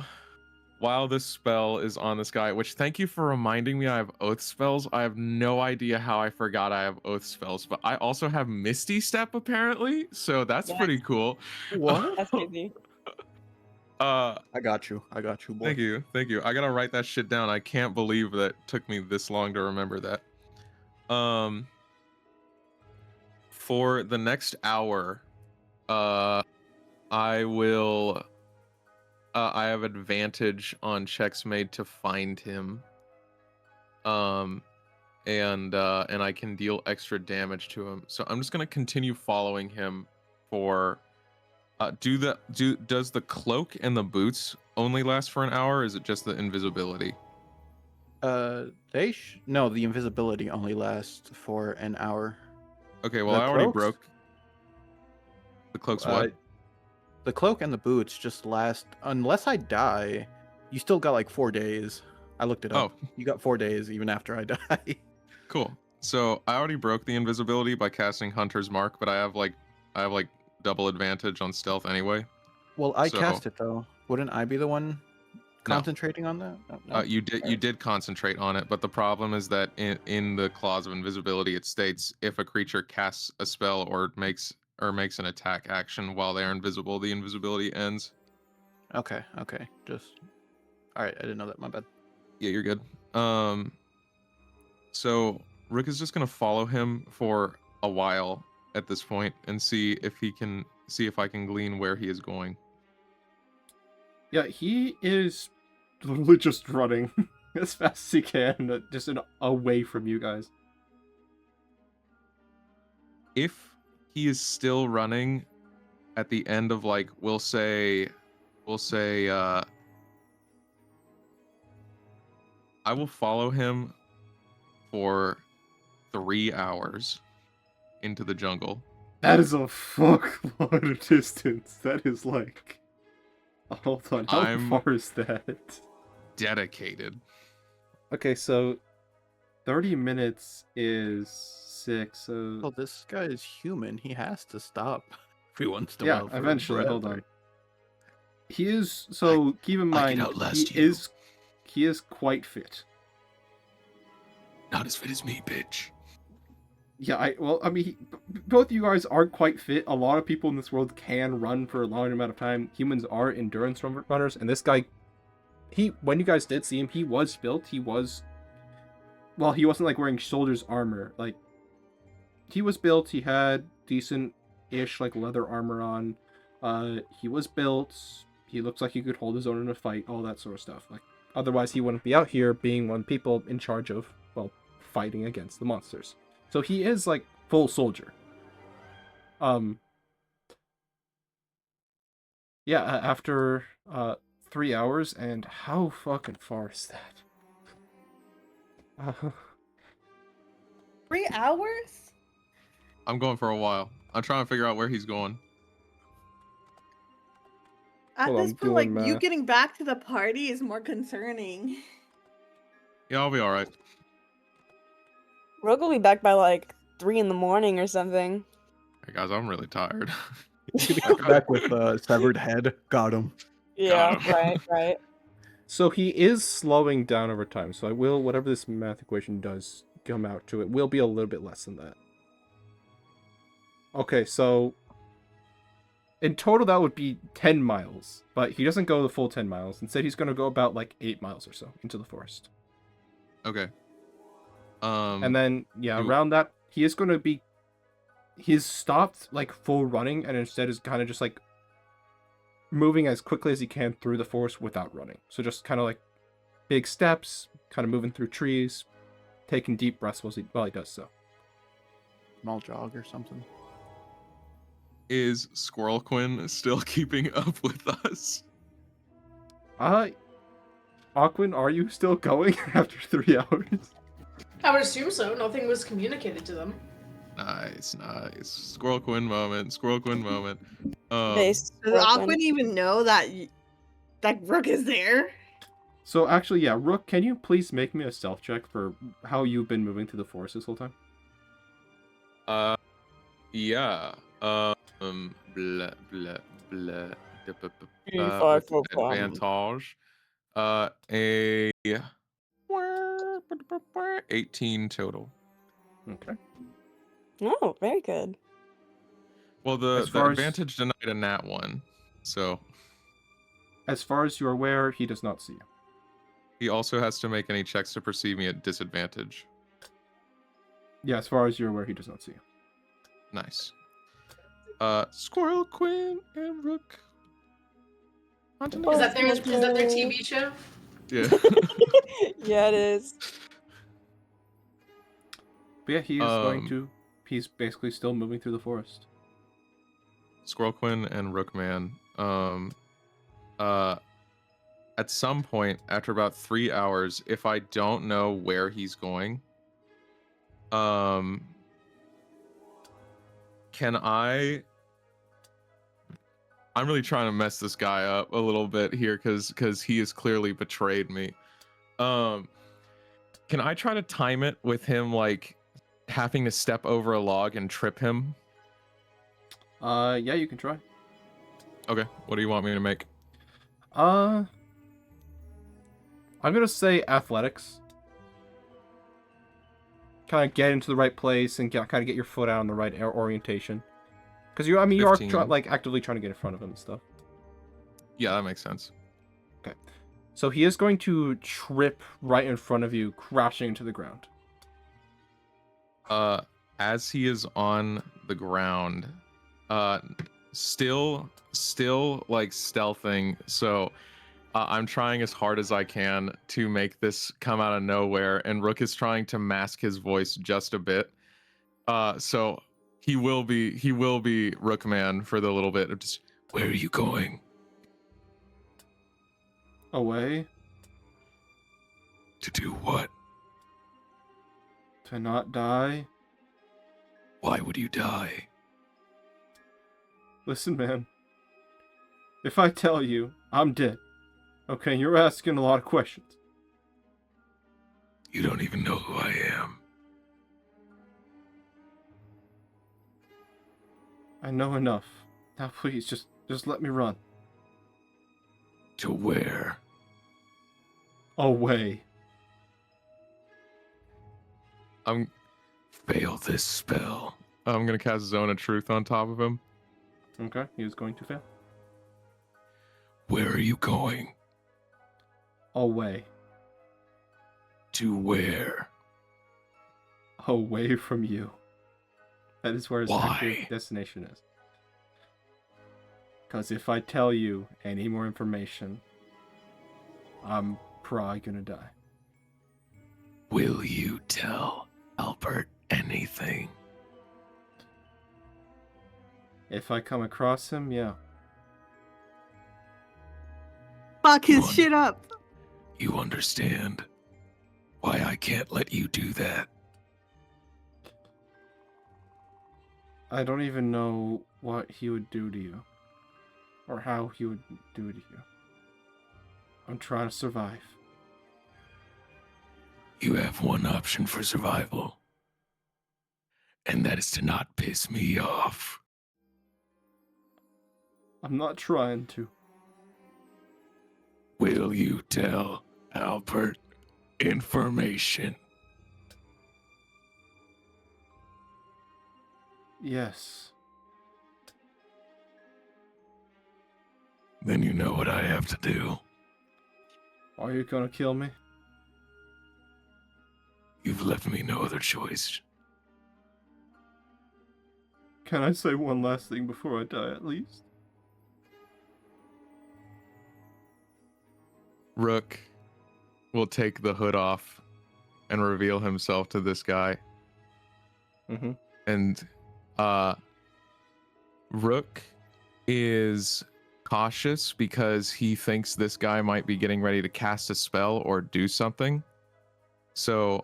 while this spell is on this guy, which thank you for reminding me I have oath spells. I have no idea how I forgot I have oath spells, but I also have Misty Step apparently, so that's Yes. pretty cool. What? That's crazy. I got you, boy. Thank you. I gotta write that shit down. I can't believe that took me this long to remember that. For the next hour, I will. I have advantage on checks made to find him. And I can deal extra damage to him. So I'm just gonna continue following him for. Does the cloak and the boots only last for an hour? Or is it just the invisibility? No, the invisibility only lasts for an hour. Okay, well The I already cloaks? broke. The cloak's what? The cloak and the boots just last unless I die. You still got like 4 days. I looked it up. Oh. You got 4 days even after I die. Cool. So I already broke the invisibility by casting Hunter's Mark, but I have like double advantage on stealth anyway. Well, I So- cast it though. Wouldn't I be the one concentrating on that? No. You did concentrate on it, but the problem is that in the clause of invisibility it states if a creature casts a spell or makes an attack action while they are invisible, the invisibility ends. Okay. Just all right. I didn't know that. My bad. Yeah, you're good. So Rook is just gonna follow him for a while at this point and see if I can glean where he is going. Yeah, he is literally just running as fast as he can, just away from you guys. If he is still running at the end of like we'll say I will follow him for 3 hours into the jungle. That is a fuckload of distance. That is like... Hold on, how I'm- far is that? Dedicated. Okay, so 30 minutes is 6, so... Well, this guy is human. He has to stop if he wants to. yeah, live eventually, hold forever. on. He is, so keep in I mind, can outlast you. he is quite fit. Not as fit as me, bitch. Yeah, I mean, both of you guys are quite fit. A lot of people in this world can run for a long amount of time. Humans are endurance runners, and this guy, when you guys did see him, he was built. He wasn't like wearing soldier's armor. Like, he was built. He had decent-ish like leather armor on. He was built. He looks like he could hold his own in a fight, all that sort of stuff. Like, otherwise he wouldn't be out here being one of the people in charge of, well, fighting against the monsters. So he is like full soldier. Yeah, after 3 hours, and how fucking far is that? 3 hours? I'm going for a while. I'm trying to figure out where he's going. At Hold this on, point, like, doing you math. getting back to the party is more concerning. Yeah, I'll be all right. Rogue will be back by like 3 in the morning or something. Hey guys, I'm really tired. He's gonna come back with a severed head. Got him. Yeah, him. right. So he is slowing down over time. So I will, whatever this math equation does come out to, it will be a little bit less than that. Okay, so in total that would be 10 miles, but he doesn't go the full 10 miles. Instead, he's going to go about like 8 miles or so into the forest. Okay. And then, yeah, you- around that, he is going to be, he's stopped like full running and instead is kind of just like moving as quickly as he can through the forest without running. So just kind of like big steps, kind of moving through trees, taking deep breaths while he does so. Small jog or something. Is Squirrel Quinn still keeping up with us? Aquin, are you still going after 3 hours? I would assume so. Nothing was communicated to them. Nice. Squirrel Quinn moment. Squirrel Quinn moment. Base Does broken. Aquan even know that Rook is there? So actually, yeah, Rook, can you please make me a stealth check for how you've been moving through the forest this whole time? Yeah. Blah blah blah. Five, With four, five. advantage. A 18 total. Okay. Oh, very good. Well, the As far as- advantage denied a nat 1, so As far as you're aware, he does not see you. he also has to make any checks to perceive me at disadvantage. Yeah, as far as you're aware, he does not see you. Nice. Squirrel Quinn and Rook. Is that their TV show? Yeah. Yeah, it is. But yeah, he's basically still moving through the forest. Squirrel Quinn and Rookman. At some point after about 3 hours, if I don't know where he's going, can I'm really trying to mess this guy up a little bit here because he has clearly betrayed me. Can I try to time it with him like having to step over a log and trip him? Yeah, you can try. Okay, what do you want me to make? I'm gonna say athletics. Kind of get into the right place and kind of get your foot out in the right orientation. Because you are 15. like actively trying to get in front of him and stuff. Yeah, that makes sense. So he is going to trip right in front of you, crashing into the ground. As he is on the ground, still like stealthing, so I'm trying as hard as I can to make this come out of nowhere, and Rook is trying to mask his voice just a bit. So he will be Rookman for the little bit of just, where are you going? Away. To do what? To not die. Why would you die? Listen, man. If I tell you, I'm dead. Okay, you're asking a lot of questions. You don't even know who I am. I know enough. Now please, just let me run. To where? Away. Fail this spell. I'm gonna cast Zone of Truth on top of him. Okay, he is going to fail. Where are you going? Away. To where? Away from you. That is where his actual Why? destination is. Because if I tell you any more information, I'm probably gonna die. Will you tell Albert anything? If I come across him, yeah. Fuck his One. shit up. You understand why I can't let you do that? I don't even know what he would do to you. Or how he would do it to you. I'm trying to survive. You have one option for survival, and that is to not piss me off. I'm not trying to. Will you tell Albert information? Yes. Then you know what I have to do. Are you gonna kill me? You've left me no other choice. Can I say one last thing before I die, at least? Rook will take the hood off and reveal himself to this guy. Mm-hmm. And Rook is cautious because he thinks this guy might be getting ready to cast a spell or do something. So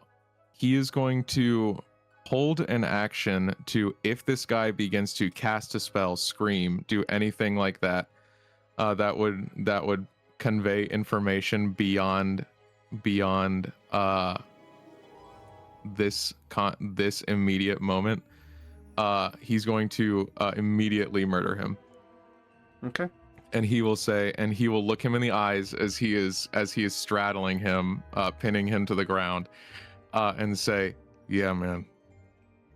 he is going to hold an action to, if this guy begins to cast a spell, scream, do anything like that, that would convey information beyond this immediate moment. He's going to immediately murder him. Okay. And he will say, and he will look him in the eyes as he is straddling him, pinning him to the ground, and say, "Yeah, man.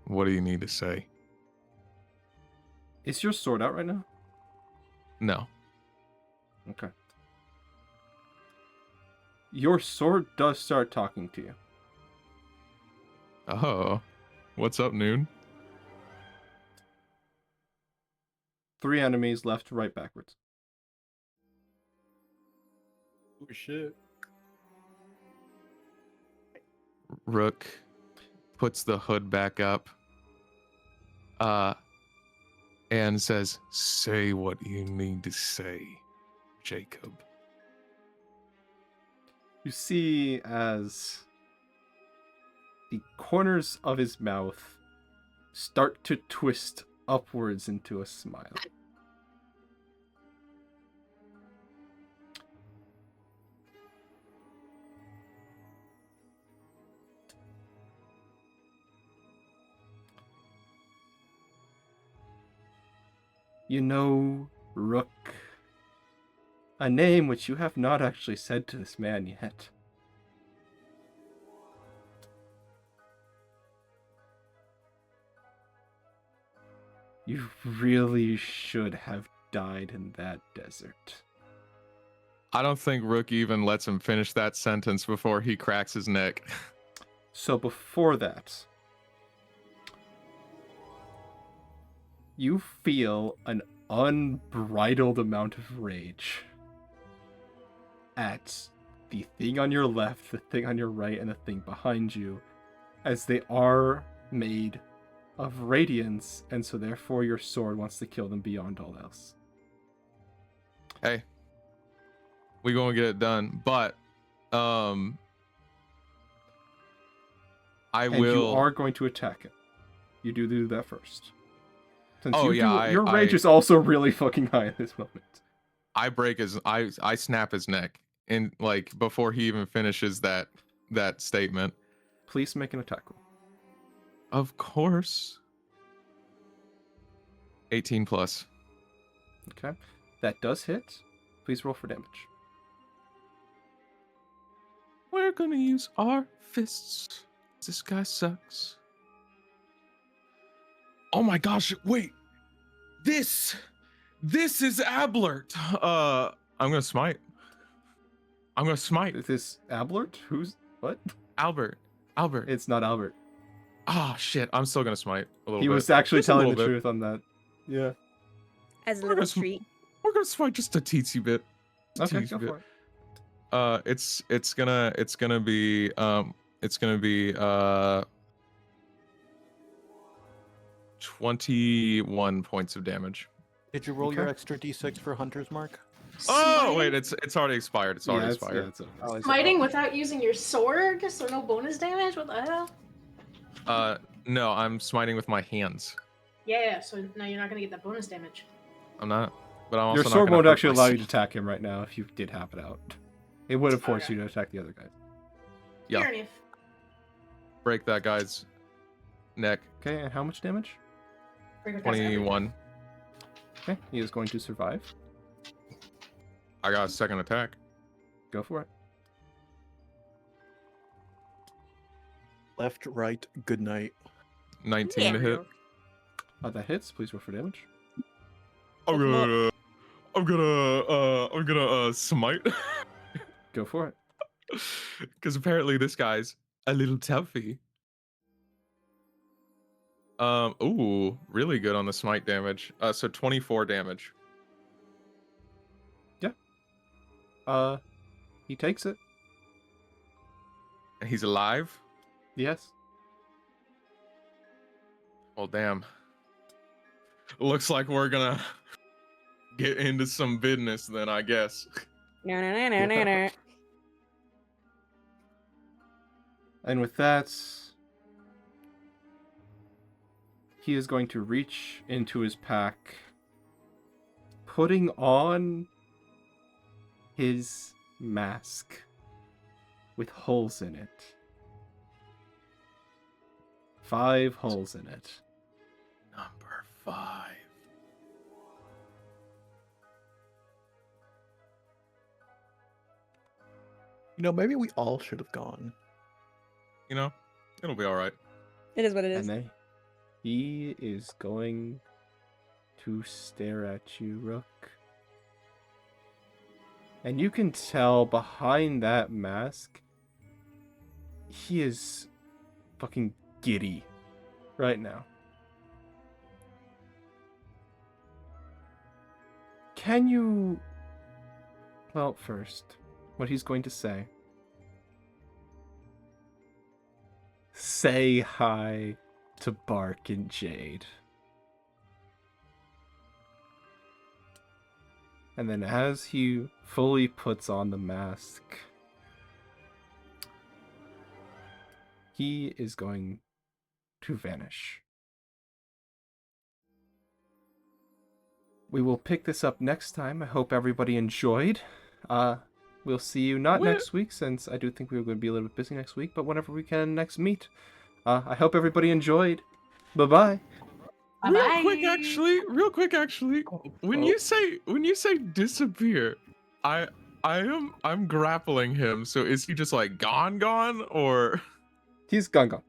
What do you need to say?" Is your sword out right now? No. Okay. Your sword does start talking to you. Oh, what's up, Noon? 3 enemies, left, right, backwards. Oh shit. Rook puts the hood back up, and says, "Say what you need to say, Jacob." You see as the corners of his mouth start to twist upwards into a smile. You know, Rook, a name which you have not actually said to this man yet. You really should have died in that desert. I don't think Rook even lets him finish that sentence before he cracks his neck. So before that, you feel an unbridled amount of rage at the thing on your left, the thing on your right, and the thing behind you, as they are made of radiance, and so therefore your sword wants to kill them beyond all else. Hey, we gonna get it done, but I And will. you are going to attack it. You do that first. Since Oh, you yeah, your rage is also really fucking high at this moment. I break his. I snap his neck, and like before he even finishes that statement. Please make an attack roll. Of course. 18 plus. Okay. That does hit. Please roll for damage. We're gonna use our fists. This guy sucks. Oh my gosh! Wait, this is Ablert. I'm gonna smite. I'm gonna smite Is this Ablert? Who's what? Albert. It's not Albert. Ah, shit! I'm still gonna smite a little He bit. was actually Just a telling the little bit. truth on that. Yeah. As a We're little gonna sm- treat. We're gonna smite just a teensy bit. Okay, Teensy go bit. for it. It's gonna be 21 points of damage. Did you roll your Okay. extra d6 for Hunter's Mark? Oh wait, Smiting? it's already expired. It's already expired. it's a, Oh, is it? Smiting without using your sword, so no bonus damage? What the hell? No, I'm smiting with my hands. Yeah, so now you're not gonna get that bonus damage. I'm not, but I'm also Your not sword gonna won't hurt actually allow you to myself. attack him right now if you did have it out. It would have forced Okay. you to attack the other guys. Yeah. Fair enough. Break that guy's neck. Okay, and how much damage? Break across everything. 21. Okay, he is going to survive. I got a second attack. Go for it. Left, right, good night. 19 to hit. That hits. Please roll for damage. I'm gonna smite. Go for it. Because apparently this guy's a little toughy. Ooh, really good on the smite damage. So 24 damage. He takes it. And he's alive? Yes. Well, damn. Looks like we're gonna get into some business then, I guess. No. And with that, he is going to reach into his pack, putting on his mask with holes in it. 5 holes in it. Number 5. You know, maybe we all should have gone. You know, it'll be alright. It is what it is. And then he is going to stare at you, Rook. And you can tell behind that mask, he is fucking giddy right now. Can you... Well, first, what he's going to say. Say hi to Bark and Jade. And then as he fully puts on the mask, he is going to vanish. We will pick this up next time. I hope everybody enjoyed. We'll see you not next week, since I do think we're going to be a little bit busy next week, but whenever we can next meet. I hope everybody enjoyed. Bye-bye. Bye-bye. Real quick actually. When you say disappear, I'm grappling him. So is he just like gone or He's gone. all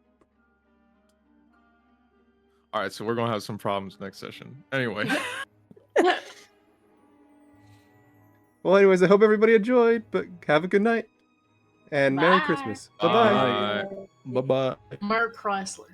right, so we're gonna have some problems next session. Anyway. Well, anyways, I hope everybody enjoyed, but have a good night. And Merry Bye. Christmas. Bye-bye. Bye. Bye-bye. Mark Chrysler.